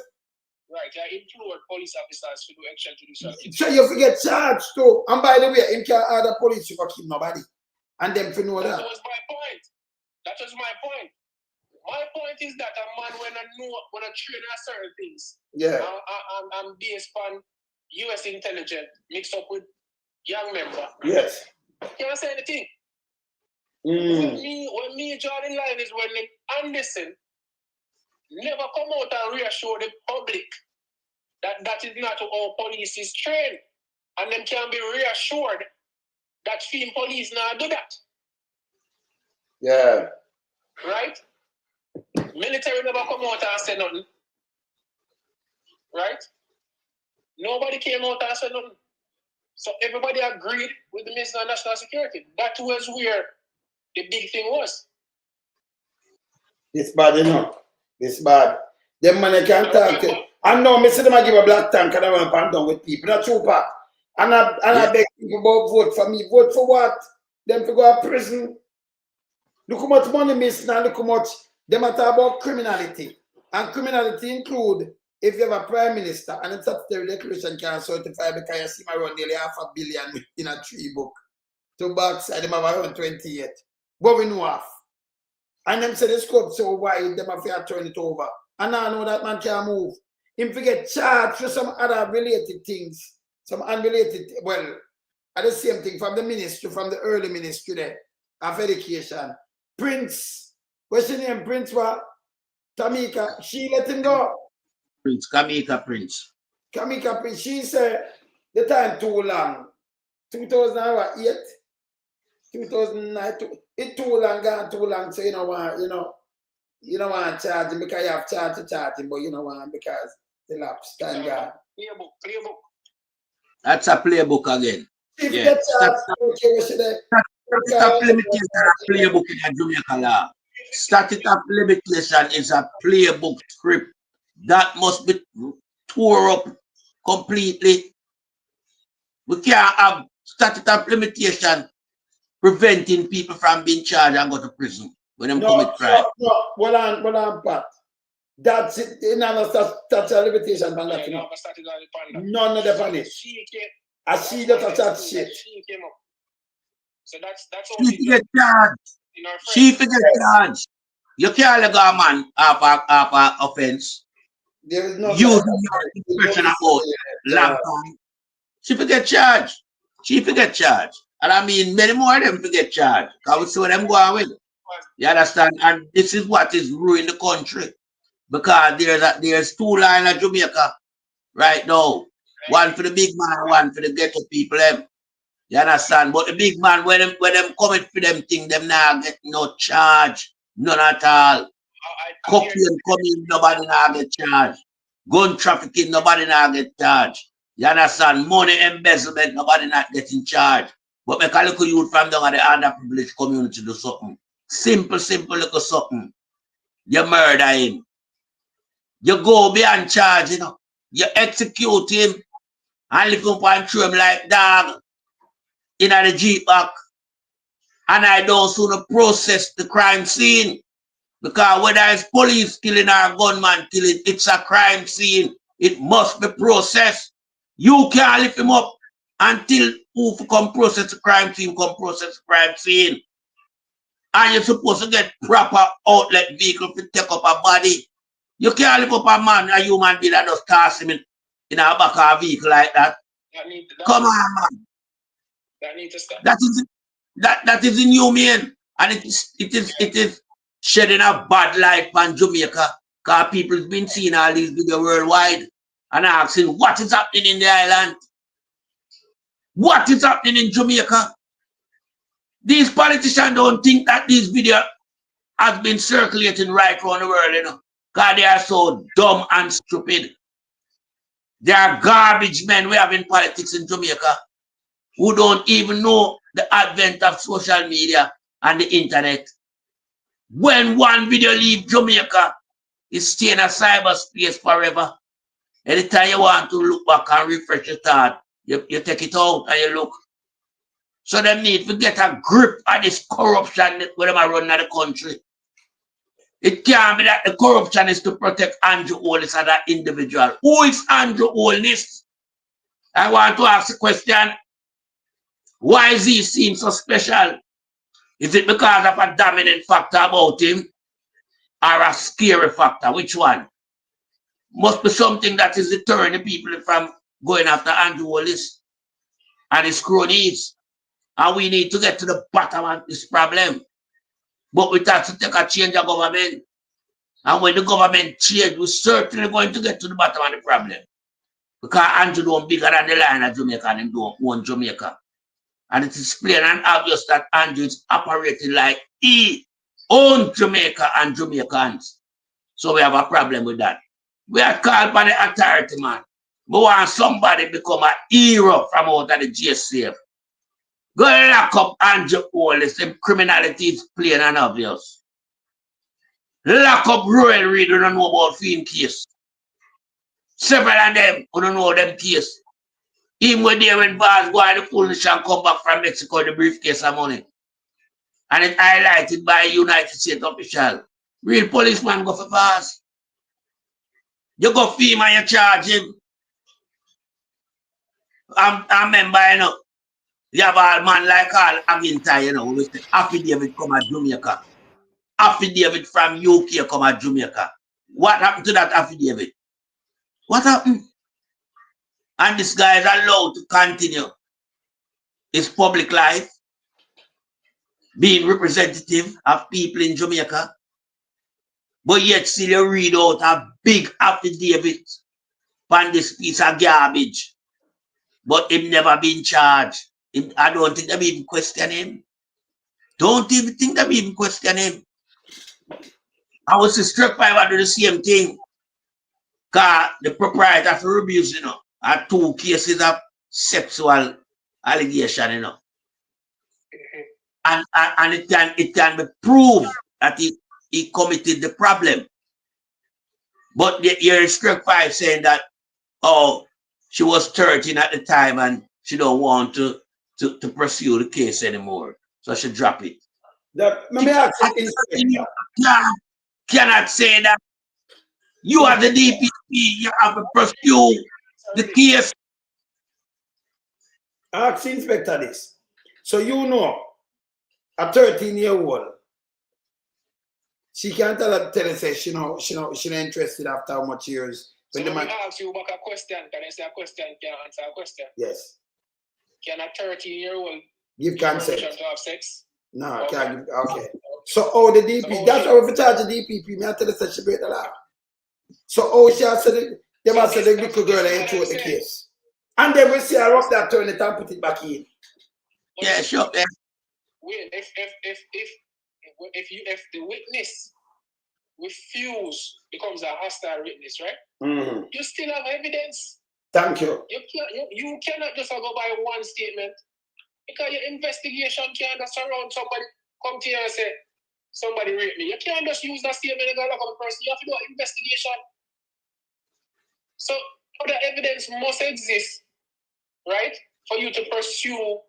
Right, you implore police officers to do extrajudicial. So you forget charged too. And by the way, him can't order police to kill nobody. And them to know that. That was my point. That was my point. My point is that a man when I train on certain things. Yeah. I'm based on US intelligence mixed up with young member. Yes. Can't say anything. When me draw the line is when Anderson never come out and reassure the public that is not how police is trained. And them can be reassured that field police now do that. Yeah. Right? Military never come out and say nothing. Right? Nobody came out and said nothing. So everybody agreed with the Minister of National Security. That was where the big thing was. It's bad, It's bad. Them man can't talk to. I know, me see them give a black tank and I want to down with people. That's true, Pat. And I beg people about vote for me. Vote for what? Them to go to prison. Look how much money missing and look how much them talk about criminality. And criminality include if you have a prime minister and it's a declaration can certify because you see my run nearly $500 million in a 3 book. To backside them have around 28. But we know half. And them say the scope so wide, them have to turn it over. And I know that man can't move. Him to get charged for some other related things. Some unrelated, well, at the same thing from the ministry, from the early ministry there of education. Prince, what's your name? Prince what? Tamika, she let him go. Prince, Kamika Prince. Kamika Prince, she said the time too long. 2008, 2009, it's too long, gone too long, so you don't want to charge him because you have to charge him, but you don't want because the lapse time gone. Playbook. That's a playbook again. If Yeah. Stop limitation a playbook in Jamaica law. Statute of limitation is a playbook script that must be tore up completely. We can't have statute of limitation preventing people from being charged and go to prison when they commit crime. No, hold on, Pat. That's it. Another statute of limitation. None of the punish. I see that shit. So that's She get charged. She get charged. You can't let a man have an offense. There is no using your discretion about laptop. She forget charged. She forget charged. And I mean, many more of them forget charged. Because we see what them going with. You understand? And this is what is ruining the country. Because there's 2 lines of Jamaica right now. One for the big man, one for the ghetto people. You understand? But the big man, when them coming for them thing, them now get no charge. None at all. Cocaine coming, nobody now get charged. Gun trafficking, nobody now get charged. You understand? Money embezzlement, nobody not getting charged. But make a little youth from down at the underprivileged community do something. Simple little something. You murder him. You go beyond charge, you know. You execute him and lift up and throw him like dog in the Jeep back. And I don't soon process the crime scene. Because whether it's police killing or gunman killing, it's a crime scene. It must be processed. You can't lift him up until who come process the crime scene, come process the crime scene. And you're supposed to get proper outlet vehicle to take up a body. You can't lift up a man, a human being, and just toss him in a back of a vehicle like that. Come on, man. That need to stop. That is inhumane. And it is shedding a bad light on Jamaica. Because people's been seeing all these videos worldwide and asking what is happening in the island. What is happening in Jamaica? These politicians don't think that these videos has been circulating right around the world, you know. Because they are so dumb and stupid. They are garbage men we have in politics in Jamaica who don't even know the advent of social media and the internet. When one video leaves Jamaica, it's stay in a cyberspace forever. Anytime you want to look back and refresh your thought, you take it out and you look. So they need to get a grip on this corruption that where they are running the country. It can't be that the corruption is to protect Andrew Holness as an individual. Who is Andrew Holness? I want to ask the question, why is he seen so special? Is it because of a dominant factor about him or a scary factor? Which one? Must be something that is deterring the people from going after Andrew Holness and his cronies. And we need to get to the bottom of this problem. But we have to take a change of government. And when the government change, we're certainly going to get to the bottom of the problem. Because Andrew don't bigger than the line of Jamaica and him don't own Jamaica. And it is plain and obvious that Andrew is operating like he owns Jamaica and Jamaicans. So we have a problem with that. We are called by the authority, man. We want somebody become a hero from out of the JSF. Go lock up Andrew Holness. The criminality is plain and obvious. Lock up Royal Reid, who don't know about film case. Several of them who don't know them case. Even when they went bars, go and the police and come back from Mexico with the briefcase of money. And it's highlighted by a United States official. Real policeman go for bars. You go film and you charge him. I remember, you know, you have a man like all Agintai, you know, we say affidavit come at Jamaica. Affidavit from UK come at Jamaica. What happened to that affidavit? What happened? And this guy is allowed to continue his public life, being representative of people in Jamaica, but yet still you read out a big affidavit on this piece of garbage. But him never been charged. I don't think they even question him. Don't even think they even question him. I was struck by what do the same thing. Because the proprietor of abuse, you know, had 2 cases of sexual allegation, you know. And it can be proved that he committed the problem. But you're struck by saying that, oh, she was 13 at the time and she don't want to pursue the case anymore. So she drop it. Cannot say that you are the DPP, you have to pursue the case. Ask Inspector this. So you know, a 13-year-old, she can't tell us say she's not interested after how much years. So when I ask you about a question, can I say a question? Can I answer a question? Yes. Can a 13-year-old give consent to have sex? No, okay. Can't give, okay. So the DP, that's how we charge the DPP. Me I tell her that she break the law. So she has said they must say the little girl ain't through the case. And then we see her up that turn it and put it back in. Yeah, sure. Wait, if the witness refuse becomes a hostile witness, right? Mm-hmm. You still have evidence. Thank you. You cannot just go by one statement because your investigation can't just surround somebody, come to you and say, somebody raped me. You can't just use that statement and go look at the person. You have to do an investigation. So other evidence must exist, right, for you to pursue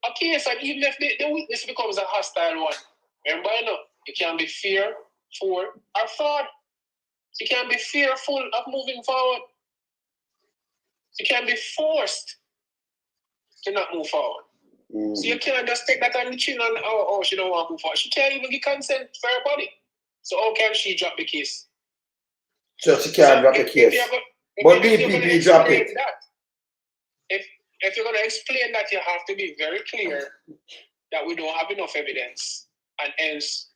a case, and even if the witness becomes a hostile one. Remember, you can be fearful or fraud. You can be fearful of moving forward. You can be forced to not move forward. So you can't just take that on the chin and, she don't want to move forward. She can't even get consent for her body. So how can she drop the case? So she can't drop the case. But DPP drop it. If you're going to explain that, you have to be very clear that we don't have enough evidence. And hence...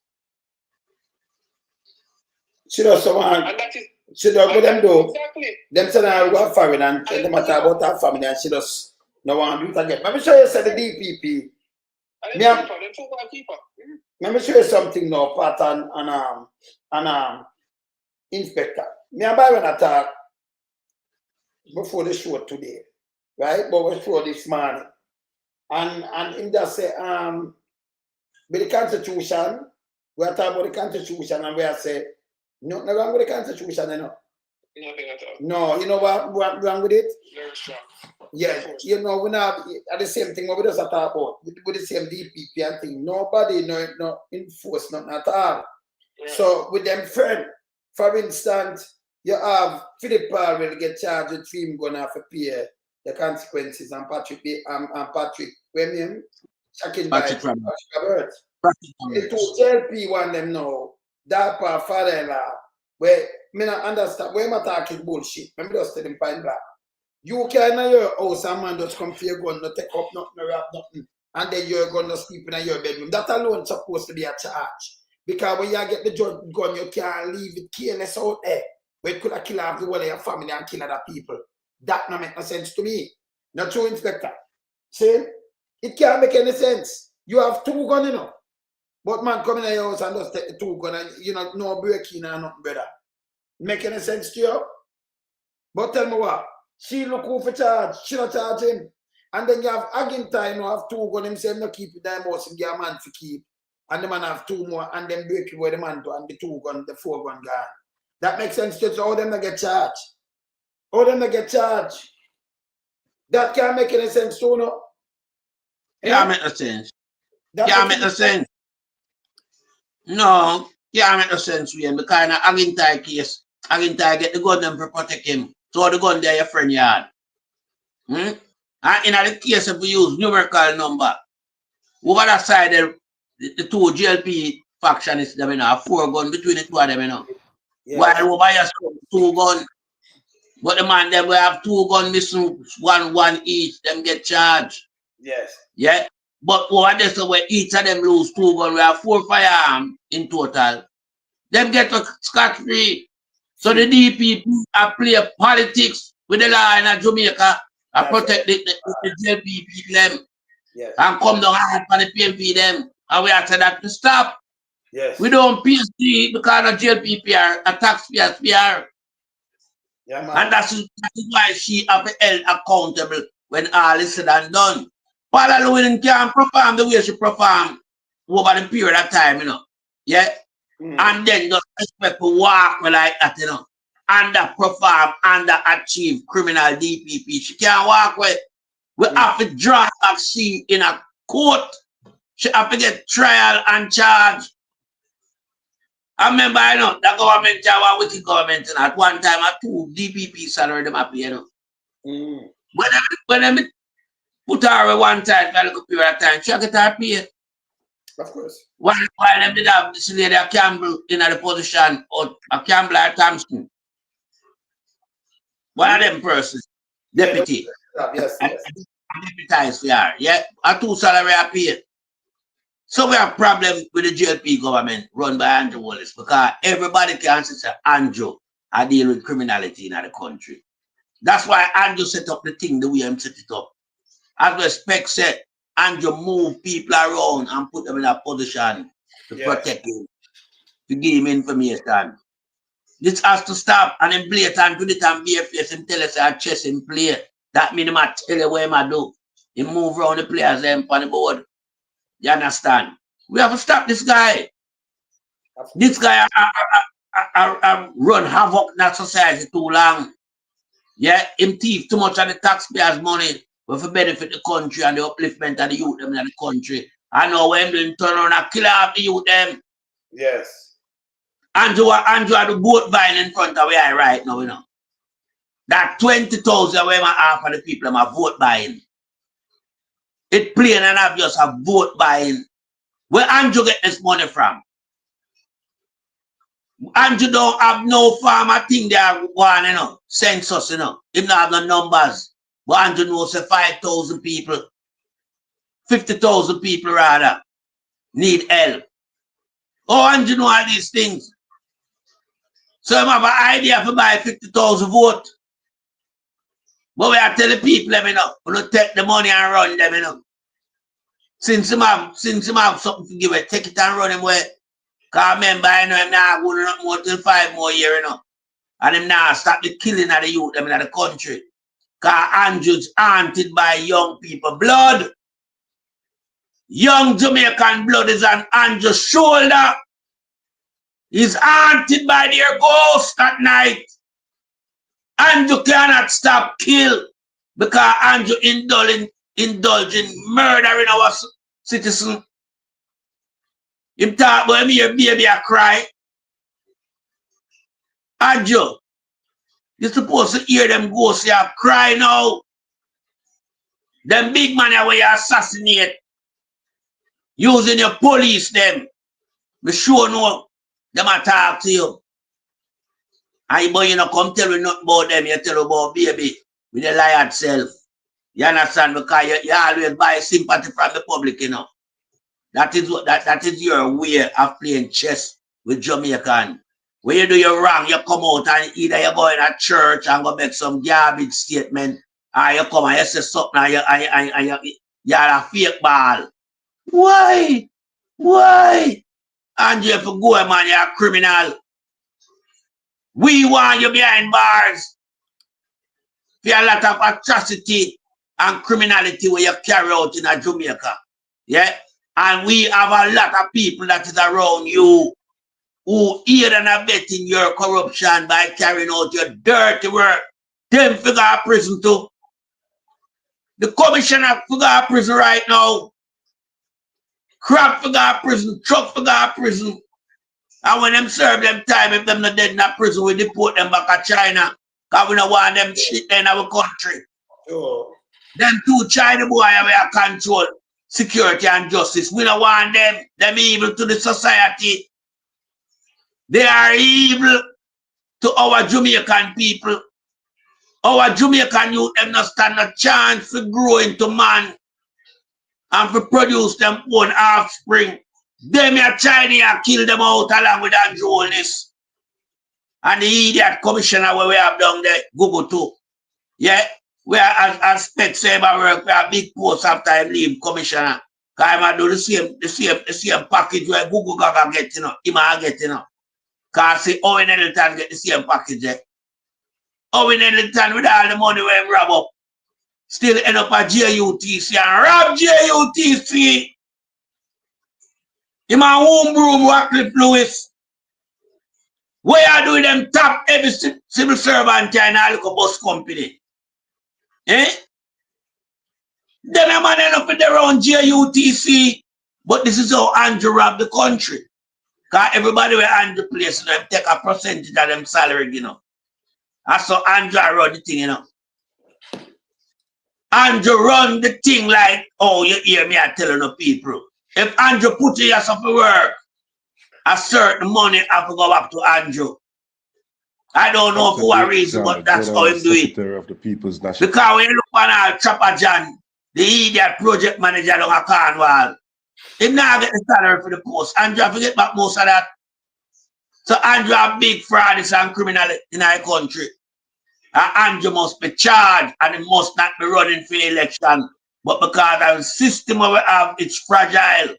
She does someone... She does what them do. Exactly. Them say I go foreign and tell them matter about her family and she does no want to do it again. Let me show you the DPP. Let me show you something now, Pat and Inspector. Me and Byron attack before the show today, right? But we show this morning. And him just say, with the Constitution, we are talking about the Constitution and we are say, nothing wrong with the Constitution, you know. Nothing at all. No, you know what wrong with it? Very strong. Yes, you know, we not at the same thing what we just talk about with the same DPP and thing. Nobody no enforce nothing at all. Right. So with them friend, for instance, you have Philip Paul will get charged with him going to have to pay the consequences and Patrick when him checking by Patrick Roberts. The two JLP want them know that part father-in-law where me not understand where my talk is bullshit. Let me just tell him point blank. You can in your house and man just come for your gun, no take up nothing, no wrap nothing, and then you're going to sleep in your bedroom. That alone is supposed to be a charge. Because when you get the gun, you can't leave it careless out there. Where you could have killed off the whole of your family and kill other people. That don't make no sense to me. Not true, Inspector. See? It can't make any sense. You have two guns, you know. But man come in your house and just take the two guns and you know, no breaking or nothing, brother. Make any sense to you? But tell me what? She look who for charge, she not charge him. And then you have again time, you have two guns, him say no keep it that house, him get a man to keep. And the man have two more, and then break where the man do, and the two gun, the 4 gun gone. That makes sense to you, so how them not get charged? How them not get charged? That can't make any sense to you, no? Can't make no sense. Can't make no sense. No, can't make no sense with him, because in a Agintai case, Agintai get the gun them to protect him. So the gun there your friend yard. And in the case if we use numerical number, over that side the two GLP factionists them, you know, 4 gun between the two of them, you know. Yes. While over here 2 gun. But the man them will have 2 gun missing, one each, them get charged. Yes. Yeah. But over there so where each of them lose 2 gun, we have 4 firearms in total. Them get scot-free. So the DPP are play politics with the law in Jamaica and protect the JLP them. Yes. And come down hard for the PNP them. And we have to that to stop. Yes. We don't PSD because the JLP are a taxpayer. Yeah, and that's why she have been held accountable when all is said and done. Paula Lewin can't perform the way she performed over the period of time, you know. Yeah. And then just expect to walk like that, you know. Underperform, underachieve criminal DPP. She can't walk with. We have to draw back she in a court. She have to get trial and charge. I remember, you know, the government, our wicked government, and at one time, I 2 DPP salary them up, you know. When they put her one time, for a little period of time, she get her pay. Of course. While them did have this lady Campbell in the position, or a Campbell or Thompson. One of them persons, deputy. Yes. Deputized for her. Yeah, a 2 salary are paid. So we have problems with the JLP government run by Andrew Holness because everybody can say Andrew I deal with criminality in the country. That's why Andrew set up the thing the way he set it up. As respect said, Andrew move people around and put them in a position to protect him, to give him information. This has to stop, and then blatant with it and BFS and tell us our chess in play. That means I tell you what I do. He move around the players them on the board. You understand? We have to stop this guy. This guy run havoc in that society too long. Yeah, him thief too much of the taxpayers' money for benefit the country and the upliftment of the youth them in the country. I know when them turn around and kill off the youth them. Yes. Andrew had the boat buying in front of where I right now, you know. That 20,000 where my half of the people are vote buying. It plain and obvious a vote buying. Where Andrew get this money from? Andrew don't have no farmer thing there one, you know, census, you know. He don't have no numbers. But Andrew knows 5,000 people, 50,000 people rather, need help. Oh, Andrew know all these things. So I have an idea for buy 50,000 vote. But we are telling people, you know, we don't take the money and run them, you know. Since him have something to give it, take it and run him away. Because remember, I know him now going up more till 5 more years, you know. And him now start the killing of the youth them in the country. Because Andrew's haunted by young people. Blood. Young Jamaican blood is on Andrew's shoulder. He's haunted by their ghost at night. Andrew cannot stop kill because Andrew indulging murdering our citizen. Him talk about him here, baby, I cry. Andrew, you're supposed to hear them ghosts here cry now. Them big man where you assassinate. Using your police them. Me sure know them a talk to you. And boy, you know, come tell me nothing about them, you tell about baby with the lie itself. You understand? Because you always buy sympathy from the public, you know. That is what that is your way of playing chess with Jamaican. When you do your wrong, you come out and either you go in a church and go make some garbage statement, or you come and you say something and you're a fake ball. Why? Why? And you have to go, man, you're a criminal. We want you behind bars for a lot of atrocity and criminality where you carry out in a Jamaica. Yeah? And we have a lot of people that is around you who aid and abetting your corruption by carrying out your dirty work. Them figure out prison too. The commissioner figure out prison right now. Crab figure out prison. Truck figure out prison. And when them serve them time, if them not dead in that prison, we deport them back to China. Because we don't want them shit in our country. Sure. Them two China boy have control security and justice. We don't want them. Them evil to the society. They are evil to our Jamaican people. Our Jamaican youth them not stand a chance to grow into man and to produce them own offspring. Them here China kill them out along with Andrew Holness. And the idiot commissioner where we have down there, Google too. Yeah, where as Spec say work for a big post after I leave commissioner. Cause I do the same package where Google Gaga get, you know, him get, you know. Cause see Owen Ellington get the same package there. Owen Ellington with all the money where him rob up. Still end up at JUTC and rob JUTC. Him a home broom Wycliffe Lewis. Where are doing them top every civil servant in a little bus company? Eh? Then a man end up in their own JUTC. But this is how Andrew robbed the country. Because everybody where Andrew place, them take a percentage of them salary, you know. That's how Andrew run the thing, you know. Andrew run the thing like, oh, you hear me, I telling the people. If Andrew put yourself to work, a certain money have to go back to Andrew. I don't know for what reason, but that's how him do it. Of the People's National. Because when you look on Chopper John, the idiot project manager down at Cornwall, he now get the salary for the post. Andrew have to get back most of that. So Andrew have big frauds and criminal in our country. And Andrew must be charged and he must not be running for election. But because of the system we have, it's fragile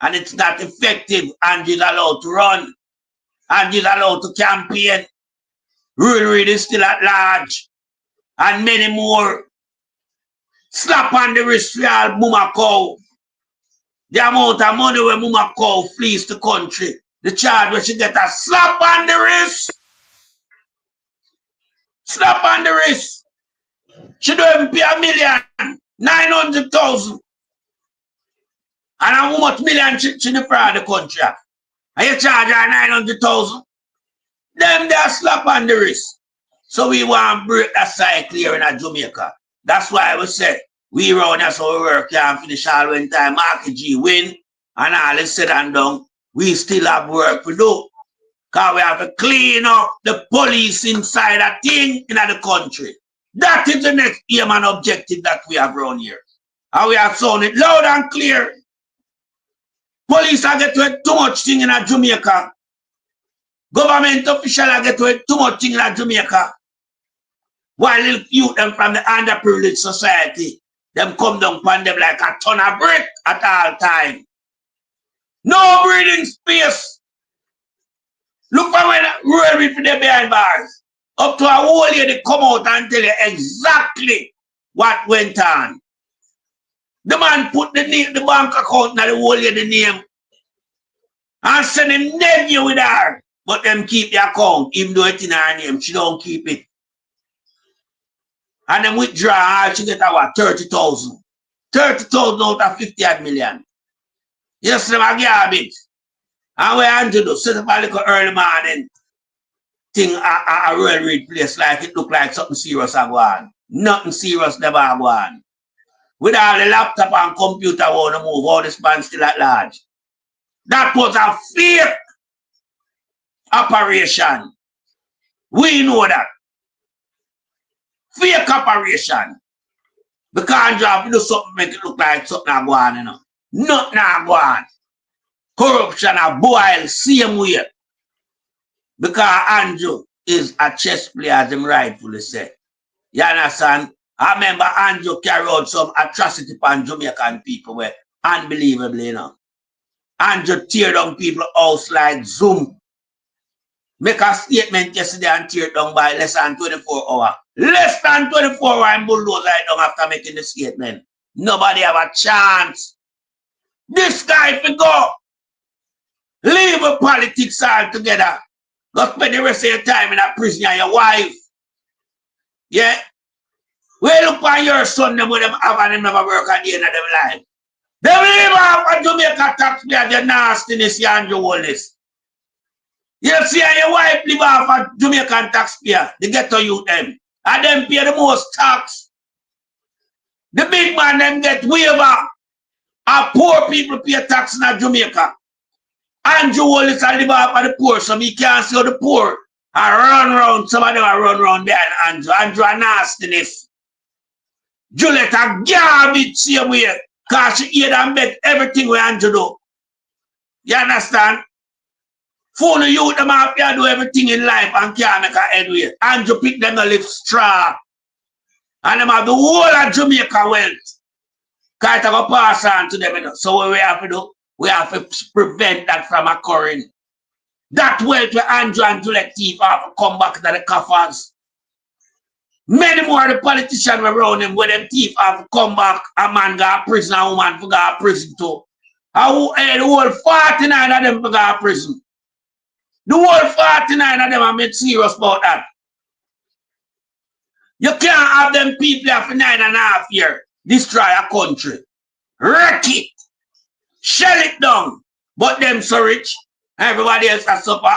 and it's not effective, Andrew is allowed to run. Andrew is allowed to campaign. Rural is still at large. And many more. Slap on the wrist for all Mama Cow. The amount of money where Mama Cow flees the country. The charge where she get a slap on the wrist. Slap on the wrist. She don't even pay $1,900,000. And how much million she defraud the country? And you charge her 900,000? Them they slap on the wrist. So we want to break that cycle here in Jamaica. That's why we said we run as our work can't finish all when time Marky G win and all is said and done. We still have work to do. Because we have to clean up the police inside a thing in the country. That is the next aim and objective that we have around here. And we have sounded loud and clear. Police are getting too much thing in Jamaica. Government officials are getting too much thing in Jamaica. While youth them from the underprivileged society, them come down upon them like a ton of brick at all time. No breathing space. Look for when roll for the behind bars. Up to a whole year they come out and tell you exactly what went on. The man put the bank account in the whole year the name and send him nephew with her. But them keep the account, even though it's in her name, she don't keep it. And then withdraw, she get what, 30,000. 30,000 out of 50 million. Yes, them a garbage. And we Andrew do, set up a little early morning thing a real read place like it look like something serious a go on. Nothing serious never a go on. With all the laptop and computer want to move, all this man still at large. That was a fake operation. We know that. Fake operation. Because Andrew do something make it look like something a go on, you know. Nothing a go on. Corruption a boil same way. Because Andrew is a chess player, as him rightfully said. You understand? I remember Andrew carried out some atrocity upon Jamaican people where unbelievably, you know. Andrew tear down people's house like Zoom. Make a statement yesterday and tear down by less than 24 hours. Less than 24 hours and bulldoze right down after making the statement. Nobody have a chance. This guy for go. Leave the politics altogether. Go spend the rest of your time in a prison and your wife. Yeah? Well, look on your son, them with them have and them never work at the end of their life. They live off a Jamaica taxpayer, the nastiness, and your Holness. You see how your wife live off a Jamaican taxpayer, the Ghetto youth them. And them pay the most tax. The big man them get waiver. And poor people pay tax in Jamaica. Andrew Holness live off of the poor, so he can't see the poor. And run around, some of them are run around behind Andrew. Andrew a nastiness. Juliet a garbage same way. Because she eat and bet everything we Andrew do. You understand? For the youth, them have to do everything in life and can't make a headway. Andrew pick them to live straw. And them have the whole of Jamaica wealth. Because it's going to pass on to them. You know? So what we have to do? We have to prevent that from occurring. That wealth where Andrew and Juliet thief have to come back to the coffers. Many more of the politicians around him where them thief have to come back. A man go to prison, a woman go to prison too. The whole 49 of them go to prison. The whole 49 of them are made serious about that. You can't have them people here for 9.5 years destroy a country. Wreck it. Shell it down. But them so rich. Everybody else has supper.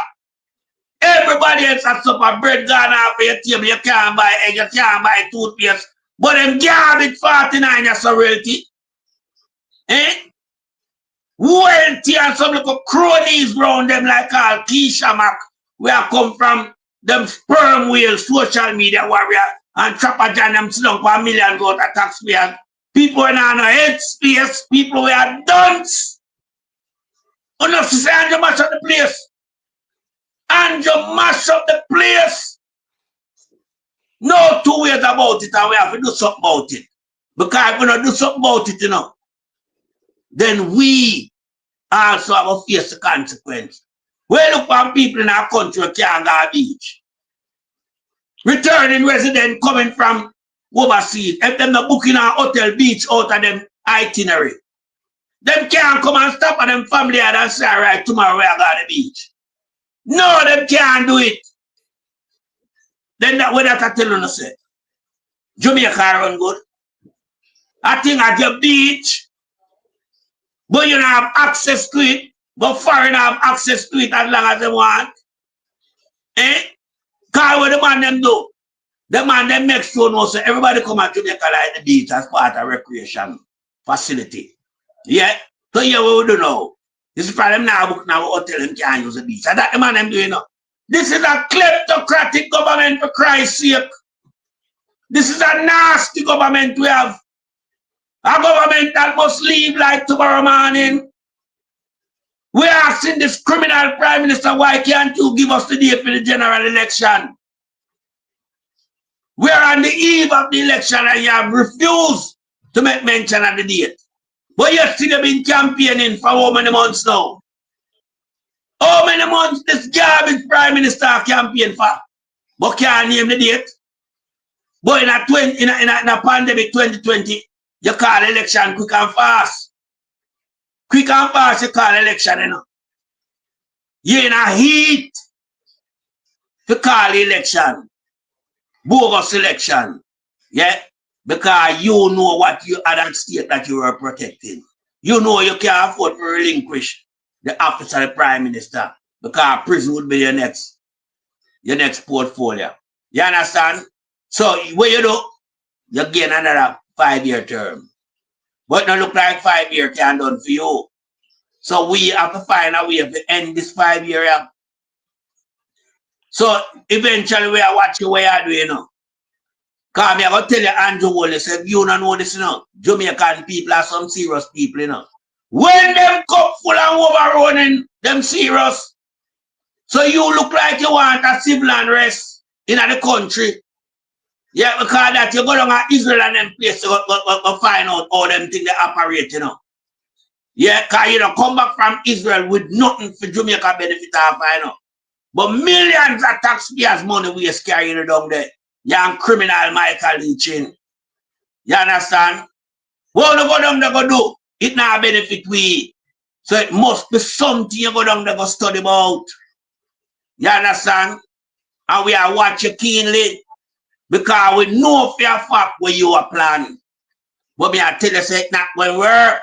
Everybody else has supper. Bread gone off your table. You can't buy egg. You can't buy toothpaste. But them garbage 49 is so wealthy. Eh? Wealthy and some little cronies round them like all Keisha Mac. We have come from them sperm whale social media warrior and Trapper John them sit down for $1 million go to taxpayers. People in no head space, people who are dunce. Enough to say Andrew mash up the place. Andrew mash up the place. No two ways about it and we have to do something about it. Because if we don't do something about it, you know, then we also have to face the consequence. We look for people in our country who can't go to the beach. Returning resident coming from overseas, if them not booking a hotel beach out of them itinerary, them can't come and stop at them family and say, all right, tomorrow we are going to the beach. No, them can't do it. Then that what that I tell you say. Jamaica run good. I think at your beach, but you don't have access to it, but foreign have access to it as long as they want. Eh? Cause what the man them do? The man them make sure no say everybody come at Jamaica like the beach as part of recreation facility. Yeah? So yeah, what we do now? This is problem now book now hotel them can't use the beach. And that the man them doing now. This is a kleptocratic government for Christ's sake. This is a nasty government we have. A government that must leave like tomorrow morning. We're asking this criminal prime minister, why can't you give us the date for the general election? We're on the eve of the election and you have refused to make mention of the date. But you still been campaigning for how many months now? How many months this garbage prime minister campaign for? But can't name the date. But in a pandemic 2020, you call election quick and fast. Quick and fast you call election, you know. You're in a heat to call election. Bogus election. Yeah? Because you know what you had at state that you were protecting. You know you can't afford to relinquish the office of the prime minister. Because prison would be your next portfolio. You understand? So what you do? You gain another 5-year term. But not look like 5 years can done for you. So we have to find a way to end this 5-year. So eventually we are watching what you are doing, you know. Because I'm going to tell you, Andrew Holness, if you don't know this, you know, Jamaican people are some serious people, you know. When them cup full and overrunning, them serious. So you look like you want a civil unrest in the country. Yeah, because that you go down to Israel and them place to go find out how them things they operate, you know. Yeah, because you know, come back from Israel with nothing for Jamaica benefit of, you know. But millions of taxpayers' money we is carrying it down there. Young criminal Michael Leachin. You understand? What you go down there go do? It not benefit we. So it must be something you go down there go study about. You understand? And we are watching keenly. Because we know for a fact what you are planning. But me I tell you say it not going to work.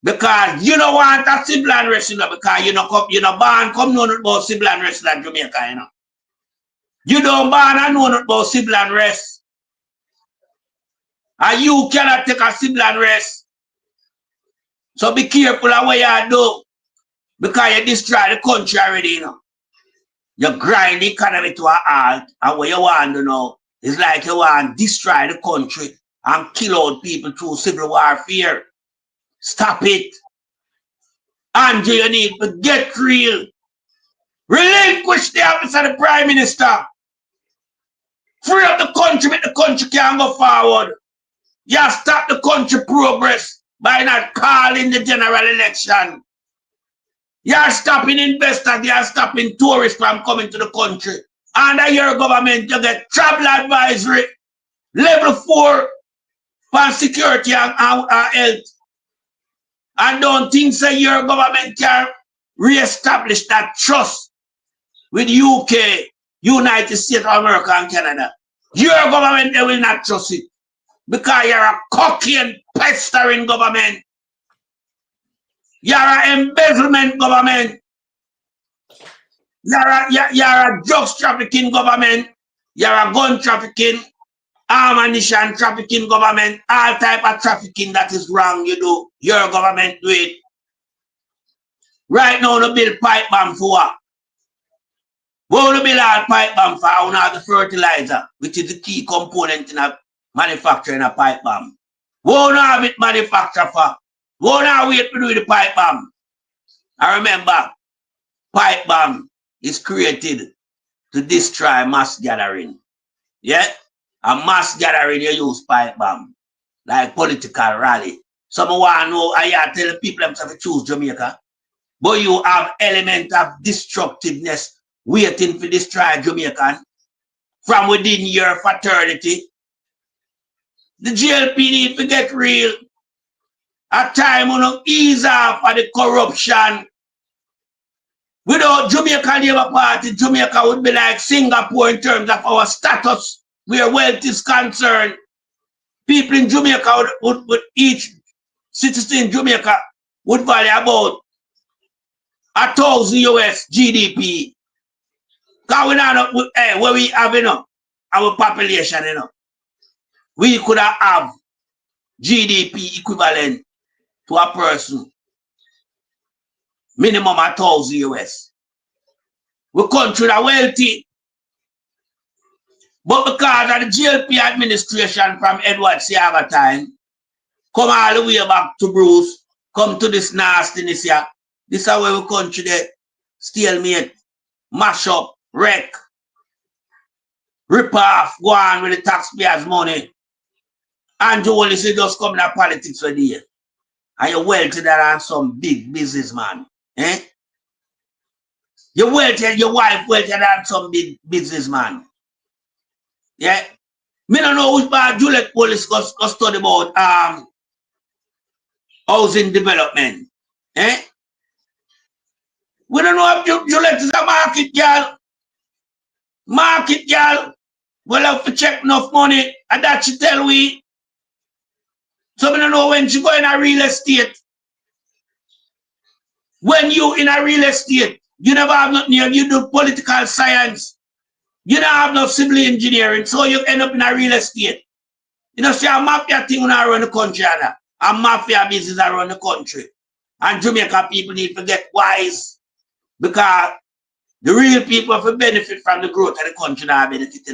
Because you don't want a civil unrest, you know, because you know born come know about civil unrest in Jamaica, you know. You don't born and know about civil unrest. And you cannot take a civil unrest. So be careful of what you do. Because you destroy the country already, you know. You grind the economy to a halt. And what you want to know is like you want to destroy the country and kill out people through civil warfare. Stop it. Andrew, you need to get real. Relinquish the office of the Prime Minister. Free up the country, make the country can go forward. You stop the country progress by not calling the general election. You are stopping investors, you are stopping tourists from coming to the country. Under your government, you get travel advisory, level 4 for security and health. And don't think say your government can re-establish that trust with UK, United States of America and Canada. Your government, they will not trust it. Because you're a cocaine pestering government. You're an embezzlement government. You're a drugs trafficking government. You're a gun trafficking, ammunition trafficking government. All type of trafficking that is wrong you do. Your government do it. Right now, the build pipe bomb for what? What will build a pipe bomb for? I have the fertilizer, which is the key component in a manufacturing a pipe bomb. What have it manufactured for? What now wait to do the pipe bomb? I remember, pipe bomb is created to destroy mass gathering. Yeah? A mass gathering, you use pipe bomb. Like political rally. Someone want to know, I tell the people themselves to choose Jamaica. But you have element of destructiveness waiting to destroy Jamaican from within your fraternity. The GLP need to get real. At time, you know, ease off of the corruption. Without Jamaica Labour Party, Jamaica would be like Singapore in terms of our status, where wealth is concerned. People in Jamaica would each citizen in Jamaica would value about $1,000 US GDP. Because we know where we have, our population, we could have GDP equivalent to a person, minimum $1,000 US. We country are wealthy, but because of the GLP administration from Edward Seaga time, come all the way back to Bruce, come to this nastiness here. This is where we country there, stalemate, mash up, wreck, rip off, go on with the taxpayers' money. And you only say just come to politics for the year. And you're wealthy than some big businessman. Eh? You're wealthy, your wife wealthier than some big businessman. Yeah? Me don't know which part Juliet Police go study about housing development. Eh? We don't know if Juliet is a market girl. Market girl. We'll have to check enough money. And that she tell we. So we don't know when she go in a real estate. When you in a real estate, you never have nothing here. You do political science. You don't have no civil engineering. So you end up in a real estate. You know, see a mafia thing around the country. A mafia business around the country. And Jamaica people need to get wise. Because the real people have to benefit from the growth of the country that benefit,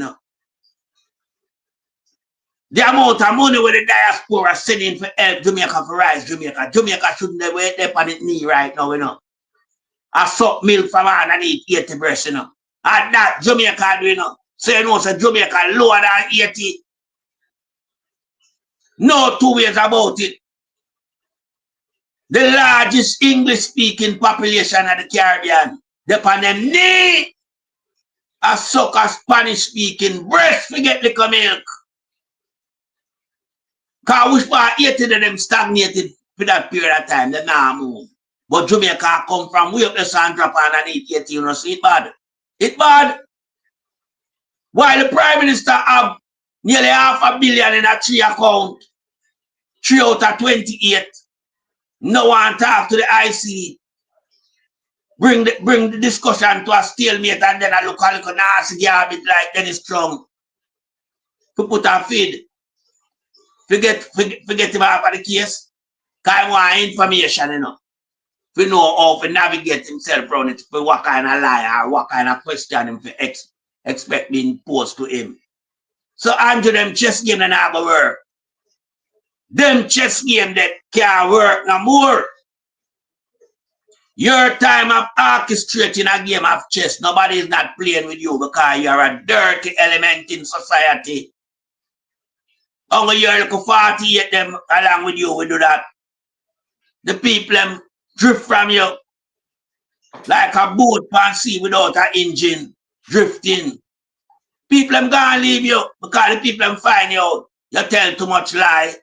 The amount of money where the diaspora sending for help Jamaica for rise Jamaica. Jamaica shouldn't have wait there on its knee right now, I suck milk from her and eat 80 breasts, And that Jamaica do, So so Jamaica lower than 80. No two ways about it. The largest English-speaking population of the Caribbean. They on them knee. I suck a Spanish-speaking breast forget liquor milk. Because which part 80 of them stagnated for that period of time, they now move. But Jamaica come from way up the sun drop on and eat 80, see it bad. It bad. While the Prime Minister have nearly $500 million in a 3 account, 3 out of 28. No one talk to the IC. Bring the discussion to a stalemate and then I look a little nasty garbage like Dennis Strong. To put a feed. Forget him off of the case. Because I want information, We know how to navigate himself around it, for what kind of lie or what kind of question him to expect being posed to him. So Andrew, them chess game and have a work. Them chess game that can't work no more. Your time of orchestrating a game of chess, nobody is not playing with you because you're a dirty element in society. Only you're like 48 them along with you, we do that. The people them drift from you like a boat on sea without an engine, drifting. People them gonna leave you because the people them find you out. You tell too much lie,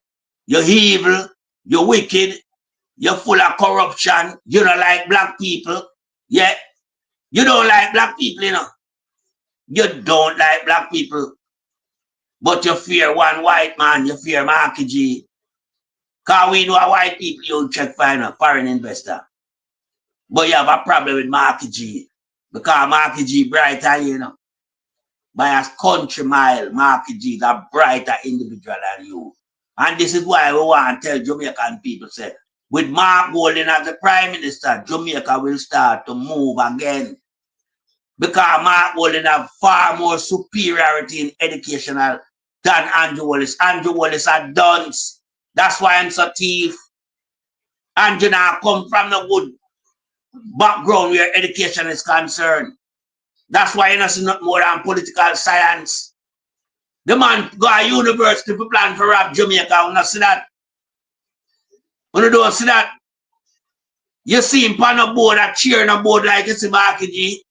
you're evil, you're wicked, you're full of corruption, you don't like black people. Yeah, you don't like black people, You don't like black people. But you fear one white man, you fear Marky G. Because we know a white people you check find a foreign investor. But you have a problem with Marky G. Because Marky G brighter, By a country mile, Marky G is a brighter individual than you. And this is why we want to tell Jamaican people, say, with Mark Golding as the Prime Minister, Jamaica will start to move again. Because Mark Golding have far more superiority in educational than Andrew Wallace. Andrew Wallace are dunce. That's why I'm so thief. Andrew now come from the good background where education is concerned. That's why you don't see nothing more than political science. The man go to university to plan for rob Jamaica. You don't see that. You don't see that. You see him on a board, a chair on a board like you see Marky G.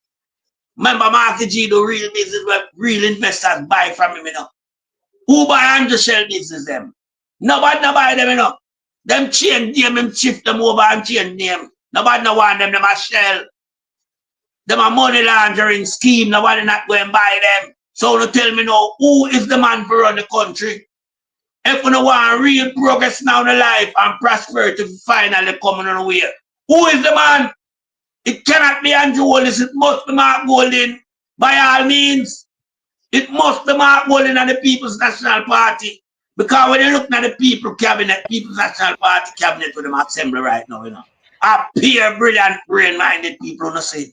Remember Marky G do real business where real investors buy from him, Who buy Andrew Shell business them? Nobody no buy them, Them change name, them shift them over and change name. Nobody no want them a Shell. Them a money laundering scheme. Nobody not going to buy them. So you tell me now, who is the man for run the country? If we don't want real progress now in life and prosperity finally coming on the way, who is the man? It cannot be Andrew Holness. It must be Mark Golding. By all means, it must be Mark Golding and the People's National Party. Because when you look at the People's National Party cabinet with them assembly right now, you know, a pure, brilliant, brain-minded people, you know, say.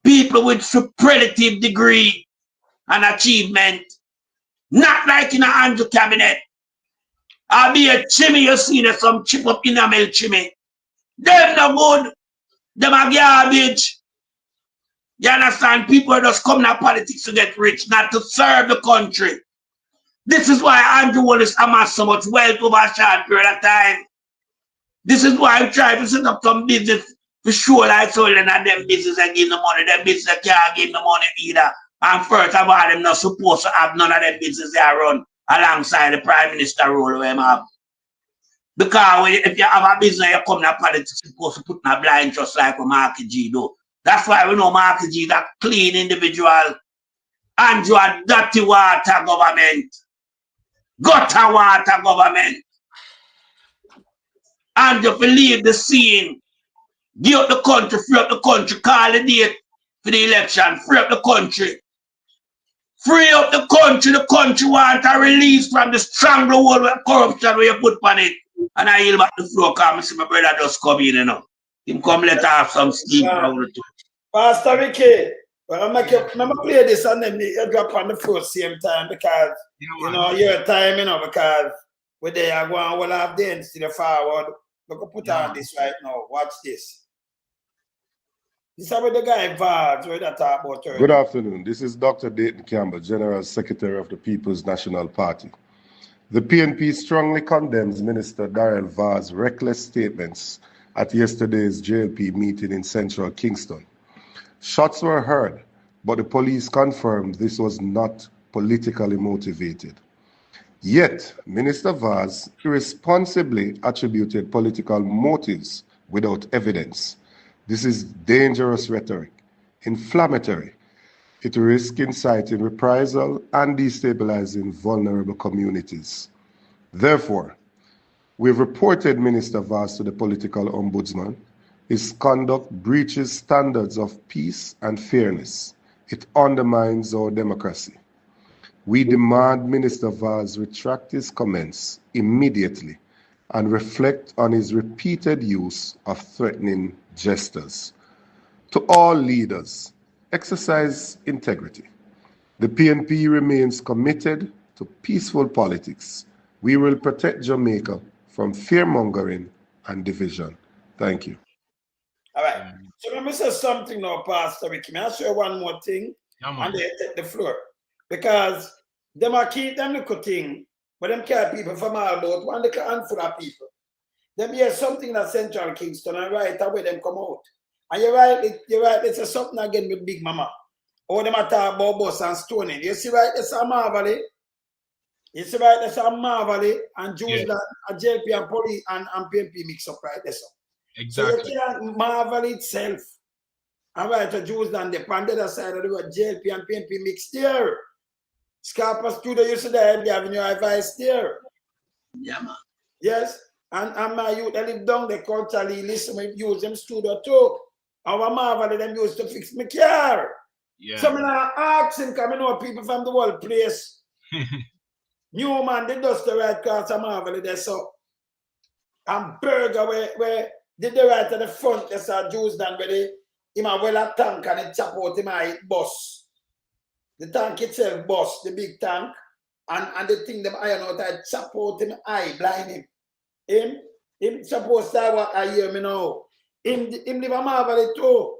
People with superlative degree and achievement. Not like in an Andrew cabinet. I'll be a chimney, you see there's some chip up in a mill chimney. Them no good. Them are garbage. You understand? People just come to politics to get rich, not to serve the country. This is why Andrew Holness amassed so much wealth over a short period of time. This is why I'm trying to set up some business to show like so and them business and give the money. Them business can't give the money either. And first of all, them not supposed to have none of them business they run alongside the Prime Minister role where have. Because if you have a business, you come to politics, you're supposed to put in a blind trust like what Marky G do. That's why we know Marky G is a clean individual. Andrew a dirty water government. Gutter water government. Andrew if you leave the scene, give up the country, free up the country, call the date for the election, free up the country. Free up the country want a release from the stranglehold with corruption where you put on it. And I yield back the floor because I see my brother just come in, you know. Him come let off some steam. Pastor Ricky, well, I'm going to play this and then you drop on the floor same time because, you know, your time, you know, because we're there going well have the ends to the forward. Look, put on this right now. Watch this. This is what the guy Vaz, where that talk about. Good afternoon. This is Dr. Dayton Campbell, General Secretary of the People's National Party. The PNP strongly condemns Minister Darrell Vaz's reckless statements at yesterday's JLP meeting in central Kingston. Shots were heard, but the police confirmed this was not politically motivated. Yet, Minister Vaz irresponsibly attributed political motives without evidence. This is dangerous rhetoric, inflammatory. It risks inciting reprisal and destabilizing vulnerable communities. Therefore, we've reported Minister Vaz to the political ombudsman. His conduct breaches standards of peace and fairness. It undermines our democracy. We demand Minister Vaz retract his comments immediately and reflect on his repeated use of threatening gestures. To all leaders, exercise integrity. The PNP remains committed to peaceful politics. We will protect Jamaica from fear-mongering and division. Thank you. All right. So let me say something now, Pastor Ricky. May I share one more thing? And they take the floor. Because them are keep them little thing, but them care people from all about one they can handful of people. Them hear something in Central Kingston and right away them come out. And you're right, it's something again with Big Mama. Or them are talk about bus and stoning. You see right, it's a marvel. You see right, it's a marvel and Jews that a JLP and police and PNP mix up right there. Exactly. So you can't marvel itself. And right, the Jews on the other side of the world, JLP and PNP mix there. Scarpa Studio used to have your advice there. Yeah, man. Yes. And my youth, they live down there culturally, listen, we use them studio too. Our marvel them used to fix my car. Yeah. So I ask him, because I know people from the whole place. New man, they dust the right cross of marvel there, so. And Burger, where did the right at the front, they saw Jews done where they, him a well a tank and it chop out him a bus. The tank itself bust, the big tank, and the thing them iron out and chop out him eye, blind him. Him supposed to what I hear me now. Him live a marvel too.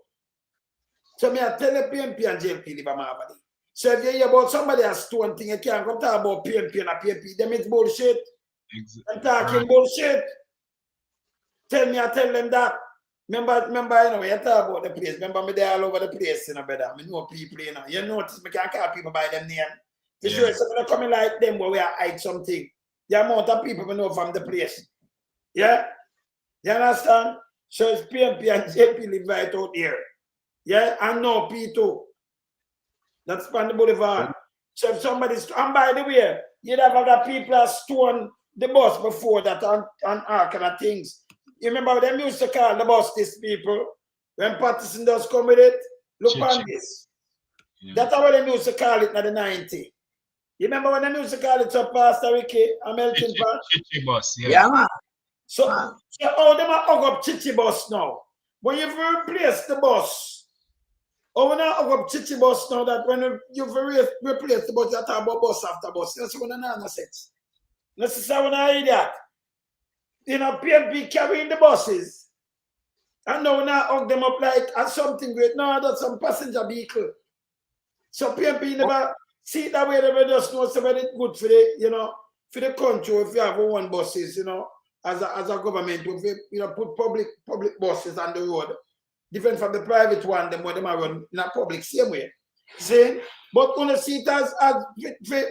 So me I tell the PNP and JLP live a marvel. So if you hear about somebody a stone thing, you can't come talk about PNP and a PNP. Them it's bullshit. I'm talking bullshit. Tell me, I tell them that. Remember, you know, you talk about the place. Remember me there all over the place, you know, brother. I know people, you know. You notice me can't call people by them name. To show somebody coming like them, but we are hide something. The amount of people we know from the place. Yeah? You understand? So it's PNP and JP live right out here. Yeah, and no P2. That's on the boulevard. So if somebody's, and by the way, you'd have other people that stone the bus before that and all kind of things. You remember them used to call the bus these people? When Patterson does come with it, look on this. That's how they used to call it in the 90s. You remember when they used to call it to Pastor Ricky and Melton Pan? Chichi bus, Yeah, man. So how them are hug up Chichi bus now? When you've replaced the bus, or when I hug up Chichi bus now, that when you've replaced the bus, you talk about bus after bus. That's when I know sense. That's just when I hear that. You know, PNP carrying the buses. And now when I hug them up like as something great. No, that's some passenger vehicle. So PNP never see it that way. They just know it's very good for the, you know, for the country if you have one buses, you know, as a government, if you know, put public buses on the road, different from the private one, them when they are run in a public same way. See? But when you see it as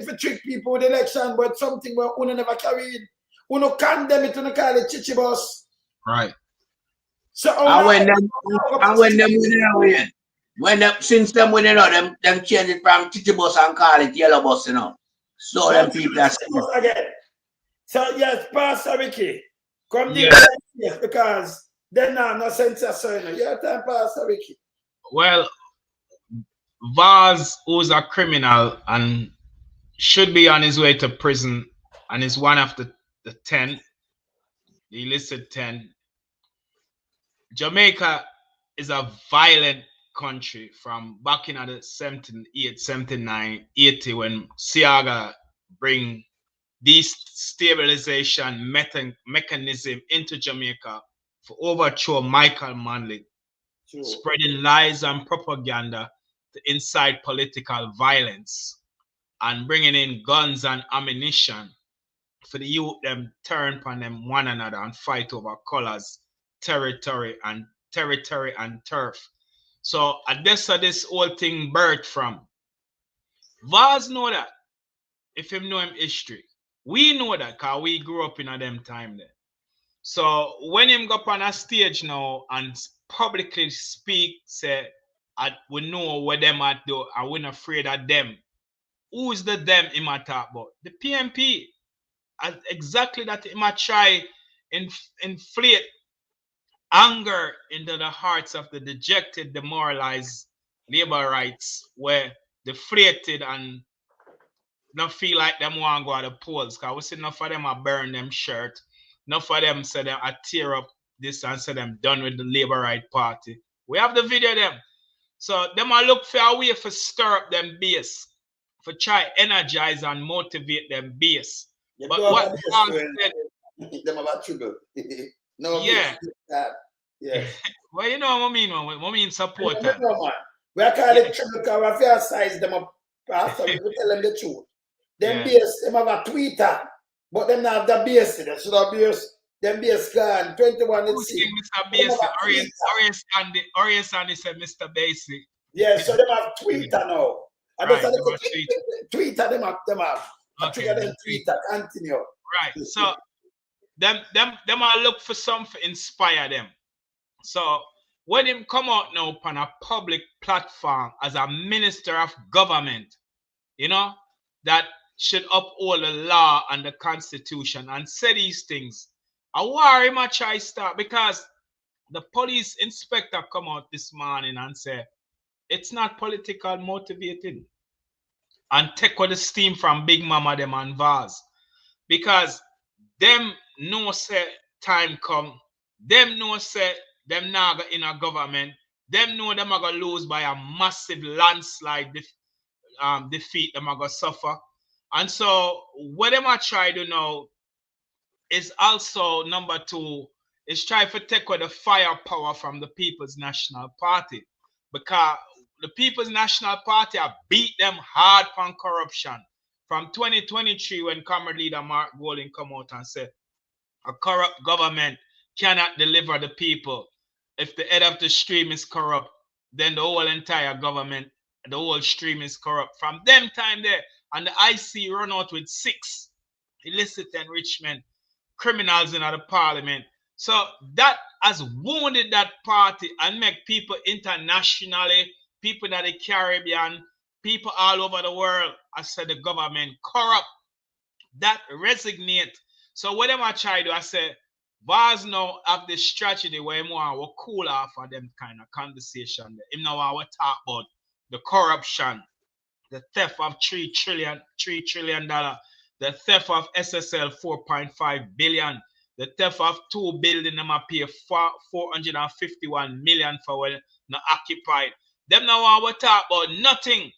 for trick people with election, but something where you never carried, you condemn it, you call it Chichi bus. Right. So and when them winning, when them since them winning out, them change it from Chichi bus and call it yellow bus, you know. So them people are again. So yes, Pastor Ricky, come yes. Yes, because then now no sense of saying your time, Pastor Ricky. Well, Vaz, who's a criminal and should be on his way to prison, and is one of the 10, the listed 10. Jamaica is a violent country from back in the 78, 79, 80 when Siaga bring destabilization mechanism into Jamaica for overthrow Michael Manley, spreading lies and propaganda to incite political violence and bringing in guns and ammunition for the youth them turn upon them one another and fight over colors, territory and turf. So that's how this whole thing birthed from. Vaz know that. If him know him history. We know that because we grew up in a them time there. So when him go up on a stage now and publicly speak, say, we know what them at do and we're not afraid of them. Who is the them him a talk about? The PNP. Exactly that him a try inflate anger into the hearts of the dejected, demoralized labor rights were deflated and not feel like them want to go to the polls. Because we see enough of them are burn them shirt. Enough of them say them I tear up this and say them done with the Labor Right Party. We have the video of them. So them are look for a way for stir up them base. For try energize and motivate them base. You but what Paul said them about trouble. No, yeah. Yeah. Well, you know what I mean, man. What I mean support them. We are calling it trouble because we have size them up. After we tell them the truth. Them base, them have a Twitter, but them not have the base. They should have base. Them base gone. 21 Who think Mr. Basic? Orion Sandy said Mr. Basic. Yeah, so them have Twitter now. I just Twitter them have. Okay. Them Twitter. Continue. Right. So them are look for something to inspire them. So when him come out now on a public platform as a minister of government, you know, that should uphold the law and the constitution and say these things, I worry much I start because the police inspector come out this morning and say it's not political motivated and take all the steam from Big Mama them and Vaz because them no say time come, them no say them now in a government, them know them are gonna lose by a massive landslide defeat, them are gonna suffer. And so what them are trying to know is also number 2 is try to take away the firepower from the People's National Party because the People's National Party have beat them hard on corruption from 2023 when Comrade Leader Mark Golding come out and said a corrupt government cannot deliver the people. If the head of the stream is corrupt, then the whole entire government, the whole stream is corrupt. From them time there, and the IC run out with 6 illicit enrichment criminals in the parliament. So that has wounded that party and make people internationally, people in the Caribbean, people all over the world, I said the government corrupt. That resonate. So whatever I try to, I say, Vaz now have this strategy where him want to cool off of them kind of conversation. Him now want to talk about the corruption, the theft of $3 trillion, the theft of SSL 4.5 billion, the theft of 2 buildings them pay 451 million for when not occupied. Them now want to talk about nothing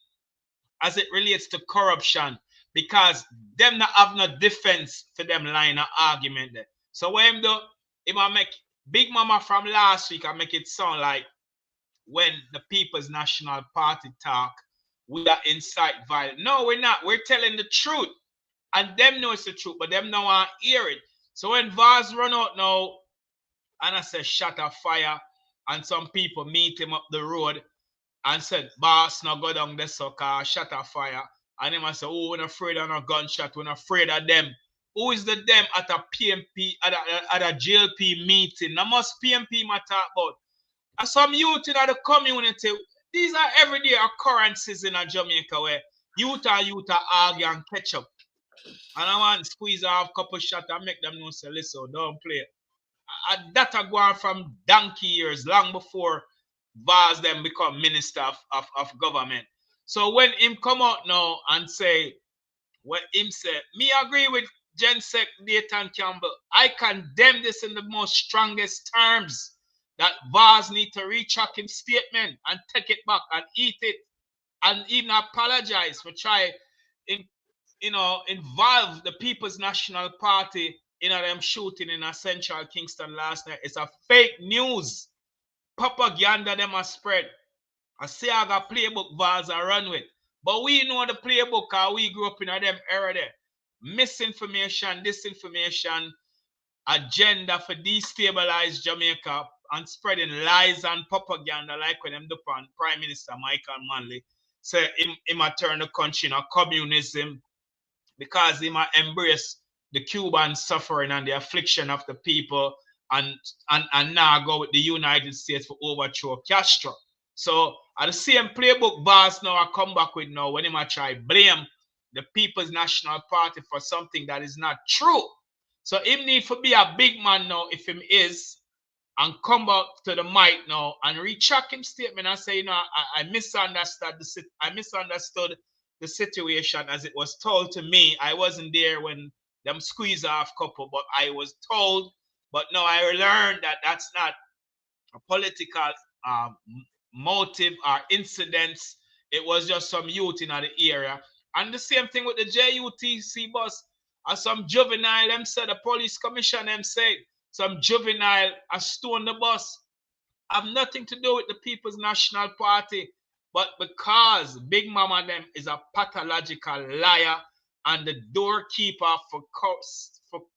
as it relates to corruption because them not have no defense for them line of argument there. So what him do, him a make Big Mama from last week, I make it sound like when the People's National Party talk, we are incite violence. No, we're not. We're telling the truth. And them know it's the truth, but them now want to hear it. So when Vaz run out now, and I say shot a fire, and some people meet him up the road and said, boss, now go down this sucker, shot a fire. And him I say, oh, we're not afraid of no gunshot, we're not afraid of them. Who is the them at a PMP, at a JLP meeting? Now must PMP matter about. And some youth in the community, these are everyday occurrences in Jamaica where youth are argue and catch up. And I want to squeeze off a couple shots and make them know, say, listen, don't play. That are going from donkey years, long before Vaz them become minister of government. So when him come out now and say, what him say, me agree with Jensek Nathan Campbell. I condemn this in the most strongest terms. That Vaz need to retract his statement and take it back and eat it and even apologize for trying involve the People's National Party in them shooting in a central Kingston last night. It's a fake news. Propaganda them are spread. I say I got playbook Vaz I run with. But we know the playbook because we grew up in them era there. Misinformation, disinformation, agenda for destabilize Jamaica and spreading lies and propaganda like when them do on Prime Minister Michael Manley say him a turn the country into communism because he might embrace the Cuban suffering and the affliction of the people and now go with the United States for overthrow Castro. So at the same playbook Vaz now I come back with now when he might try blame the People's National Party for something that is not true. So him need to be a big man now if him is and come out to the mic now and retract him statement and say, I misunderstood the situation as it was told to me. I wasn't there when them squeeze off couple, but I was told. But no, I learned that that's not a political motive or incidents. It was just some youth in the area. And the same thing with the JUTC bus. As some juvenile, them said, the police commission, them said, some juvenile has stolen the bus. Have nothing to do with the People's National Party, but because Big Mama them is a pathological liar and the doorkeeper for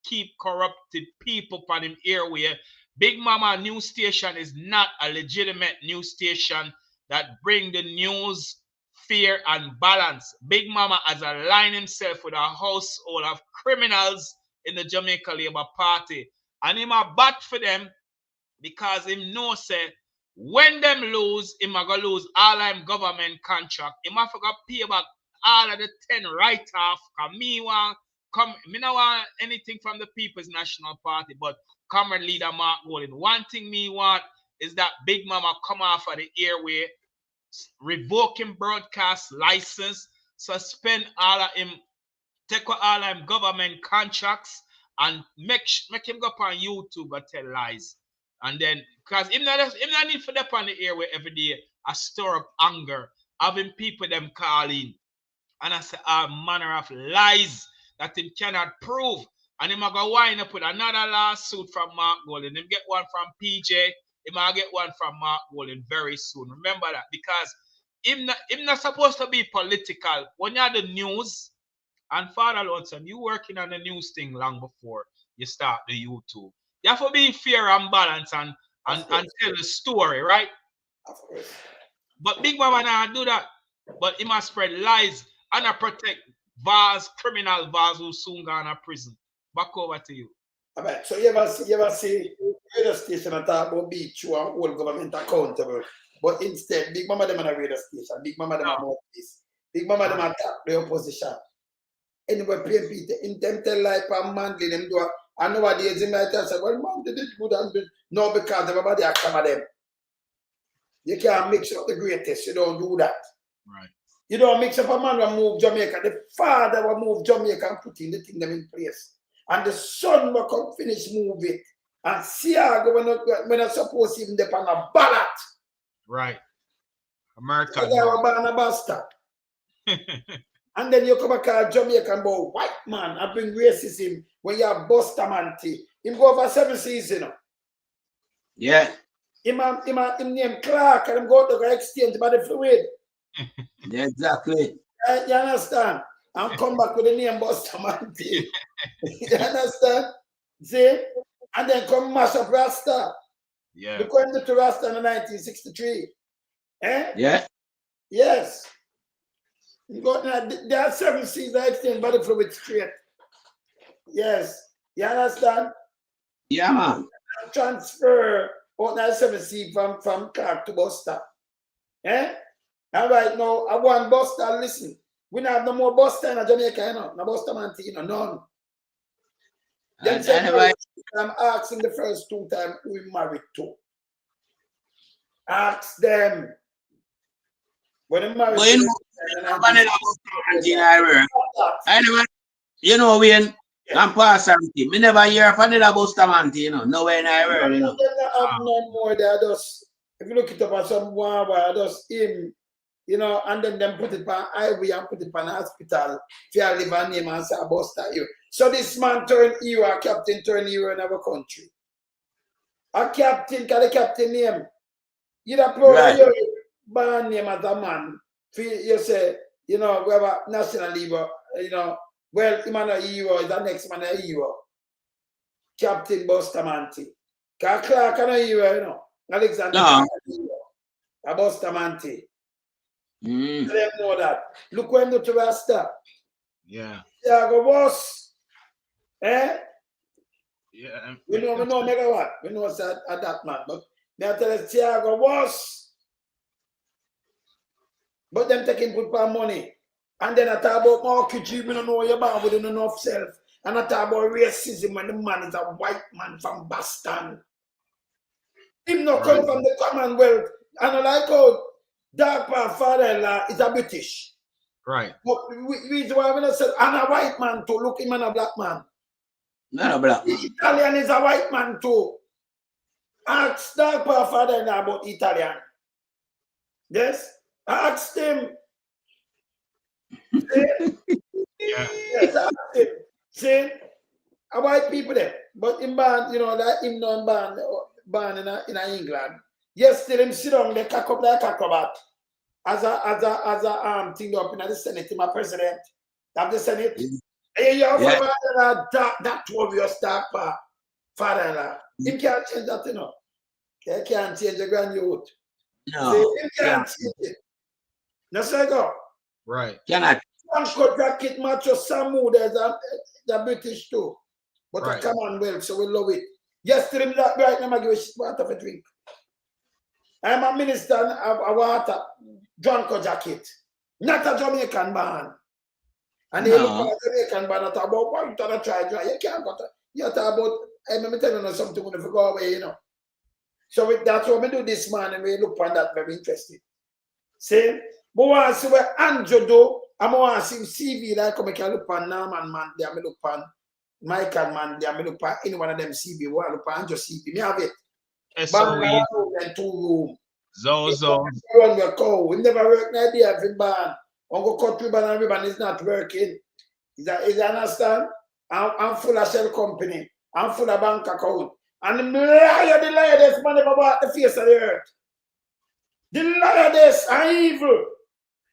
keep corrupted people on him airway. Big Mama news station is not a legitimate news station that bring the news, fear, and balance. Big Mama has aligned himself with a household of criminals in the Jamaica Labour Party. And him a bat for them because him know say when them lose, him a go lose all them government contract. Him a forgot pay back all of the 10 write-off. Cause me no want anything from the People's National Party, but Comrade Leader Mark Golden. One thing me want is that Big Mama come off of the airway, revoking broadcast license, suspend all of him, take all of him government contracts, and make him go up on YouTube and tell lies. And then, because him not need for them on the airway every day, I store up anger, having people them calling. And I say all manner of lies that him cannot prove. And him a go wind up with another lawsuit from Mark Golden. Him get one from PJ, him a get one from Mark Golden very soon. Remember that, because him not supposed to be political. When you have the news, and Father Lordson, you working on the news thing long before you start the YouTube. You have to be fair and balanced and tell the story, right? Of course. But Big Mama now do that. But he must spread lies and protect criminal Vaz who soon gone to prison. Back over to you. All right. So you ever see radio station and talk about beach and hold government accountable. But instead, Big Mama them on a radio station, Big Mama them on mouthpiece. Big Mama them attack the opposition. Anyway, PNP, in them tell like a man, them do and nowadays they might say, well, man, they did good and good. No, because everybody are come at them. You can't mix up the greatest. You don't do that. Right. You don't mix up a man who move Jamaica. The father will move Jamaica and put in the thing them in place. And the son will come finish move it. And Siago when I suppose even depend on a ballot. Right. America. So they were born a bastard. And then you come back to Jamaica and go, white man, and bring racism when you have Bustamante. Him go over 7 seasons, you know. Yeah. Him name Clark and him go to the exchange by the fluid. Yeah, exactly. You understand? And come back with the name Bustamante. You understand? See? And then come mash up Rasta. Yeah. Look when to Rasta in 1963. Eh? Yeah. Yes. There are 7 seasons exchange by the fluid straight. Yes. You understand? Yeah, man. Transfer out that 7 seed from Clark to Buster. Eh? And right now, I want Buster, listen. We don't have no more Buster in Jamaica, you know. No Buster Manti, you know, none. Then I'm asking the first 2 times who we married to. Ask them. When they married to you know, when I'm Bustamante, me never hear of another Bustamante, you know. Nowhere in the world, you know. No more, they just, if you look it up at some one, just him, you know, and then them put it on highway and put it on hospital. If you live a name and say Buster you. So this man turned hero, a captain turned hero in our country. A captain, can the captain name? You don't proud your band name as a man. You say, you know, we have a national hero, you know, well, him and a hero is the next man a hero. Captain Bustamante. Because Clark and a hero, you know. Alexander no. A Bustamante. Mm. Let them know that. Look when the Rasta. Yeah. Yeah, go boss. Eh? Yeah. We know megawatt. We know it's at that man. But me I tell you, Tiago boss. But them taking put for money. And then I talk about mortgage, you don't know your man with enough self. And I talk about racism when the man is a white man from Boston. Him not come from the Commonwealth. And I like how dark part father-in-law is a British. Right. But reason why I said, and a white man too. Look him and a black man. Not a black man. Italian is a white man too. Ask dark part father-in-law about Italian. Yes? I asked him. Yeah. Yes, I asked him. See? A white people there. But in band, you know, that him non band in England. Yes, still him sit down, they cock up like acrobat. As a thing up in the Senate, my president. Of the Senate. Hey, you have that warrior star father-in-law. Him can't change that, you know. He can't change the grand youth. No. See, him can't change it. No, sir, go. Right. Cannot. Uncle jacket match or Samu, there's the British too. But a Commonwealth, so we love it. Yesterday, right now, I give a water for drink. I'm a minister of water, Drunko jacket. Not a Jamaican man. And they look at a Jamaican man and talk about what you trying to try. You can't go to, you talk about, let me tell you something when you go away, you know. So that's what we do this man, and we look on that very interesting. See? But when I see what Andrew do, I'm going to see CV like I can look on Norman man, they look on Michael man, they look on any one of them CV, I look on Andrew CV. Me have it. SOE. And 2 room. Zozo. We never work an idea of him ban. On go cut ribbon and ribbon is not working. Is that understand? I'm full of shell company. I'm full of bank account. And the liar, this man never bought the face of the earth. The liar, this are evil.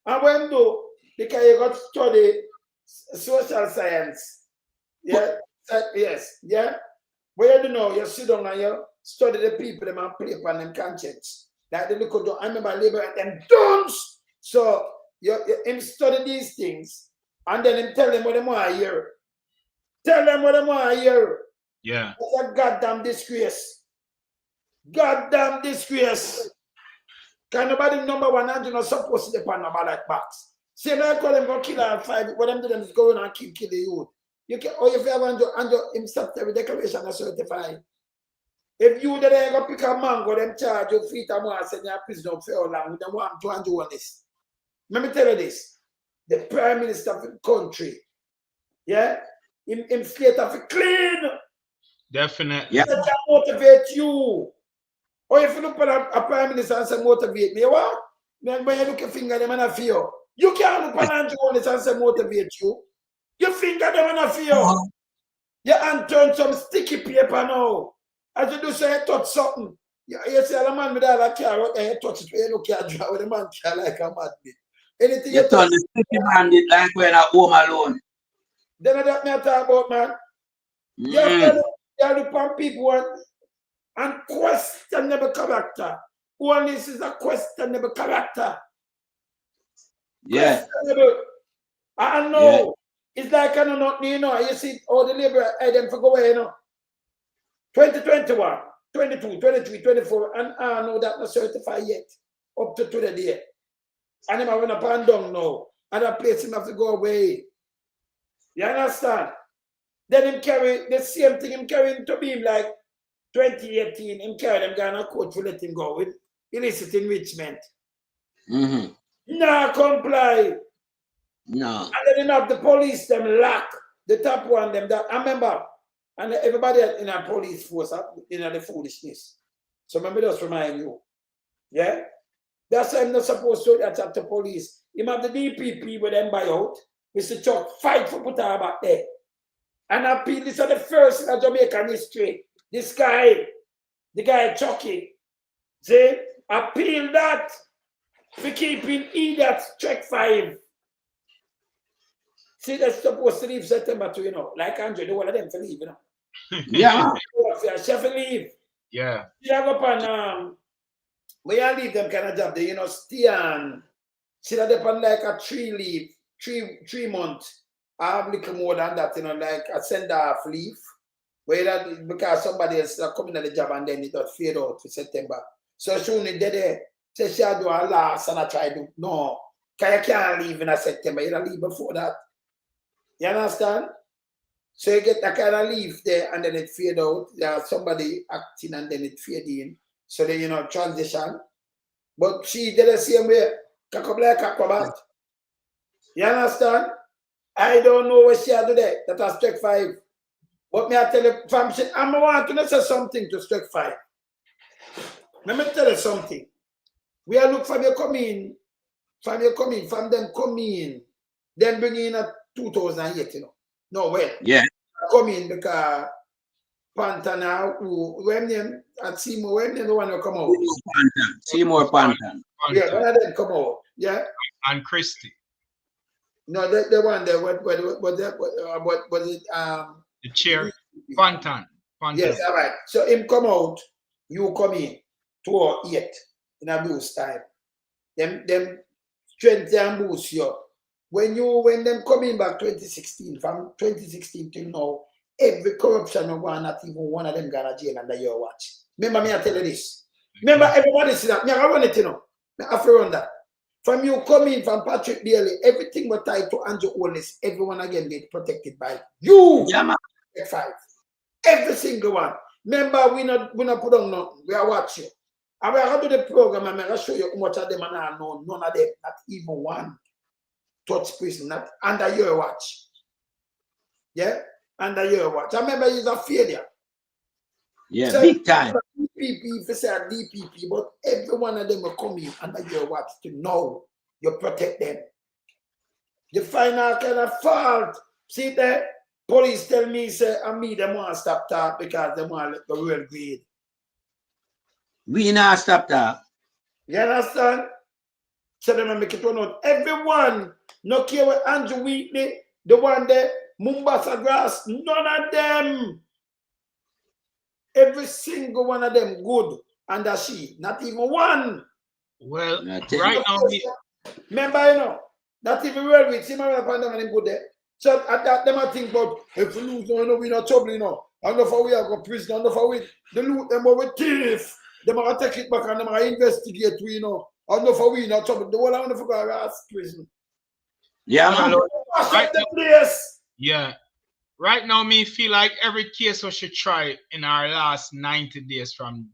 And when do, because you got to study social science. Yeah? Yes. Yeah? Where you know, you sit down and you study the people them and play upon them conscience. Like they look at I remember labor and them duns. So you him study these things and then him tell them what they want to hear. Tell them what they want to hear. Yeah. It's a goddamn disgrace. Goddamn disgrace. Can nobody number one and you not supposed to depend on number like box. Say like call them go kill and fight. What them do them is go in and kill the youth. You can or if you have and himself every declaration are certified. If you then go pick a mango, them charge you feet and more send you a prison up for how long, then want to handle on this. Let me tell you this. The Prime Minister of the country, yeah, in state of clean. Definitely. Yeah. That can motivate you. Or if you look at a Prime Minister and say motivate me, what? Then when you look at finger them and I feel. You can't look at Andrew Holness and say motivate you. You finger them and I feel. You hand turn some sticky paper now. As you do say, you touch something. You see a man with all that car, you touch it, you look at draw with the man car like a madman. Anything you turn the sticky bandit like when at home alone. Then that me talk about, man. You have to pump people and questionable character. Holness is a questionable character. Yeah. Questionable. I know. Yeah. It's like I know nothing, you know. You see all the labor I them for go away, you know. 2021, 22, 23, 24, and I know that not certified yet. Up to the day. And him having a pan down now. And that place him have to go away. You understand? Then him carry the same thing him carrying to him like 2018, him carry them guy in a court to let him go with illicit enrichment. Nah, comply. No. And then him have the police them lock. The top one them that I remember. And everybody in our police force in the foolishness. So remember just remind you. Yeah? That's why I'm not supposed to attack the police. You have the DPP with them buy out. Mr. Chuck fight for put her back there. And I appeal this is the first in Jamaican history. This guy, the guy Chucky, see, appeal that for keeping idiots check 5. See, they're supposed to leave September 2, you know. Like Andrew, the one of them to leave, you know. Yeah. Chef leave. Yeah. You have up on when you leave them kind of job, they, you know, stay on. See that upon like a 3 month. I have little more than that, you know, like a send off leave. Where that because somebody else coming at the job and then it got fade out for September. So soon they there. Say she do a last and I try to no. You can't leave in a September, you leave before that. You understand? So you get that kind of leave there and then it fade out. There's somebody acting and then it fade in. So then, you know, transition. But she did the same way. You understand? I don't know what she had today. That was strike 5. But me I tell you, I'm want to say something to strike 5. Let me tell you something. We are look from you come in, from them come in, then bring in a 2008, you know. No, well. Yeah. Come in because Pantana, who when them at Seymour, when them the one who come out. Seymour Pantan. Yeah, one of them come out. Yeah. And Christie. No, the one there, what it the chair. Pantan. Yes, all right. So him come out, you come in 208 in a boost time. Them strength and boost you. When them coming back 2016, from 2016 till now, every corruption of one, not even one of them gonna jail under your watch. Remember me, I tell you this. Remember everybody see that. Me, I run it, you know. Me, I have to run that. From you coming from Patrick Daly, everything was tied to Andrew Holness. Everyone again get protected by you. Yeah, man. 5. Every single one. Remember, we not put on nothing. We are watching. And we are going to do the program and I'm going to show you how much of them are not known. None of them, not even one. Touch prison, not under your watch. Yeah? Under your watch. I remember he's a failure. Yeah, so big time. DPP, if you say a DPP, but every one of them will come in under your watch to know you protect them. The final kind of fault. See that? Police tell me, say, and me, they want to stop talk because they want to let the real grade. We not stop talk. You understand? So they make it run out. Everyone, no care what Andrew Wheatley, the one there, Mombasa Grass, none of them. Every single one of them good under she, not even one. Well, right now, remember, you know, not even well with him and them good there. So at that, them I think about if we lose, you know, we're not trouble, you know. I don't know if we are going to prison, I don't know if we the loot them over thief. Them are take it back and them are investigate, we know. I know for we not trouble. The whole I want to go ask prison. Yeah, man. Right the place. Yeah. Right now, me feel like every case we should try in our last 90 days from,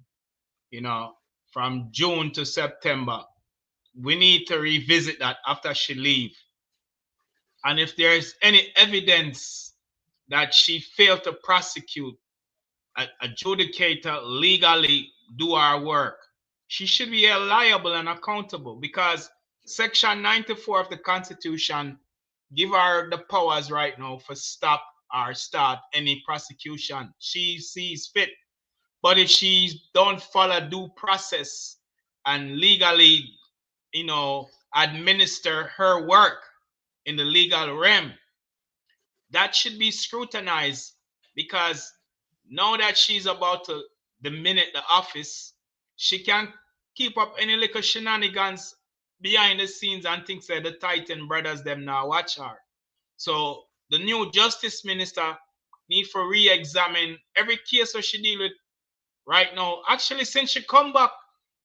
from June to September. We need to revisit that after she leave. And if there is any evidence that she failed to prosecute, adjudicator legally do our work, she should be held liable and accountable because Section 94 of the Constitution give her the powers right now for stop or start any prosecution she sees fit. But if she don't follow due process and legally, administer her work in the legal realm, that should be scrutinized because now that she's about to diminish the office, she can't keep up any little shenanigans behind the scenes and things that the Titan brothers them now watch her. So the new justice minister need for re-examine every case that she deal with right now. Actually, since she come back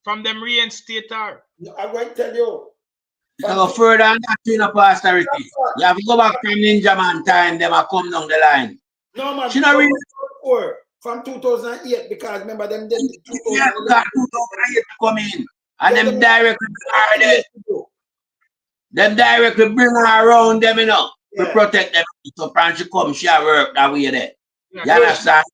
from them reinstate her. I'm going to tell you. Go further than that in a posterity. You have to go back from Ninja Man time, them are come down the line. No, man. She not really from 2008 because remember them then 2008. Yeah, because 2008 come in and them directly bring her there. Them directly bring her around them, to protect them. So when she come, she work that way there. Yeah, you understand?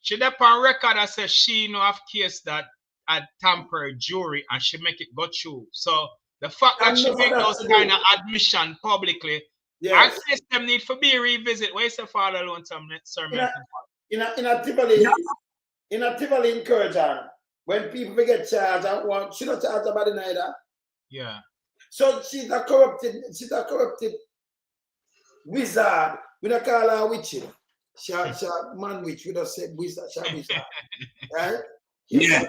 She up on record that says she have case that had tampered jury and she make it go through. So the fact that she make those kind of admission publicly, I guess them need to be revisit. Where's the father alone sermon? In a Tivoli encourage her. When people get charged, she not charged about it neither. Yeah. So she's a corrupted wizard. We don't call her witch. She a man witch. We don't say wizard. She a wizard. Right? Yeah.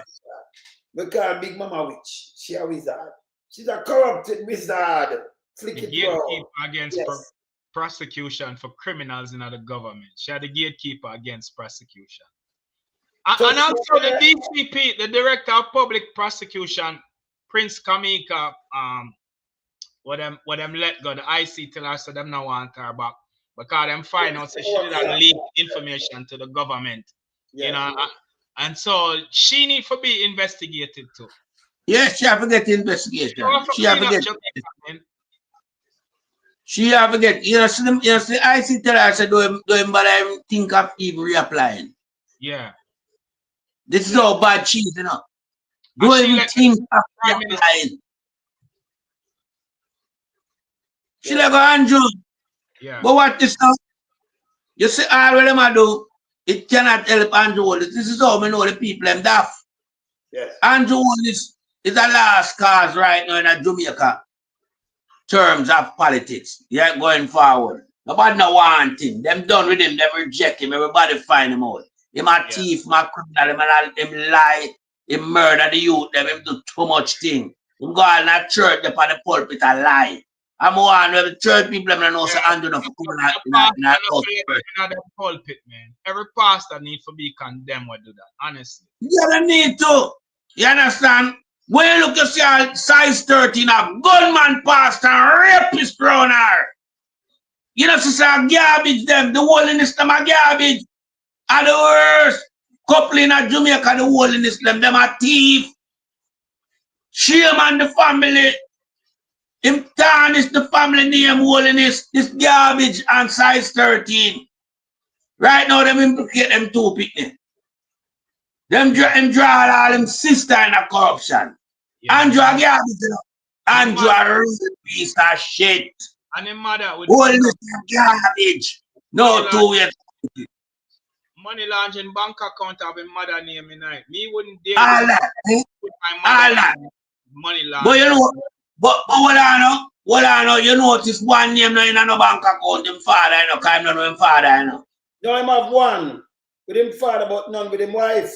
We call Big Mama witch. She a wizard. She's a corrupted wizard. Flick it Gatekeeper against prosecution for criminals in the government. She had the gatekeeper against prosecution. And also the DCP, the Director of Public Prosecution, Prince Kamika, what them let go, the IC tell her so them not want her back. Because them find out so she didn't leak information to the government. And so she need to be investigated too. Yes, she have to get investigation. She have to get. She have to get. See, I see tell her, say, don't bother think of even reapplying. Yeah. This is all bad cheese, Don't even think of reapplying. She like Andrew. Yeah. But what this now? You see, all what them I do, it cannot help Andrew. This is how we know the people them daft. Yes. Andrew is a last cause right now in Jamaica. Terms of politics. Yeah, going forward. Nobody no want him. Them done with him, them reject him. Everybody find him out. Him a thief, my criminal, him lie, him murder the youth, them him do too much thing. Him go on a church up on the pulpit and lie. I'm one where the church people them know say Andrew no for coming out in the pulpit, man. Every pastor need to be condemned when do that, honestly. Yeah, they need to. You understand? When you look, you see a size 13 a gunman pastor and rapist around her. You know, sister, garbage them, the whole in this them are garbage. And the worst couple in Jamaica, the whole in this them are thief. Shame on the family. Him tarnish the family name whole in this garbage and size 13. Right now, them implicate them two people. Them draw all them sister in a corruption. Yeah. Andrew a garbage, Andrew a real piece of shit. And his mother with garbage. No two ways. Money laundering bank account of his mother name in it. Me wouldn't dare all that. Put my mother money laundering. But you know, but what I know, you notice one name now in a bank account, him father, because I'm not him father, No, him have one with him father, but none with him wife.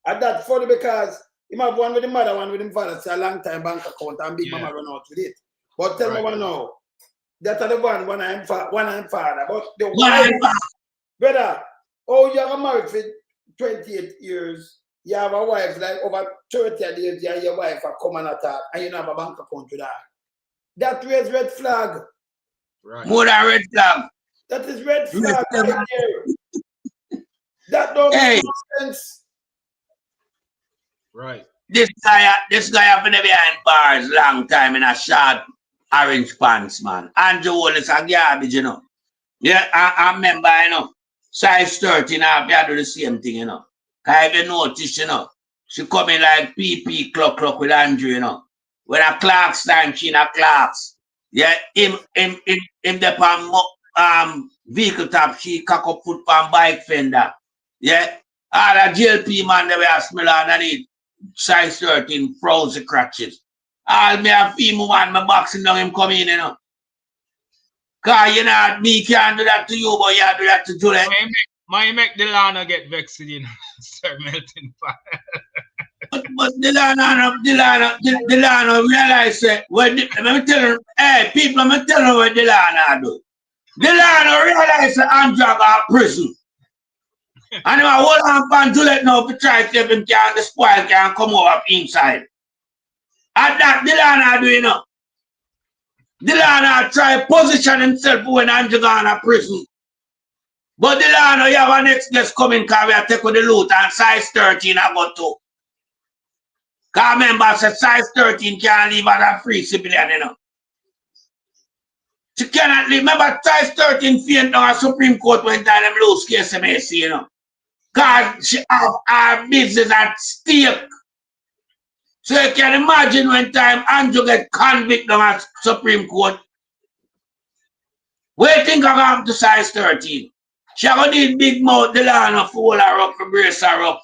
And that's funny because him have one with him mother, one with him father. It's a long time bank account and Big Mama run out with it. But tell me one now. That's the one I'm father. But the wife, brother, oh, you're married for 28 years. You have a wife like over 30 days, you and your wife are come and attack, and you don't have a bank account to that. That raise red flag. Right. More than red flag. That is red flag right there. That don't make no sense. Right. This guy have been behind bars long time in a short orange pants, man. Andrew Holness a garbage, you know. Yeah, I remember, you know, size 13, I do the same thing, you know. Cause if you notice, you know, she come in like PP clock with Andrew, you know. When a Clark's time, she in a Clark's. Yeah, him the vehicle top, she cock up foot pan bike fender. Yeah. All the GLP man they were smell underneath size 13 frozen crutches. All me a female man, my boxing down him come in, you know. Cause you know, me can't do that to you, but you do that to Juliet. My make Delano get vexed, you know, Sir Melton Pot. But Delano realize that when let me tell you, hey people, let me tell you what Delano do. Delano realize that Andrew got prison. And him a hold on pan Juliet now to try to see if him can the spoil can come over inside. And that Delano do, you know. Delano try position himself when Andrew gone to prison. But Delano, you have a next guest coming because we are taking the loot and size 13 I got to. Because remember, size 13 can't leave as a free civilian, you know. She cannot leave. Remember, size 13 faint down a Supreme Court when time them lose case MAC, you know. Because she have our business at stake. So you can imagine when time Andrew get convicted on a Supreme Court. What do you think of going to size 13? She going to need big mouth Delano for hold her up, for brace her up.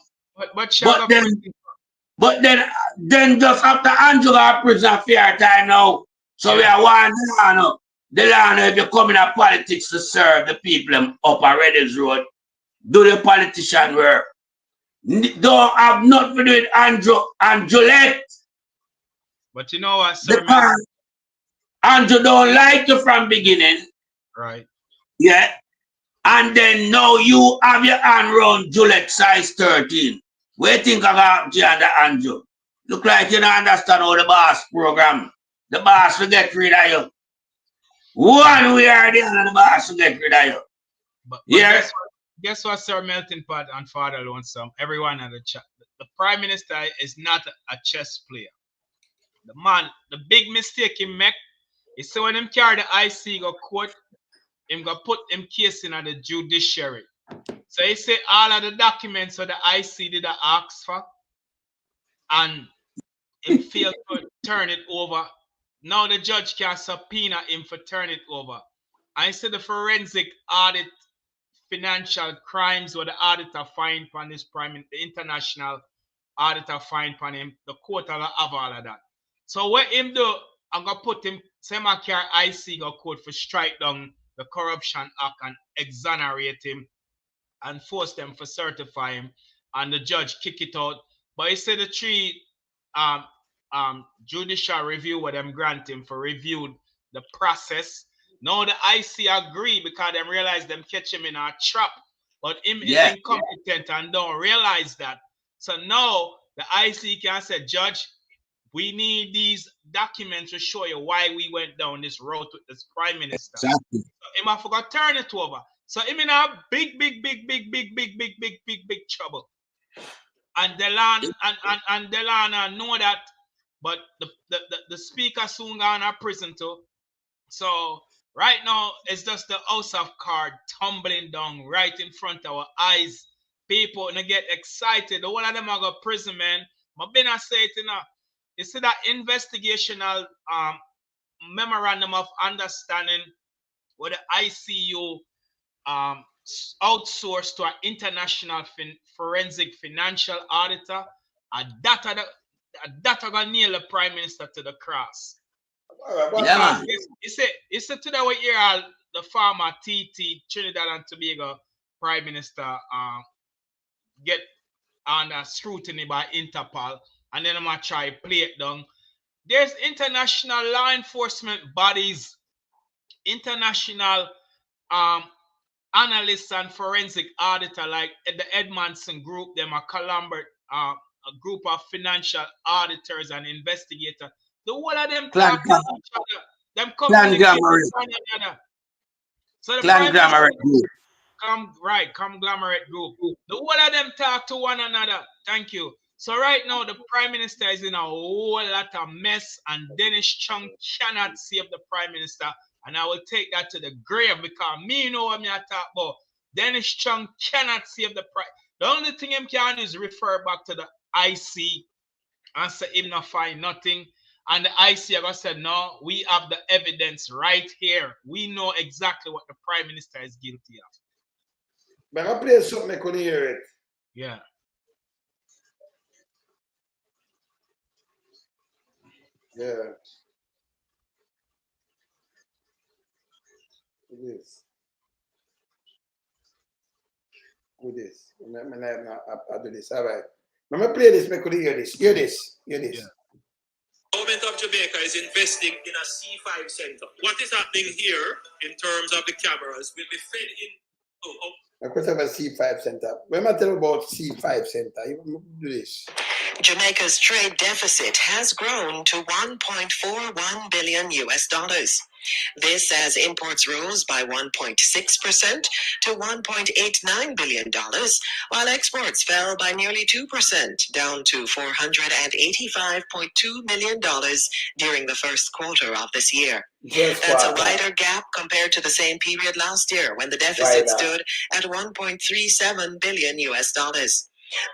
But then just after Andrew got prison fair time now. So we are one Delano. Delano, if you come in a politics to serve the people up at Reddit's Road, do the politician work. Don't have nothing to do with Andrew and Juliet. But you know what, Sir? Because Andrew don't like you from beginning. Right. Yeah. And then now you have your hand around Juliet size 13. What do you think about Andrew? Look like you don't understand how the boss program. The boss will get rid of you. One way or the other, the boss will get rid of you. But yeah. Guess what, Sir Melton Pot and Father Lonesome? Everyone at the chat. The Prime Minister is not a chess player. The man, the big mistake he make is so when him carry the IC go court, him go put him case in the judiciary. So he say all of the documents that the IC did ask for, and he failed to turn it over. Now the judge can subpoena him for turn it over. I said the forensic audit financial crimes where the auditor find upon this the international auditor find upon him, the court will have all of that. So what him do, I'm gonna put him same carry IC go court for strike down the Corruption Act and exonerate him and force them for certify him, and the judge kick it out. But he said the three judicial review what them grant him for reviewed the process. Now the IC agree because them realize them catch him in a trap, but him is incompetent and don't realize that. So now the IC can say, Judge, we need these documents to show you why we went down this road with this Prime Minister. Exactly. So him have to turn it over. So him in a big trouble. And Delana know that, but the speaker soon gone to prison too. So right now it's just the house of cards tumbling down right in front of our eyes. People and get excited. The one of them are go prison, man. But been I say it, you know. You see that investigational memorandum of understanding where the ICU outsourced to an international forensic financial auditor, a data gonna nail the Prime Minister to the cross. Yeah, You say today we hear all the former TT Trinidad and Tobago Prime Minister get under scrutiny by Interpol, and then I'm gonna try play it down. There's international law enforcement bodies, international analysts and forensic auditor like the Edmondson Group, them a a group of financial auditors and investigators. The whole of them Clan talk to each other. Them communicate Conglomerate. with one another. So the Clan Prime Minister Conglomerate group. conglomerate group. The whole of them talk to one another. Thank you. So right now the Prime Minister is in a whole lot of mess, and Dennis Chung cannot save the Prime Minister. And I will take that to the grave, because me know what me I talk about. Dennis Chung cannot save the Prime. The only thing him can do is refer back to the IC and say him not find nothing. And the IC have said, no, we have the evidence right here. We know exactly what the Prime Minister is guilty of. But I play something, I couldn't hear it. Yeah. Yeah. It is. With this. I do this. All right. Let me play this, I couldn't hear this. Hear this. Hear this. Yeah. Government of Jamaica is investing in a C5 center. What is happening here in terms of the cameras will be fed in. I could have a C5 center. When I tell you about C5 center, you do this. Jamaica's trade deficit has grown to $1.41 billion US. This as imports rose by 1.6% to $1.89 billion, while exports fell by nearly 2%, down to $485.2 million during the first quarter of this year. That's a wider gap compared to the same period last year, when the deficit stood at $1.37 billion US.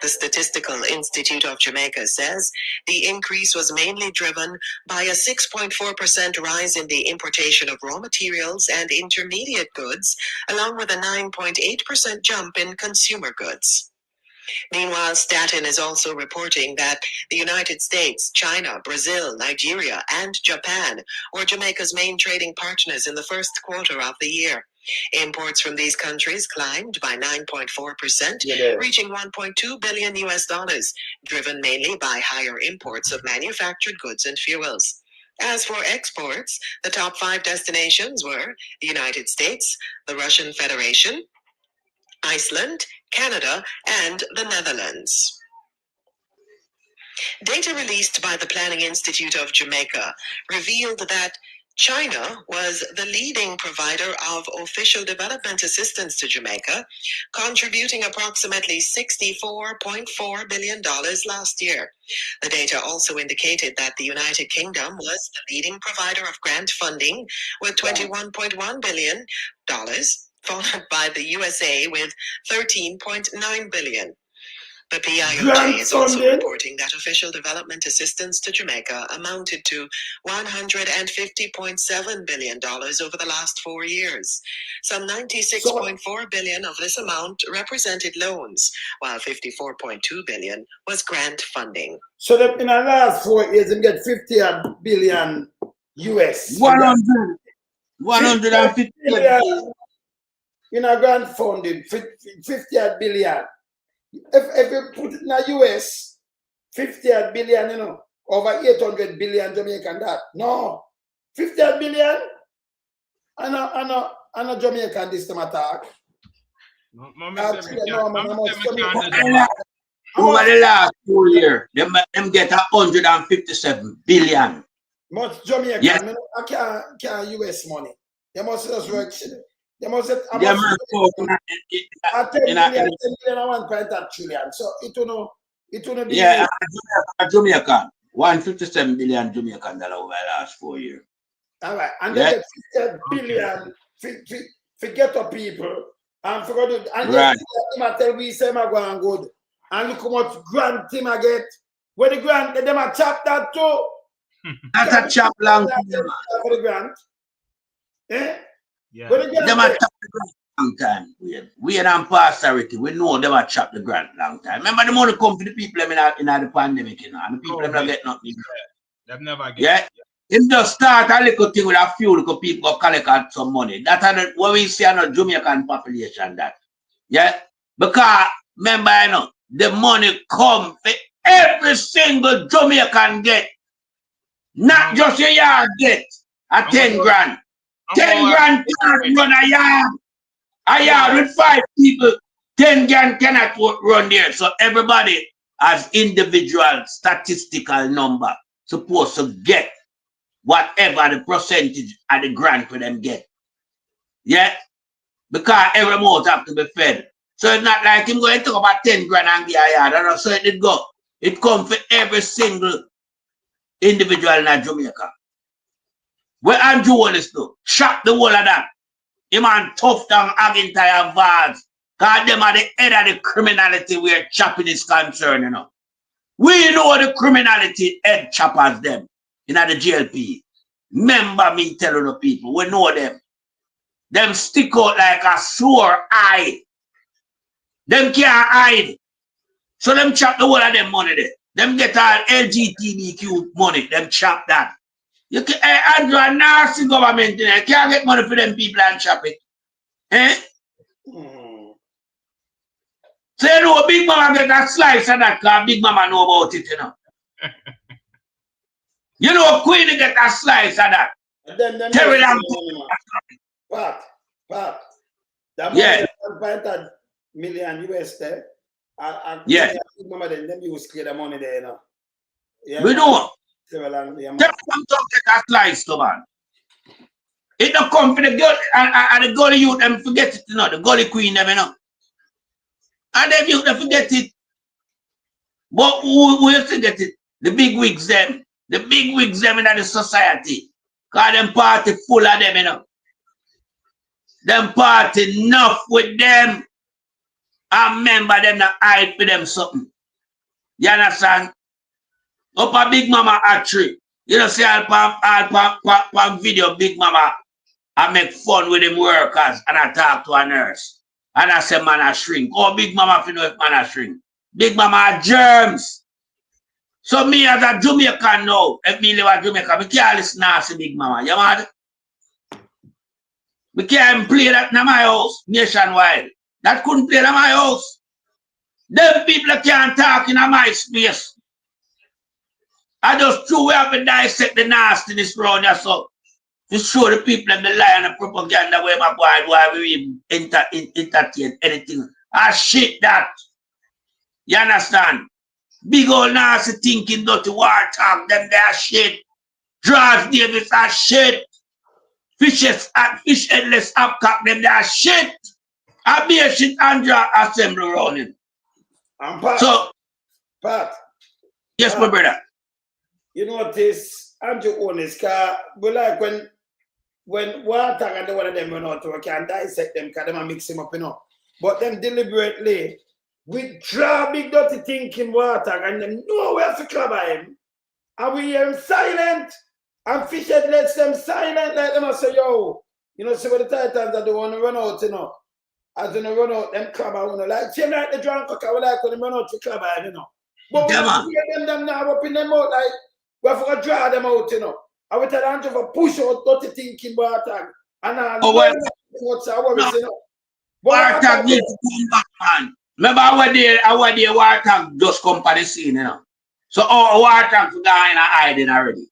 The Statistical Institute of Jamaica says the increase was mainly driven by a 6.4% rise in the importation of raw materials and intermediate goods, along with a 9.8% jump in consumer goods. Meanwhile, Staten is also reporting that the United States, China, Brazil, Nigeria, and Japan were Jamaica's main trading partners in the first quarter of the year. Imports from these countries climbed by 9.4%, reaching $1.2 billion US, driven mainly by higher imports of manufactured goods and fuels. As for exports, the top 5 destinations were the United States, the Russian Federation, Iceland, Canada, and the Netherlands. Data released by the Planning Institute of Jamaica revealed that China was the leading provider of official development assistance to Jamaica, contributing approximately $64.4 billion last year. The data also indicated that the United Kingdom was the leading provider of grant funding with $21.1 billion, followed by the USA with $13.9 billion. The PIOJ is also reporting that official development assistance to Jamaica amounted to $150.7 billion over the last 4 years. Some $96.4 billion of this amount represented loans, while $54.2 billion was grant funding. So that in the last 4 years, they get 50 billion US. 150 billion. In a grant funding, 50 billion. If you put it in the US, 50 billion, you know, over 800 billion Jamaican that. No, 50 billion, and a Jamaican this time attack. Over the last 4 years, them get 157 billion. Much Jamaican, yes. I can't US money. They must just work. They must have 10 billion, 10 billion, 1.8 trillion. So it will be. Yeah, Jamaica, 157 billion Jamaican dollar over the last 4 years. All right, and they get 50 billion for ghetto people and for good. And right. Then tell we say my going good. And look how much grant him I get. When the grant, they a chop that too. That's a chop long time. For the grant. Eh? Yeah. Them a chop the grant long time. We and pastority, we know them a chop the grant long time. Remember the money come for the people in the pandemic, you know, and the people them not get nothing. Them never get. Yeah. Him just start a little thing with a few little people go collect some money. That's what we see on the Jamaican population that. Yeah. Because remember, you know, the money come for every single Jamaican get. Not just a yard get a 10 grand. 10 grand can't run a yard. A yard with 5 people, 10 grand cannot run there. So everybody as individual statistical number supposed to get whatever the percentage of the grant for them get. Yeah? Because every month have to be fed. So it's not like him going to talk about 10 grand and get a yard. And so it did go. It comes for every single individual in Jamaica. Where Andrew Holness do? Chop the whole of that. Him and Tough Down, Agintay and Vaz. Because them are the head of the criminality where chopping is concerned, you know. We know the criminality head choppers them in the GLP. Remember me telling the people, we know them. Them stick out like a sore eye. Them can't hide. So them chop the whole of them money there. Them get all LGBTQ money. Them chop that. You can, Andrew, a nasty government, you can't get money for them people and chop it. Eh? So you know, Big Mama get a slice of that because Big Mama know about it, you know. You know, Queen get a slice of that. Terry Lam. Pat. That yeah. $1.5 million US there. Yeah. Big Mama them use clear the money there, you know. Yeah, we know. Terry Lam get a slice, to man. It don't come for the girl and the gully youth, them forget it, you know, the gully queen, them, you know. And them youth, they forget it. But who forget it? The big wigs, them. The big wigs, them in the society. Because them party full of them, you know. Them party enough with them. I remember them to hide for them something. You understand? Up a Big Mama archery. You know, see all video Big Mama. I make fun with them workers and I talk to a nurse. And I say, man, I shrink. Oh, Big Mama, if you know if man, I shrink. Big Mama are germs. So me as a Jamaican now, if me live in Jamaica, I can't listen to Big Mama. You mad? We can't play that in my house nationwide. That couldn't play in my house. Them people can't talk in my space. I just true we have to dissect the nastiness around here, so to show the people and the lie and the propaganda where my boy, why we even entertain anything. I shit that. You understand? Big old nasty thinking dirty war talk, them they are shit. George Davis are shit. Fish headless upcock, them they are shit. I be a shit Andrew assembly around him. Pat, so, Pat. Yes, my brother. You know this Andrew Holness, but like when water and the one of them run out, we can dissect them because them mix them up, you know. But them deliberately withdraw big dirty thinking water and them know where to club him. And we hear him silent. And Fishhead lets them silent like them and say, yo, you know, see what the Titans that they want to run out, you know. As they run out, them club, you know, like same like the drunk cocker, we like when they run out to club him, you know. But yeah, we hear them now up in them out like we have to draw them out, you know. I will tell Andrew for push out dirty thinking water. And I know what's our worries, you know. Wartag need to come back, man. Remember our day Wartag just come to the scene, you know. So all Wartag to go in and hiding already.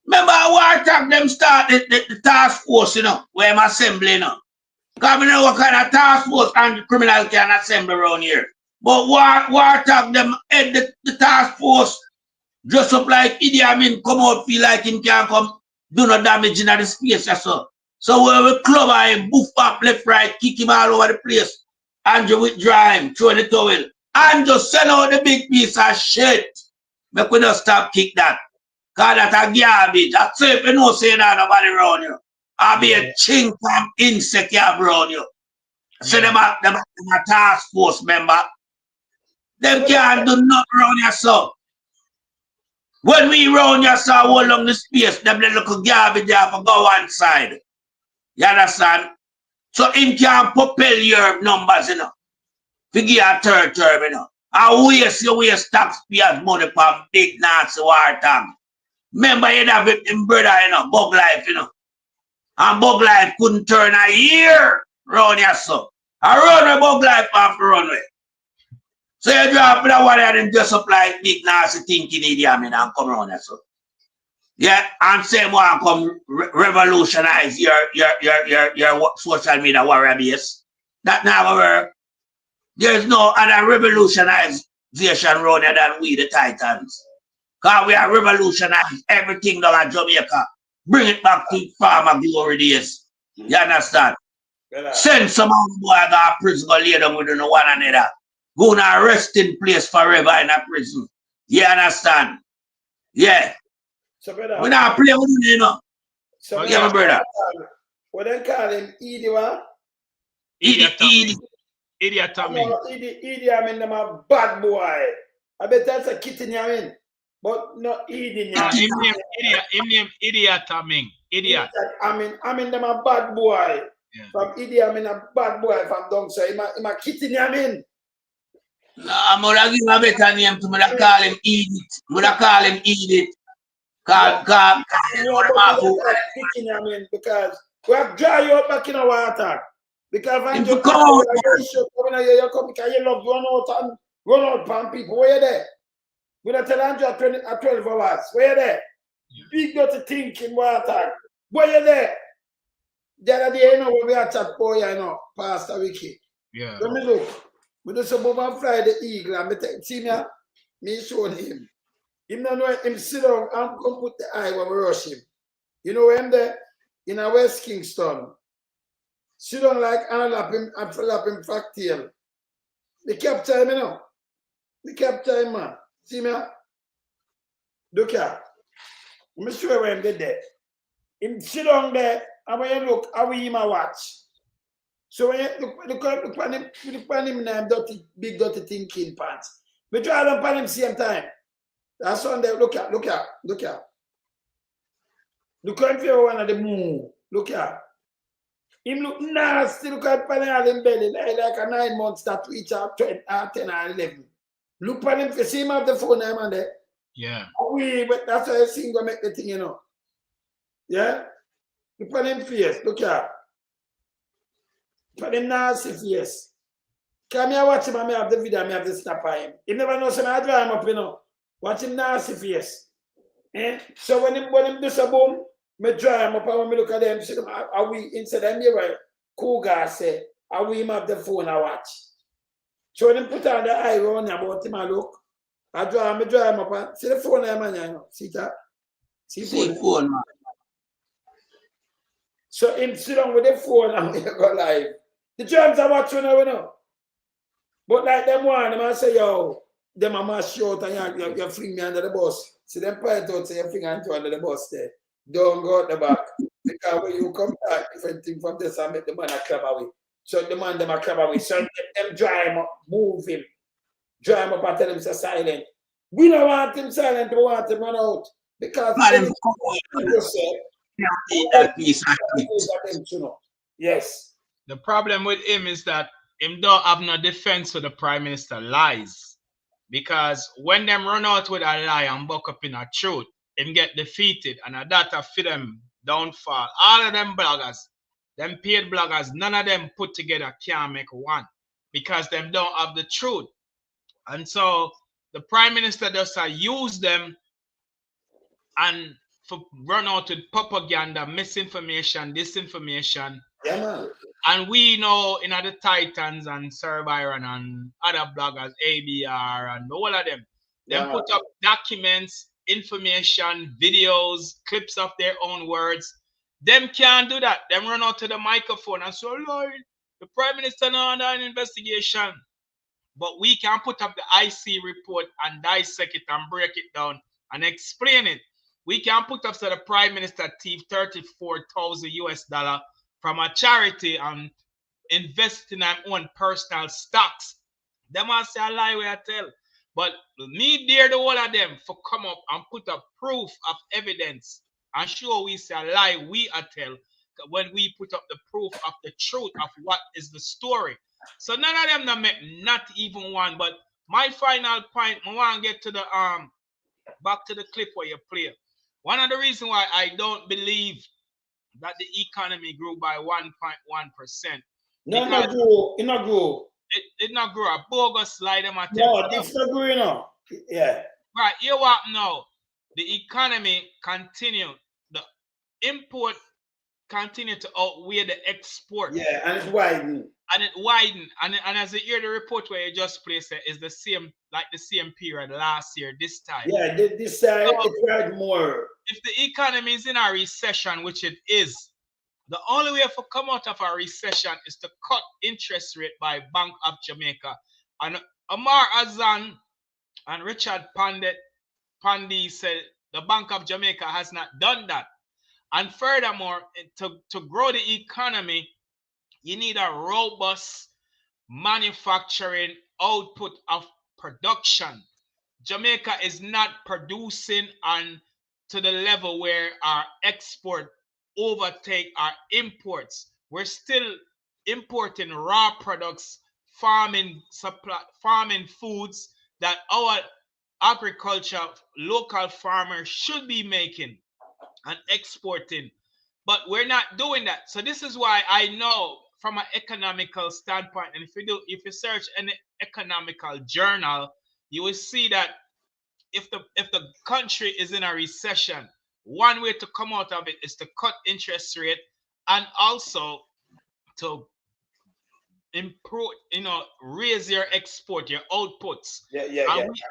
Remember Wartag them start the task force, you know, where I'm assembling, you know. Because we know what kind of task force and criminals can assemble around here. But Wartag them head the task force dress up like Idi Amin, come out, feel like him can't come, do no damage in the space, so we club him, boof up left, right, kick him all over the place. Andrew withdraw him, throw the towel. And just send out the big piece of shit. Make we not stop kick that. Because that's a garbage. That's if you know say that nobody around you. I'll be a chink from insect you around you. So them a task force member. Them can't do nothing around you, so. When we round you saw all along the space, them little garbage there for go one side. You understand? So him can propel your numbers, you know. Figure a third term, you know. And waste taxpayers' money for big nasty Wartag. Remember you have him brother, you know, Bug Life, you know. And Bug Life couldn't turn a year round here, so. I run with Bug Life off the runway. So you drop that one and them dress up like big nasty thinking idiot and come around here, so. Yeah, and same one come revolutionize your social media warrior base. That never work. There's no other revolutionize round here than we, the Titans. Because we are revolutionized everything down at Jamaica. Bring it back to farmer glory days. You understand? Send some of the boy to prison, go lay down with one another. Go in a resting place forever in a prison. You understand? Yeah. So, brother, We not play with you, you know. So, yeah, my brother. What they call him? Edie, what? Edie. Idiot, Edie, I mean, them a bad boy. I bet that's a kitten, you mean? But not Edie. Him name Idiot, I mean. Idiot. I mean, them a bad boy. Yeah. From Edie, I mean, a bad boy from down so him a kitten, you mean? I'm going to give him a better name to me. I call him Edith. I call him Edith. Because we have dry you up back in the water. Because when you come because you love run out from people. Where you there? We don't tell Andrew at 12 hours. Where you there? Big dirty think in water. Where you there? The other day, you know, when we are chat boy, you know, Pastor Wiki. Yeah. Let me look. We do some over fly the eagle and see me showing him. Him don't know him sit down and come put the eye when we rush him. You know him there in a West Kingston. Sit down like and lap him fractal. They capture him, you know. They capture him, man. See me? Look here. I'm sure where him there. Him sit down there and when you look, how we him a watch. So when you look on him now, big dirty thinking pants. We try them on him same time. That's on there. Look at. Look at him one of the moon. Look at. Him look nasty. Look at him belly like a 9 months that reach out 10 or 11. Look at him. See him have the phone man there. Yeah. But that's why I see go make the thing, you know. Yeah. Look at him face. Look at. Look at him nasty face. Come here, watch him and me have the video and me have the snap of him. He never knows I draw him up, you know. Watch him nasty face. Eh? So when him do so boom, me draw him up and when me look at them, see them, are we inside them here, right? Cougar say, are we him have the phone I watch. So when him put on the eye around about him and look, I draw him up and see the phone there, man, you know. See that? See phone, man. So him sit down with the phone and we go live. The germs are watching now, you know. But like them one, them I say, yo, them a mash short and you fling me under the bus. See them point out, say you fling Anto under the bus there. Don't go out the back. Because when you come back, different thing from this, I make the man a crab away. So the man them a crab away. So them dry him up, move him. Dry him up and tell him to silent. We don't want him silent, we want him run out. Because yes. The problem with him is that him don't have no defense for the Prime Minister lies. Because when them run out with a lie and buck up in a truth, him get defeated and that fit them downfall. All of them bloggers, them paid bloggers, none of them put together can't make one. Because them don't have the truth. And so the Prime Minister just use them and for run out with propaganda, misinformation, disinformation. Yeah, man. And we know in the Titans and Sir Byron and other bloggers, ABR and all of them, them put up documents, information, videos, clips of their own words. Them can't do that. Them run out to the microphone and say, Lord, the Prime Minister now under an investigation. But we can put up the IC report and dissect it and break it down and explain it. We can put up so the Prime Minister thief $34,000 from a charity and invest in our own personal stocks. Them must say a lie where I tell. But me dare the whole of them for come up and put up proof of evidence and show we say a lie we are tell when we put up the proof of the truth of what is the story. So none of them not make not even one. But my final point, I want to get to the back to the clip where you play. One of the reasons why I don't believe that the economy grew by 1.1%. No, it not grow. It not grow. It not grow. A bogus lie them at No, it's not growing now. Yeah. Right, you what now? The economy continue. The import continue to outweigh the export. Yeah, and it's widening. and it widened. And as you hear the report where you just placed it, is the same, like the same period last year, this time. Yeah, this time it's right more. If the economy is in a recession, which it is, the only way to come out of a recession is to cut interest rate by Bank of Jamaica. And Omar Azan and Richard Pandy said the Bank of Jamaica has not done that. And furthermore, to grow the economy, you need a robust manufacturing output of production. Jamaica is not producing on to the level where our export overtake our imports. We're still importing raw products, farming foods that our agriculture, local farmers should be making and exporting, but we're not doing that. So this is why I know from an economical standpoint, and if you search any economical journal, you will see that if the country is in a recession, one way to come out of it is to cut interest rate and also to improve, raise your export, your outputs, and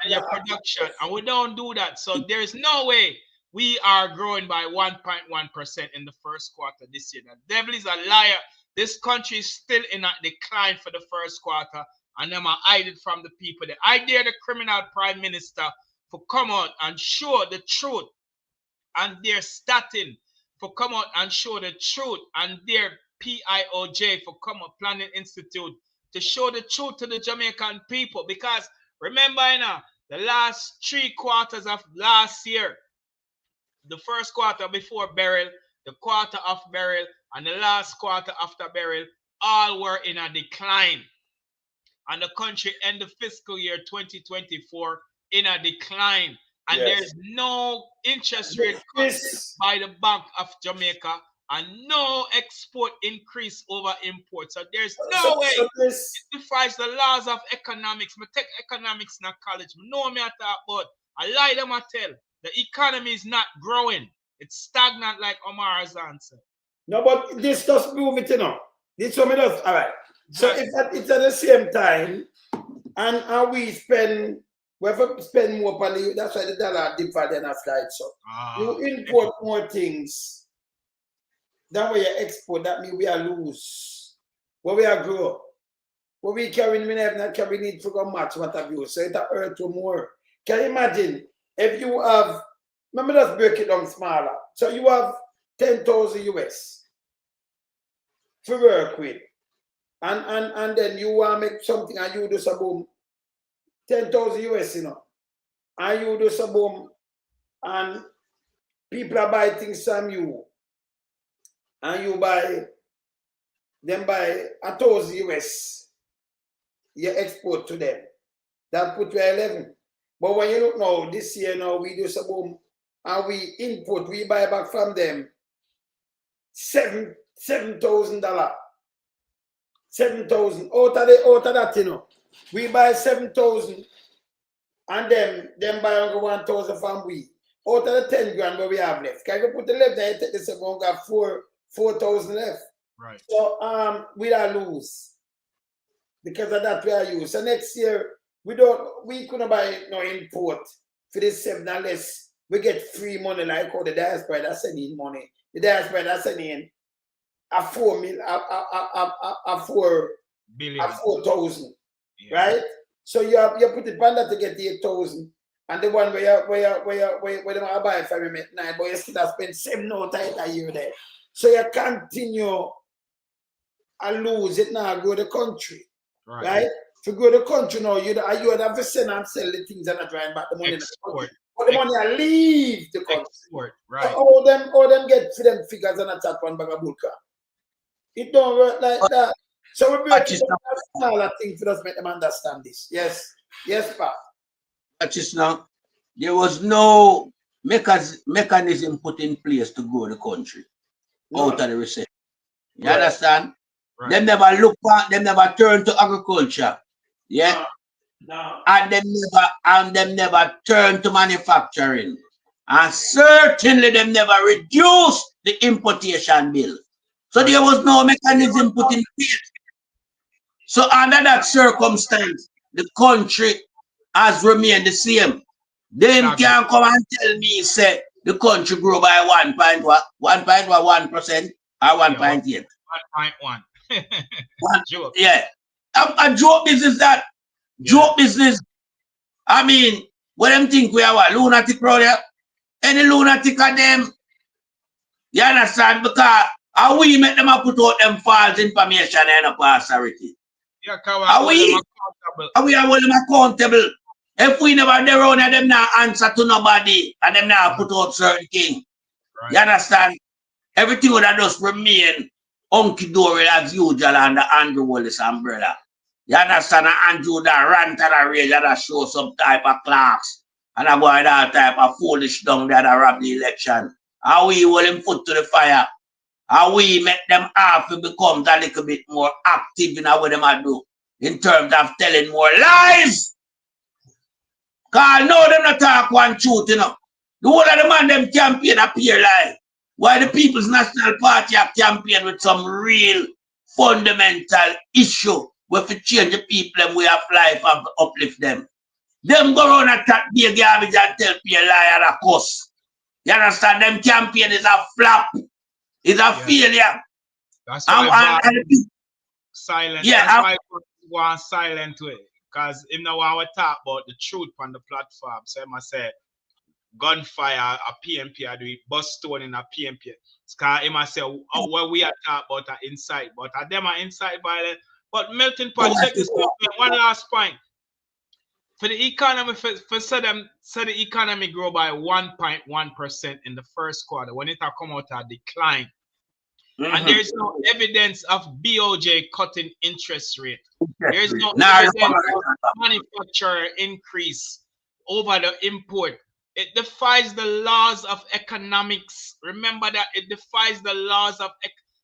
your production. And we don't do that. So there's no way we are growing by 1.1% in the first quarter this year. The devil is a liar. This country is still in a decline for the first quarter, and them are hiding from the people. I dare the criminal prime minister to come out and show the truth, and their statin for come out and show the truth, and their PIOJ for come up, Planning Institute, to show the truth to the Jamaican people. Because remember, the last 3 quarters of last year, the first quarter before burial, the quarter of burial, and the last quarter after burial, all were in a decline. And the country ended fiscal year 2024 in a decline. And there's no interest rate cut by the Bank of Jamaica and no export increase over imports. So there's no way it defies the laws of economics. I take economics in college. I know me at that, but I lie them I tell. The economy is not growing. It's stagnant, like Omar Azan said. No, but this just move it, This one does. All right. So if it's at the same time, and we spend more money, that's why the dollar different than a flight. So you import more things than what you export. That means we are lose. What we are grow. What we carry, we not carry need to go match what have you. So it hurt to more. Can you imagine if you have, let me just break it down smaller. So you have 10,000 US to work with. And then you want to make something and you do some boom 10,000 US, and you do some boom and people are buying things from you and you buy 1,000 US, you export to them. That put you 11. But when you look now, this year now we do some boom and we import, we buy back from them $7,000. 7,000 out of that, we buy 7,000 and them buy only 1,000 from we. Out of the 10 grand where we have left. Can you put the left there, take this and got 4,000 left. Right. So we are lose because of that we are use. So next year we couldn't buy no import for this 7 unless we get free money like how the diaspora that's sending money. The diaspora that's sending a 4,000, right? So you put it on that to get 8,000, and the one where they might buy from you at 9, but you still have spent 7 no time a year there. So you continue and lose it now, go to the country, right? To go to the country now, you would have to send and sell the things and not trying back the money. Export. But the money I leave the country. Export, right? So all them get for them figures and attack one bag of bulka. It don't work like that. So we break it down a smaller thing for us make them understand this. Yes, Pa. Now, there was no mechanism put in place to grow the country out of the recession. You understand? Right. Them never turn to agriculture. Yeah. No. And them never turn to manufacturing. And certainly them never reduce the importation bill. So there was no mechanism put in place. So under that circumstance, the country has remained the same. Them can't come and tell me, say, the country grow by 1.1% or 1.8. 1.1. Joke. Yeah. A joke business that. Joke business. I mean, what them think we are what? Lunatic crowd here? Any lunatic of them? You understand? Because how we make them put out them false information and a authority. Yeah, Are we hold them accountable? If we never there on them not answer to nobody and them not put out certain things. Right. You understand? Everything would have just remain hunky dory as usual under Andrew Holness umbrella. You understand? And Andrew that rant and rage and that show some type of clocks and avoid that type of foolish down there that rob the election. How we hold him foot to the fire? How we make them have to become a little bit more active in what them are do in terms of telling more lies? Because now them not talk one truth, you know. The whole of the man them campaign appear lie. Why the People's National Party have campaign with some real fundamental issue where to change the people and way of life and to uplift them. Them go around and talk big garbage and tell people lie and a cuss. You understand? Them campaign is a flop. It's a failure. That's why silent. Yeah, that's why I want silent way. Because him now want to talk about the truth on the platform. So I must say gunfire a PMP, I do it, bus stone in a PMP. Because he must say what we are talking about are inside, but them are inside violence. But melting pot, check this out. One last point. For the economy, for the economy grow by 1.1% in the first quarter when it come out a decline. And there is no evidence of BOJ cutting interest rate. There is no evidence of manufacturer increase over the import. It defies the laws of economics. Remember that it defies the laws of.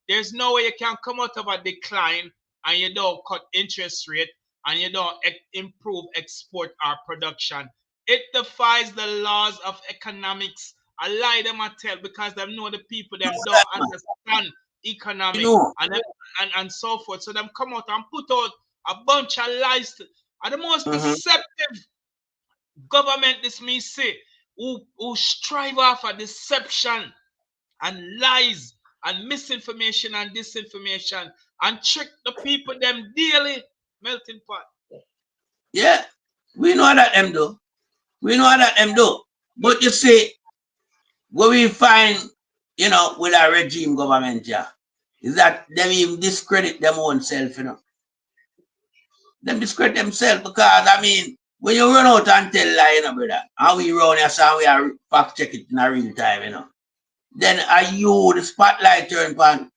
There's no way you can come out of a decline and you don't cut interest rate and you don't improve export or production. It defies the laws of economics. I lie them I tell because they know the people them don't understand economics and so forth. So them come out and put out a bunch of lies. Are the most deceptive government this me say who strive after deception and lies and misinformation and disinformation and trick the people them daily. Melting pot. Yeah, we know that them do. We know that them do. But you see, what we find, you know, with our regime government, yeah, is that them even discredit them own self, you know. Them discredit themselves because, I mean, when you run out and tell lie, you know, brother, and we run here, so we are fact check it in a real time, you know. Then are you the spotlight turn pan?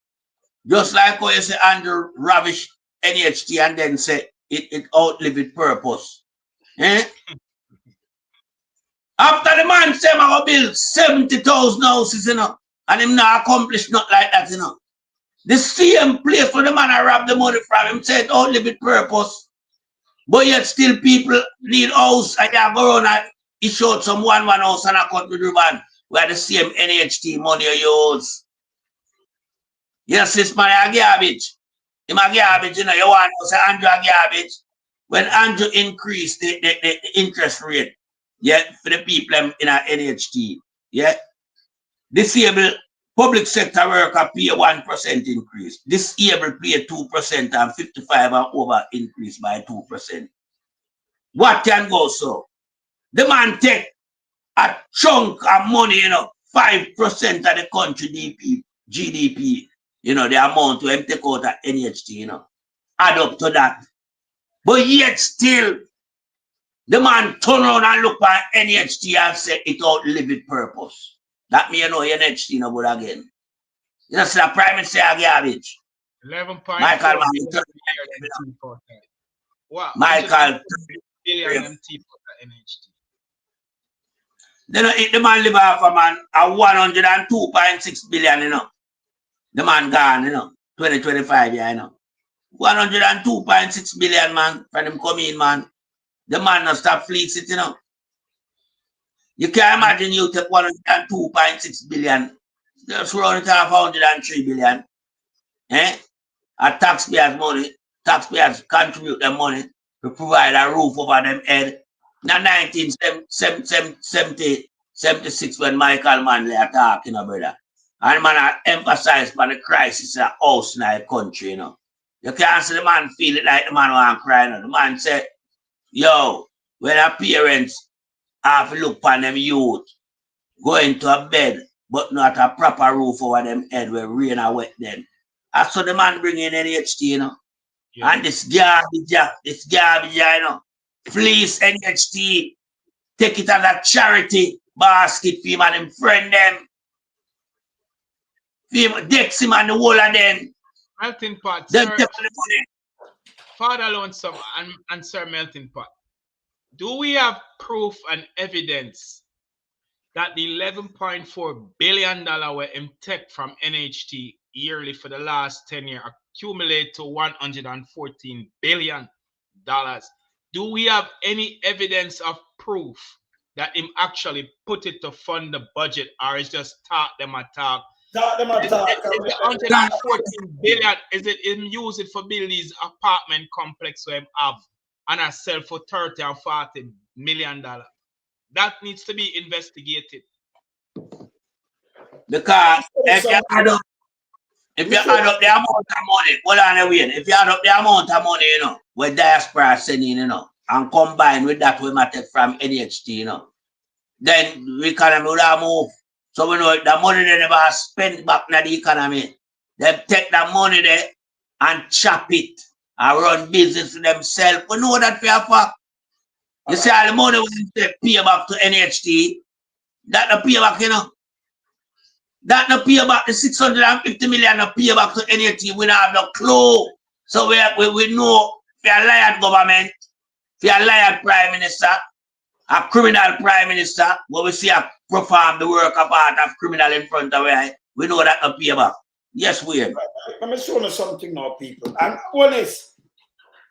Just like how you say Andrew ravish NHT and then say it outlived its purpose. Eh? After the man say I'm gonna build 70,000 houses, you know, and him not accomplish nothing like that, you know. The same place where the man I rob the money from him said outlived its purpose. But yet still people need house and you go around and he showed some one house and I cut with ribbon where the same NHT money you use. Yes, this man a garbage. Him a garbage, you know, you want to say Andrew a garbage. When Andrew increased the interest rate, yeah, for the people in our NHT, yeah, disabled public sector worker pay 1% increase. Disabled pay 2% and 55 and over increase by 2%. What can go so? The man take a chunk of money, you know, 5% of the country GDP, you know, the amount to him take out at NHT, you know, add up to that. But yet still, the man turn around and look at NHT and say it outlived its purpose. That means you know NHT no good again. You know, see the prime minister a garbage. 11.4 Michael wow. Michael billion MT for the NHT. Then the man live off a man a 102.6 billion, you know. The man gone, you know, 2025, yeah, you know. 102.6 billion, man, from him come in, man. The man not stop fleets it, you know. You can't imagine you take 102.6 billion, just round it off 103 billion. Eh? A taxpayers' money, taxpayers contribute their money to provide a roof over them head. Now 1976 when Michael Manley attacked, you know, brother. And man, I emphasize on the crisis of house in the country, you know. You can't see the man feel it like the man want to cry. You know. The man said, yo, when our parents have to look on them youth, going to a bed, but not a proper roof over them head where rain or wet them. That's what the man bring in NHT, you know. Yeah. And this garbage, you know. Please, NHT, take it as a charity basket for him and him friend them. For him, Dexy man, the whole of them. Melting pot, Them sir. take the money. Father Lonesome and Sir Melting Pot. Do we have proof and evidence that the $11.4 billion were take from NHT yearly for the last 10 years accumulate to $114 billion? Do we have any evidence of proof that him actually put it to fund the budget, or is just talk them a talk? Talk them a talk. Is the 114 billion, is it him use it for build these apartment complex where him have and I sell for $30 and $40 million? That needs to be investigated. Because if you add up the amount of money, hold on a minute. If you add up the amount of money, you know, where diaspora sending, you know, and combine with that we might take from NHT, you know, then the economy would have moved. So we know the money they never spent back in the economy. They take the money there and chop it and run business for themselves. We know that for a fact. You see all the money we pay back to NHT, that the pay back, you know. That no pay back the 650 million no pay back to NHT. We don't have no clue. So we know if you're a liar government, if you're a liar prime minister, a criminal prime minister, but we see a perform the work of part of criminal in front of us, we know that no pay back. Yes, we are. Let me show you something now, people. And honest,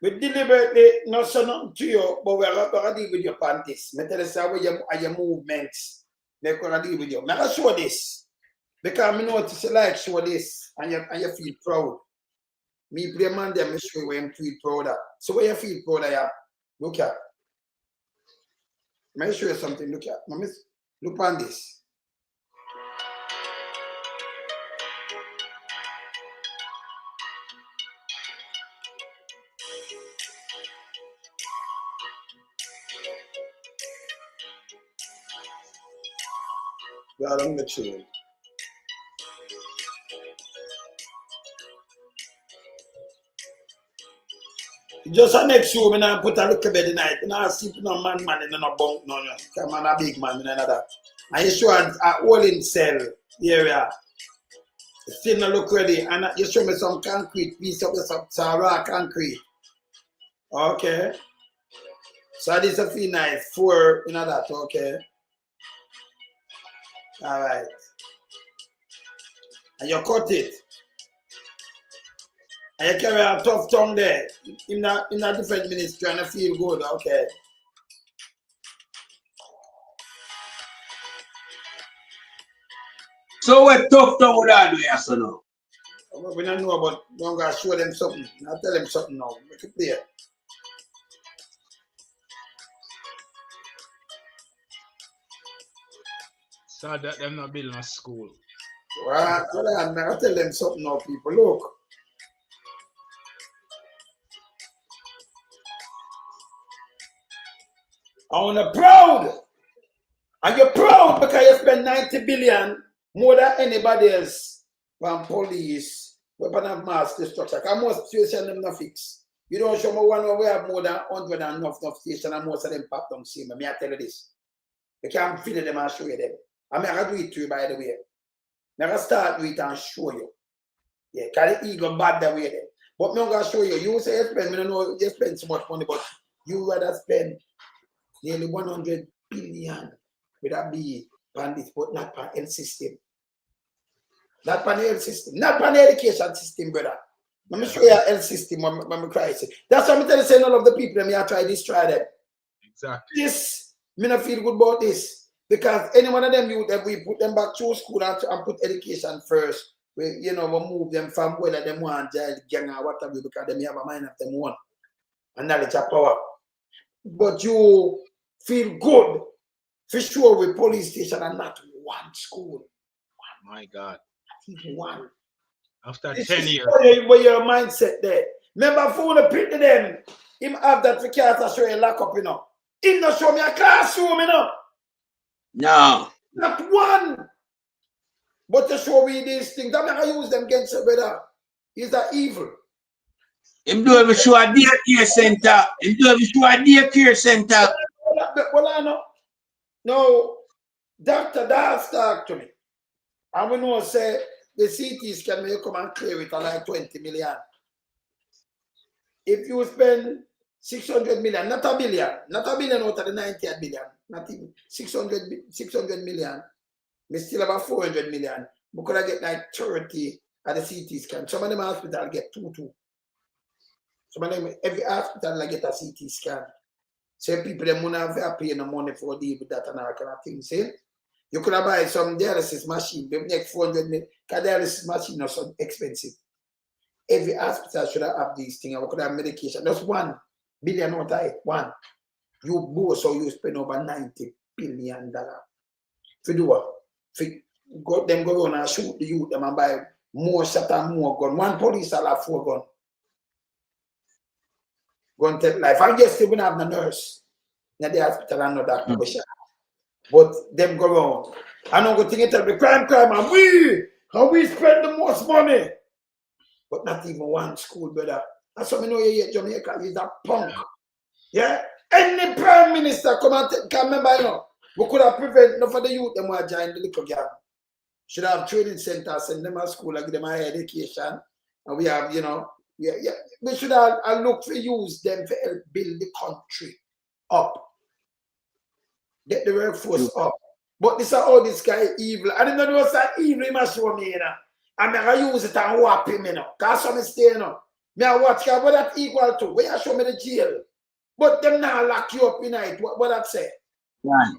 we deliberately not say nothing to you, but we're going to deal with your panties. I tell you how your movements, they're going to deal with you. I'm going to show this. Because I know to like show this and you feel proud. Me play man there, I show you where I feel proud of. So where you feel proud of, yeah? Look at. Let me show you something. Look at. Look on this. God, I'm the chill. Just a next show, I put a little bed in night. I sleep no man in a bunk, no. Come on, a big man, none of that. And you show a holding cell area. Still not look ready. And you show me some concrete, piece of some raw concrete. Okay. So this is feel nice. 4, you know that, okay. Alright. And you cut it. And you carry a tough tongue there in a different ministry and I feel good, okay. So what tough tongue would I do, yes or no? We don't know, but we're going to show them something. I'll tell them something now. Make it clear. So that them not building a school. Well, I'll tell them something now, people. Look. I want to proud. And you're proud because you spend 90 billion more than anybody else from police, weapon of mass destruction. Because most stations them not fix. You don't show me one where we have more than 100 and enough stations and most of them pop down same. I tell you this. You can't feel them and show you them. I'm going to do it to you by the way. I'm going to start with it and show you. Yeah, because the ego bad that way there. But I'm going to show you. You say you spend, I don't know you spend so much money, but you rather spend nearly 100 billion with a B bandits, but not for health system. Not for the health system. Not for the education system, brother. Let me show you a health system when I cry. That's why I'm telling you, all of the people that may try to destroy them. Exactly. This, me not feel good about this. Because any one of them, we put them back to school and put education first. we move them from whether them want jail, gang or whatever, because them have a mind of them one. And knowledge of power. But you feel good for sure with police station and not one school. My God. Not even one. After This 10 is years. where your mindset there. Remember, for the people them, him have that for can't show you lock up, Him not show me a classroom, No. Not one. But to show me these things, I'm not going to use them against you, brother. Is that evil? Him do every show a daycare center. Him do every show a daycare center. Well, I know. No, Dr. Das talk to me. And we know, say, the CT scan may come and clear it at like 20 million. If you spend 600 million, not a billion out of the 90 billion, not even 600 million, we still have 400 million. We could have get like 30 at the CT scan. Some of them hospitals get 2. Some of them, every hospital like get a CT scan. So people them won't have pay no money for deal with that and all kind of things. See? You could have buy some dialysis machine, they make 400 million, because dialysis machine is so expensive. Every hospital should have these things. We could have medication. That's $1 billion out of it. One. You both, so you spend over $90 billion. For do what? For them go around and shoot the youth them and buy more shot and more gun. One police will have 4 guns. Gun take life. And yes, they will have no nurse. Now the hospital and no doctor. But them go around. I know go think it the crime, and we spend the most money. But not even one school, brother. That's what I know you Jamaica is a punk. Yeah? Any prime minister come and can remember, we could have prevented enough of the youth them who join the little gang. Should have training centers, send them to school, give them higher education. And we have, we should have look for use them to help build the country up. Get the workforce up. But this is all this guy evil. I didn't know what's that evil he must show me, I'm going to use it and whap him, Because some stay, Me I watch, what that equal to? Where you show me the jail? But them now lock you up in it. What that say? Right.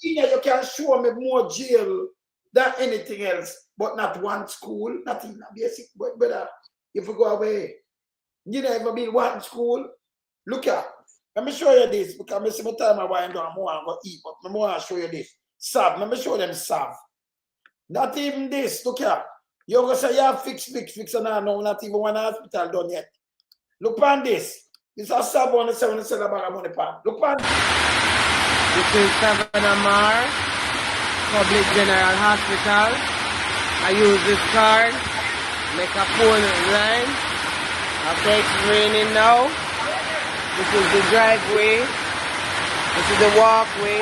You can show me more jail than anything else, but not one school, not even a basic. But brother, if you go away, you never build one school. Look at. Let me show you this because I see my time I want to go eat, but I want to show you this. Salve. Let me show them salve. Not even this. Look here. You're going to say you have fix, and no, not even one hospital done yet. Look on this. This is salve on the 77 bag of money pan. Look on this. This is Savannah Mar, Public General Hospital. I use this card, make a phone line. Okay, it's raining now. This is the driveway. This is the walkway.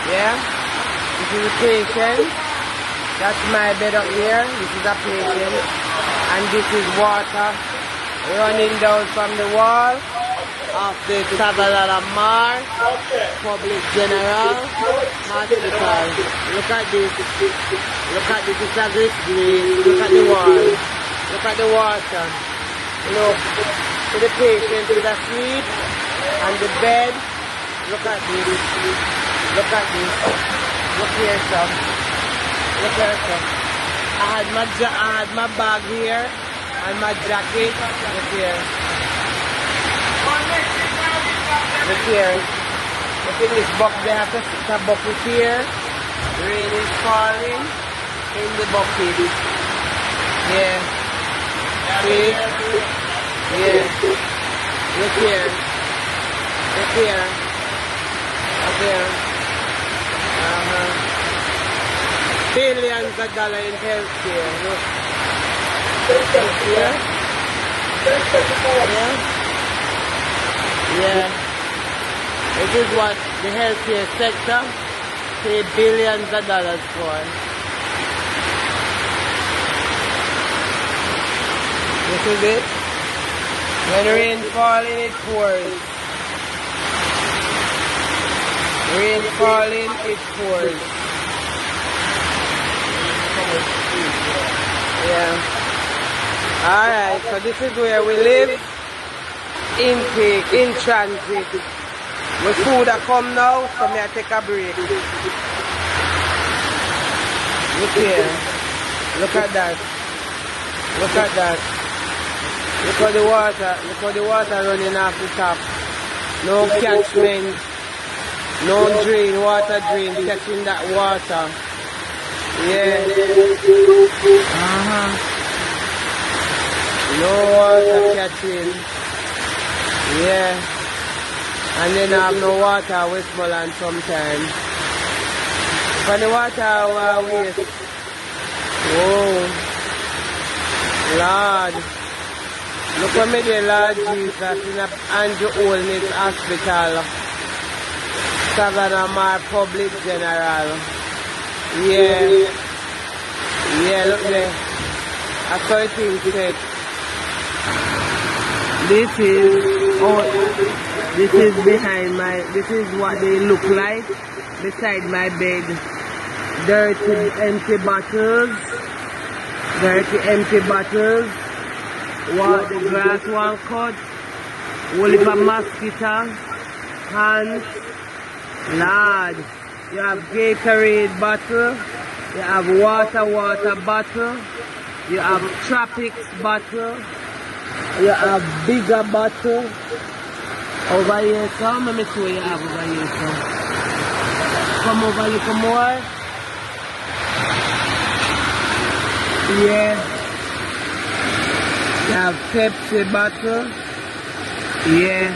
Yeah. This is the patient. That's my bed up here. This is a patient. And this is water running down from the wall of the Savannah Mar Public General Hospital. Look at this. Look at this. It's a great green. Look at the wall. Look at the water. Look. So the patient is asleep on the bed. Look at this. Look at this. Look here, son. Look here, son. I had my bag here and my jacket. Look here. Look here. Look at this bucket. They have to put a bucket here. Rain is falling in the bucket. Yeah. See? Yeah. Look here. Look here. Up there. Billions of dollars in healthcare. Look. Look here. Yeah. Yeah. This is what the healthcare sector pay billions of dollars for. This is it. When rain falling, it pours. Rain falling, it pours. Yeah. Alright, so this is where we live. Intake, in transit. With food that come now, so may I take a break. Look here. Look at that. Look at that. Look how the water running off the top. No catchment. No drain, water drain, catching that water. Yeah. No water catching. Yeah. And then I have no water Westmoreland sometimes. When the water waste. Whoa. Lord. Look what me did, Lord Jesus, in a Andrew Holness Hospital. Savannah Public General. Yeah. Yeah, look there. I saw it in set. This is behind this is what they look like beside my bed. Dirty empty bottles. What the grass one cut. Whole heap of mosquito. Hands. Lord. You have Gatorade bottle. You have water bottle. You have Tropics bottle. You have bigger bottle. Over here, so let me see what you have over here, so. Come over a little more. Yeah. You have Pepsi bottle. Yeah.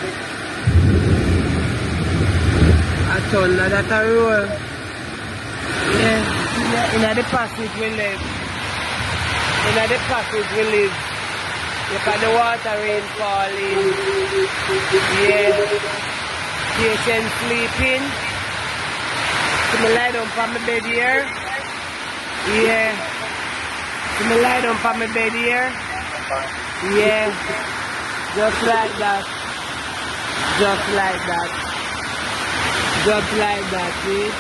I told her that a roll. Yeah. In the passage we live. Look at the water rain falling. Yeah. Patient sleeping. So me lie down on my bed here. Yeah. So me lie down on my bed here. Yeah. Just like that. Just like that. See?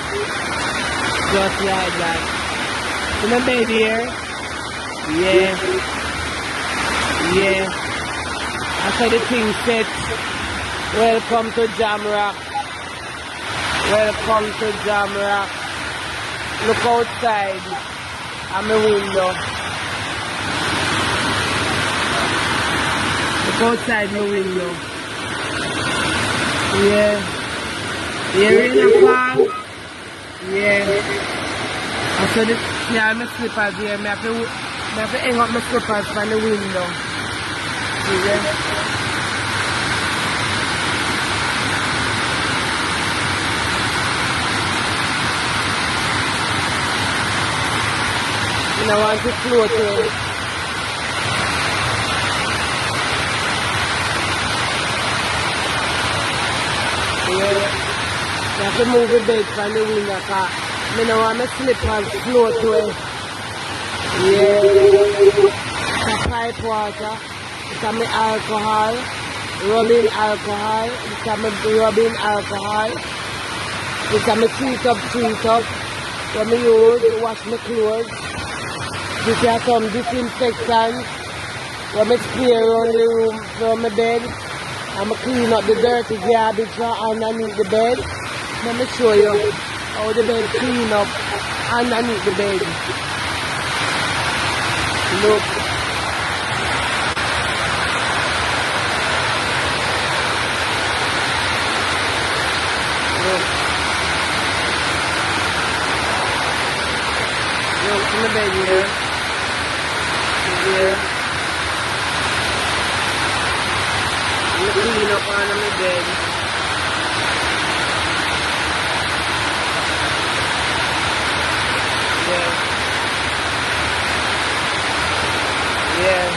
Just like that. So my bed here. Yeah. Yeah. I saw the thing set. Welcome to Jamrock. Welcome to Jamrock. Look outside. I'm a window. Look outside my window. Yeah. Here in the fall. Yeah. I saw the my slippers here. I have to hang up my slippers from the window. Yeah. And I want to float in. Yeah. You have to move the bed from the window because I don't want my slippers float away. Yeah. It's a pipe water. It's a alcohol. Rubbing alcohol. It's a rubbing alcohol. It's a treat up. When I use, wash my clothes. This is some disinfectant. When I spray around the room from my bed. I'm clean up the dirty garbage from underneath the bed. Let me show you how the bed clean up underneath the bed. Look. Look in the bed here. Here. Clean up under my bed. Yeah. Yeah.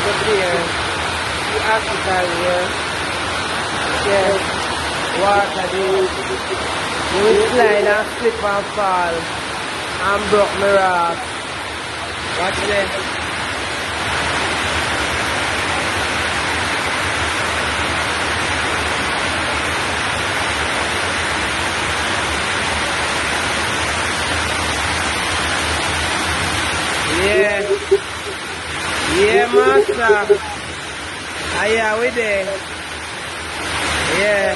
Look here. The hospital here. Yeah. Water there. You slide and slip and fall. And broke my rock. Watch this. Yeah. Yeah, master. Ah, yeah, we there. Yeah.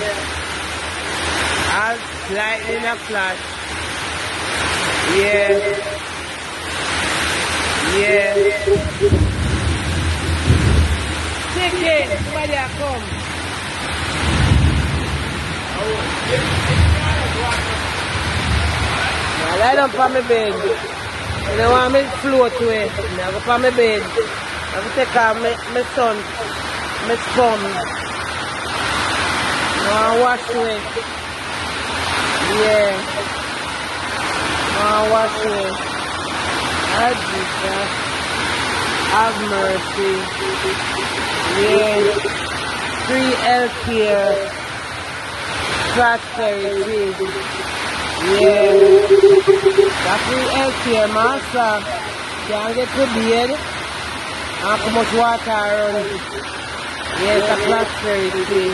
I'll slide in a flash. Yeah. Yeah. Chicken, somebody a come. I lie down on my bed. You don't want me to float away. I go on my bed. I go take off my son, my sperm. I wash away. Yeah. I wash away. Oh, Jesus. Have mercy. Yeah. Free healthcare. Prosperity. Yeah. That free healthcare, master. Can't get to bed. And too much water around. Yeah, it's a prosperity.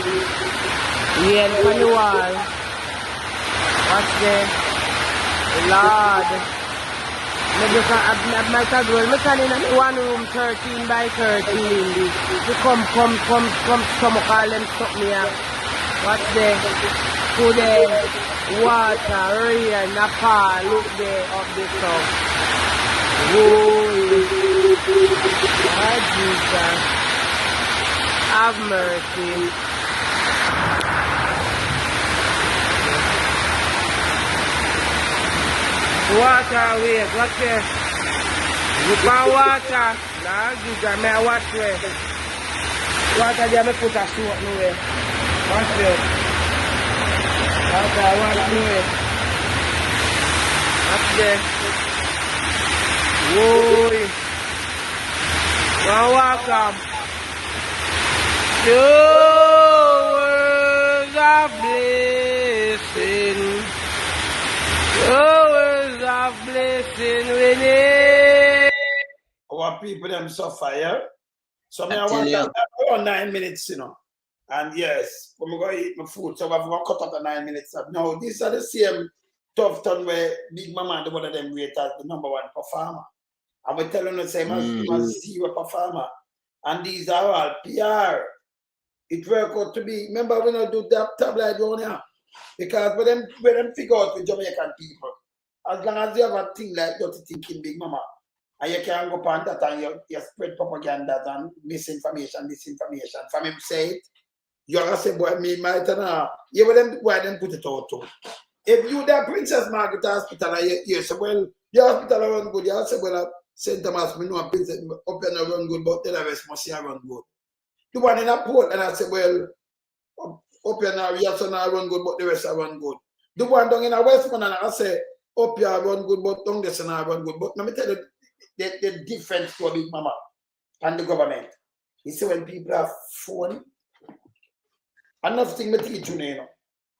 Yeah, look on the wall. Watch there. Lord. I might as well. I stand in one room 13 by 13. You come, stomach all them stuck me up. Watch there. To the water, rain, Nepal, look there, up the top. Whoa. Oh, Jesus. Have mercy. Water waves, watch there. Look at water. Nah, Jesus, may I watch there. Water there, I put a shoe up nowhere. Watch there. Water, watch nowhere. Watch there. Whoa. Now welcome. Your words of blessing. Your words of blessing we need. Our people them suffer, yeah? So me I tell want you. around 9 minutes, you know. And yes, when we go eat my food, so I'm going to cut up the 9 minutes up. Now, these are the same tough turn where Big Mama and the one of them rate as the #1 performer. And we tell them the same as 0 performer. And these are all PR. It worked out to be, remember we don't do that tabloid down here? Because when them figure out with Jamaican people, as long as you have a thing like dirty thinking Big Mama, and you can go on that and you spread propaganda and misinformation, disinformation. From him say it, you're going to say, boy, me might know. You will why them put it out too. If you the Princess Margaret Hospital, and you say, well, the hospital run good, you say, well, St. Thomas, we know Princess up and run good, but the rest must see run good. The one in a port, and I say, well, up and yes, run good, but the rest run good. The one down in a Westman, and I say, up here run good, but down this and run good. But let me tell you the difference for Big Mama and the government. You see, when people have phone, another thing I teach you know,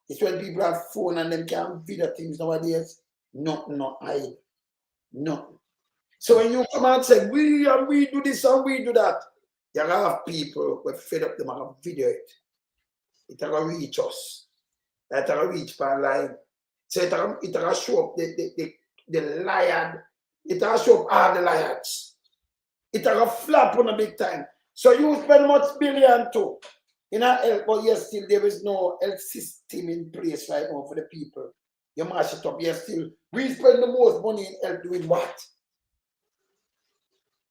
it's when people have phone and them can't video things nowadays. No, hide. No. So when you come out and say, we do this and we do that, you have people who are fed up them and video it. It's going to reach us. It's going to reach per line. So it's going to show up the lion. It's going to show up all the lions. It's going to flap on a big time. So you spend much billion too. In our health, but yes, still there is no health system in place right now for the people. You mash it up, yes, still. We spend the most money in health doing what?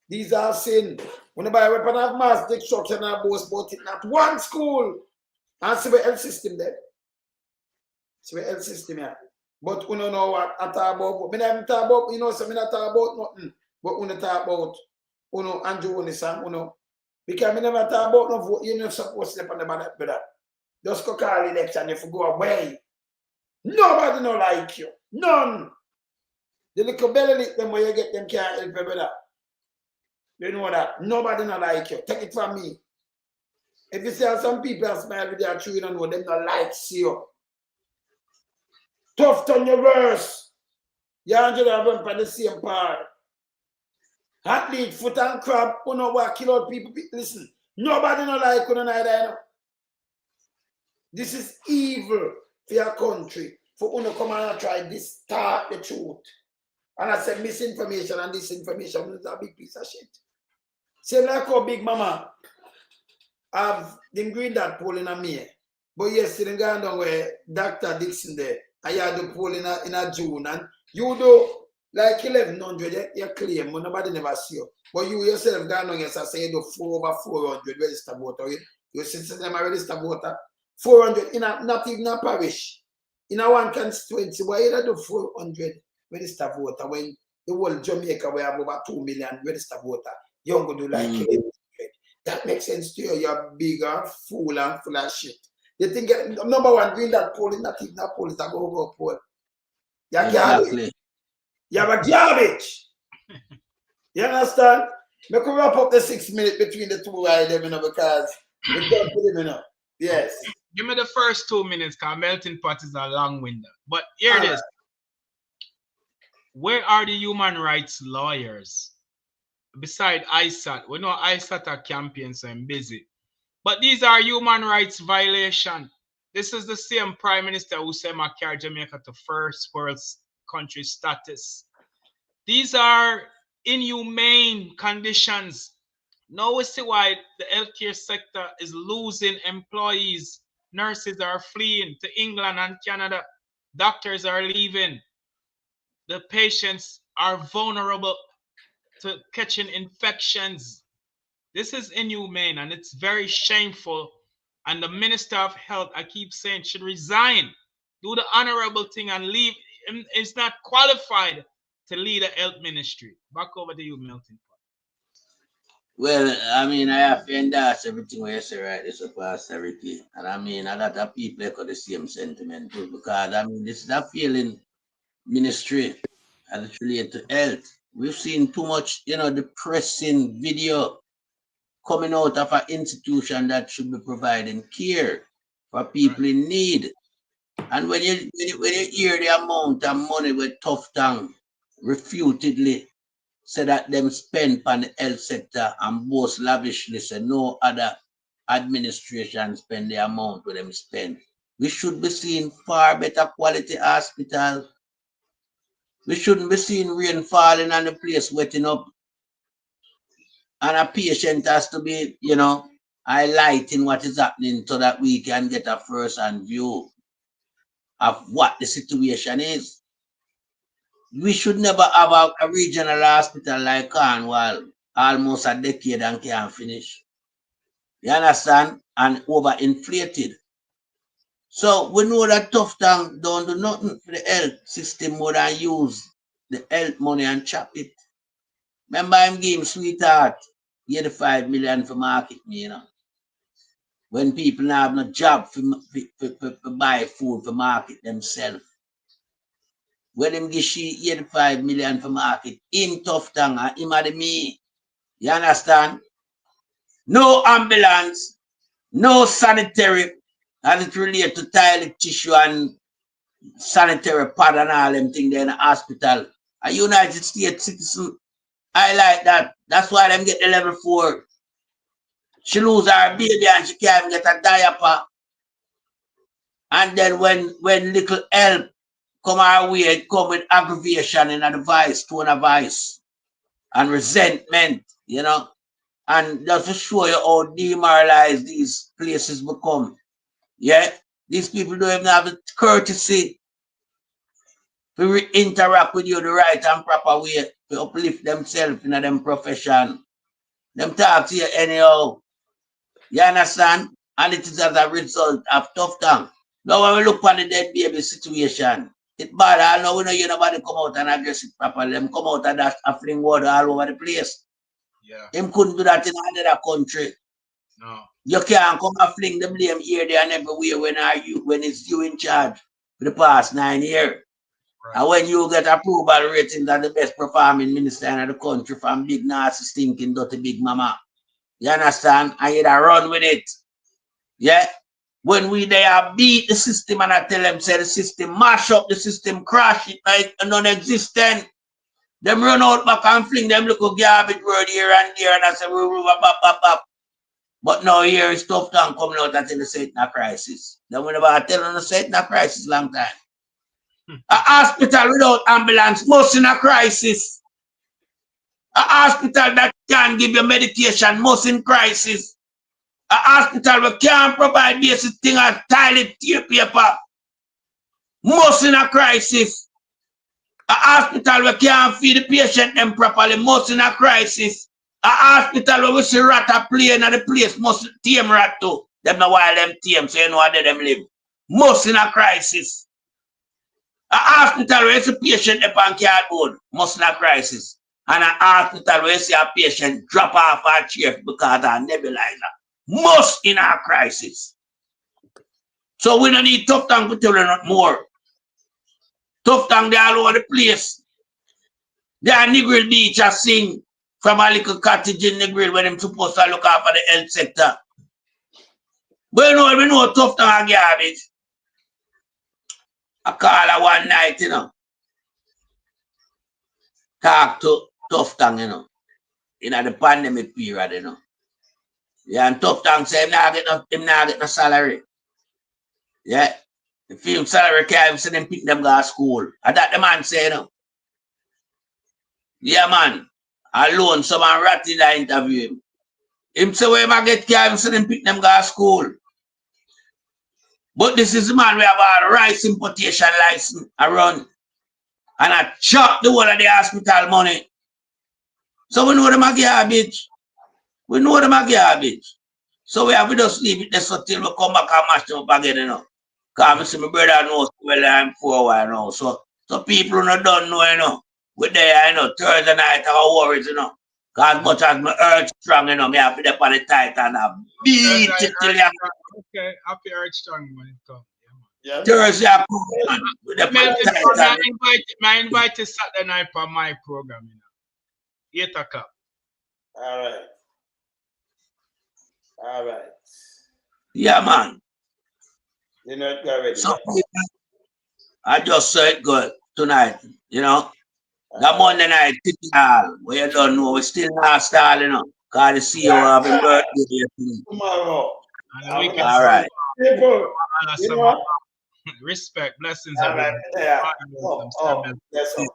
These are sin. When you buy a weapon of mass destruction and boast about it, not one school. And see the health system there. See the health system here. But you don't know what I talk about. I don't talk about, you know, so I don't talk about nothing. But you talk about, you know, Andrew Holness and, you know, because I never talk about no vote, you're not supposed to sleep on the ballot, brother. Just go call election, if you go away. Nobody no like you. None. The little belly lick them where you get them can't help you, brother. You know that. Nobody no like you. Take it from me. If you see how some people are smile with their children, you know them no likes you. Tough on your verse. You're on the same part. Athlete, foot and crab, you know what kill out people. Listen, nobody no like you neither, you know. This is evil for your country. For you to come and try to distort the truth. And I said misinformation and disinformation is a big piece of shit. Same like how Big Mama have the green that poll in a May. But yes, in Ghana where Dr. Dixon there, I had the poll in a June. And you do Like 1100, you claim, but nobody never see you. But you yourself gone on, yes, I say you do over 400 register voter. You see them register voter. 400 in a, not even a parish. In a one constituency, why you do 400 register voter when the whole Jamaica we have over 2 million register voter? You don't go do like 1100. That makes sense to you. You're bigger, fool and full of shit. You think number one doing that poll is not even a poll, it's a go poll. You're Exactly. You have a garbage. You understand? We could wrap up the 6 minutes between the two of them, you know, because we don't put them, you know. Yes. Give me the first 2 minutes, because melting pot is a long window. But here it is. Where are the human rights lawyers? Beside ISAT. We know ISAT are campaigns, so I'm busy. But these are human rights violations. This is the same Prime Minister who said I carry Jamaica to first world country status. These are inhumane conditions. Now we see why the healthcare sector is losing employees. Nurses are fleeing to England and Canada. Doctors are leaving. The patients are vulnerable to catching infections. This is inhumane and it's very shameful. And the Minister of Health, I keep saying, should resign. Do the honorable thing and leave. It's not qualified to lead a health ministry. Back over to you, Milton. Well, I mean, I have to endorse everything what you say right this past everything. And I mean, a lot of people echo the same sentiment too, because I mean, this is a failing ministry and it's related to health. We've seen too much, you know, depressing video coming out of an institution that should be providing care for people in need. And when you hear the amount of money with Tough Tongue refutedly say that them spend on the health sector and boast lavishly say no other administration spend the amount where them spend. We should be seeing far better quality hospital. We shouldn't be seeing rain falling on the place wetting up. And a patient has to be, you know, highlighting what is happening so that we can get a first-hand view of what the situation is. We should never have a regional hospital like Cornwall almost a decade and can't finish. You understand? And overinflated. So we know that Tough Tongue don't do nothing for the health system more than use the health money and chop it. Remember him gave him Sweetheart 85 million for market me, you know. When people now have no job for buy food for market themselves. When him give she 85 million for market, him Tough Tongue and him had me. You understand? No ambulance, no sanitary, as it relates to toilet tissue and sanitary pad and all them things there in the hospital. A United States citizen, I like that. That's why them get the level 4. She lose her baby and she can't get a diaper. And then when little help come our way, it come with aggravation and a vice, tone of vice and resentment, you know. And just to show you how demoralized these places become. Yeah, these people don't even have the courtesy to interact with you the right and proper way to uplift themselves in them profession. Them talk to you anyhow. You understand? And it is as a result of Tough Tongue. Now when we look on the dead baby situation, it bad. I know we know you nobody come out and address it properly. Them come out and that fling water all over the place. Yeah. Them couldn't do that in another country. No. You can't come and fling the blame here, there, and everywhere when it's you in charge for the past 9 years. Right. And when you get approval ratings as the best performing minister in the country from big nasty stinking dirty big mama. You understand? And you run with it. Yeah? When we there beat the system and I tell them say the system mash up the system, crash it like non-existent. Them run out back and fling them little garbage word here and there and I say bop. But now here is Tough Tongue coming out and say it's not a crisis. Then whenever I tell them to say it's not a crisis long time. A hospital without ambulance must in a crisis. A hospital that can't give you medication must in crisis. A hospital that can't provide basic thing as toilet paper must in a crisis. A hospital where can't feed the patient them properly, most in a crisis. A hospital where we see rat a plane and the place must tame rat too. Them know why them tame, so you know how them live. Most in a crisis. A hospital where you see patient upon cardboard, most in a crisis. And a hospital where you see a patient drop off a chair because of a nebulizer. Most in a crisis. So we don't need tough tongue to tell you not more. Tough tongue they all over the place. They are Negril Beach a sing from a little cottage in Negril when them supposed to look after the health sector. But you know, we know tough tongue a garbage. I call her one night, you know. Talk to tough tongue, you know. In the pandemic period, you know. Yeah, and tough tongue say him not get no salary. Yeah. The film salary can't send them pick them go to school. And that the man say, you know. Yeah, man. Alone, someone ratted the interview him. Him say, where I get can't send them pick them go to school. But this is the man we have a rice importation license around. And I chop the whole of the hospital money. So we know them a garbage. We know them a garbage. So we have to just leave it there so till we come back and mash them up again, you know. Because I see my brother knows well I'm for a while now. So people who don't know, you know, we're there, you know, Thursday night I worries, you know. Because as much as my urge strong, you know, me have to dip on the tight and I beat it till you. Okay, happy urge strong when it comes. Yeah. Thursday I come I invite you Saturday night for my program, you know. 8 o'clock. All right. All right. Yeah, man. You know it already. So, I just saw it good tonight, you know. That Monday night, where you don't know, we still not starting, you know. Because the CEO having birthday tomorrow. All right. Respect, blessings. All right. Yeah. Blessings.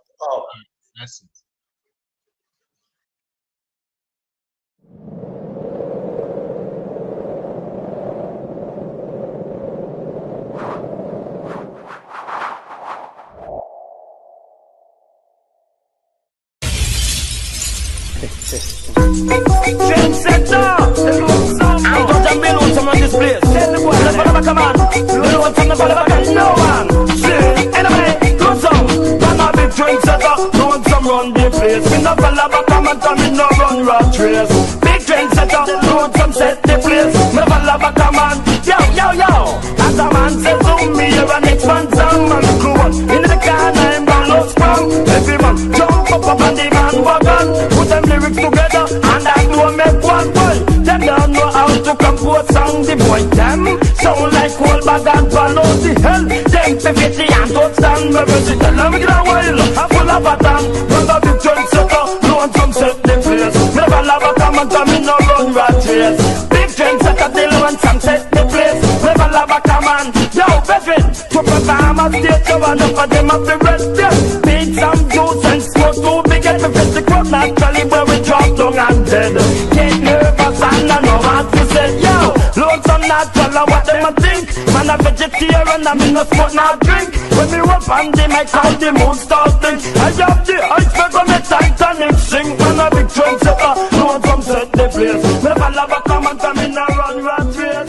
I'm going to build on some of this place. Tell the boy, the follow come on. Build on some, the follow back, no one. See, anyway, do some. Can I be drink setter? Doing some run the place. Me no follow back, come and tell me no run rat race. Big drink setter, doing some set the place. Me follow back, come on. Yo, yo, yo. As a man says to me, you're an expansion man. Cool. In the car, I'm gonna sprung. Every man jump up on the man wagon. Put them lyrics together, and I know make one boy. Them don't know how to compose song. The boy them sound like cold bag and follow the hell. Them 50 and touchdown. Me ready tell them get a while. I full of a tan. Run the big trend setter. No one come set the place. Me never love a come and tell me no run rat race. Big trend setter till one some set the place. Never love a come and yo veteran. To perform a state show and up for them up the rest. Big some juice and smoke too big at the festival. Naturally where we drop down and dead. Get nervous and I know what to say. Yo, load some natural and what them a think. Man a vegetarian and me no smoke no drink. When me up on the mic how the moon starting. I have the iceberg on the Titanic sing. Man a big trend setter, no one come set the place. Never love a come and tell me no run rat race.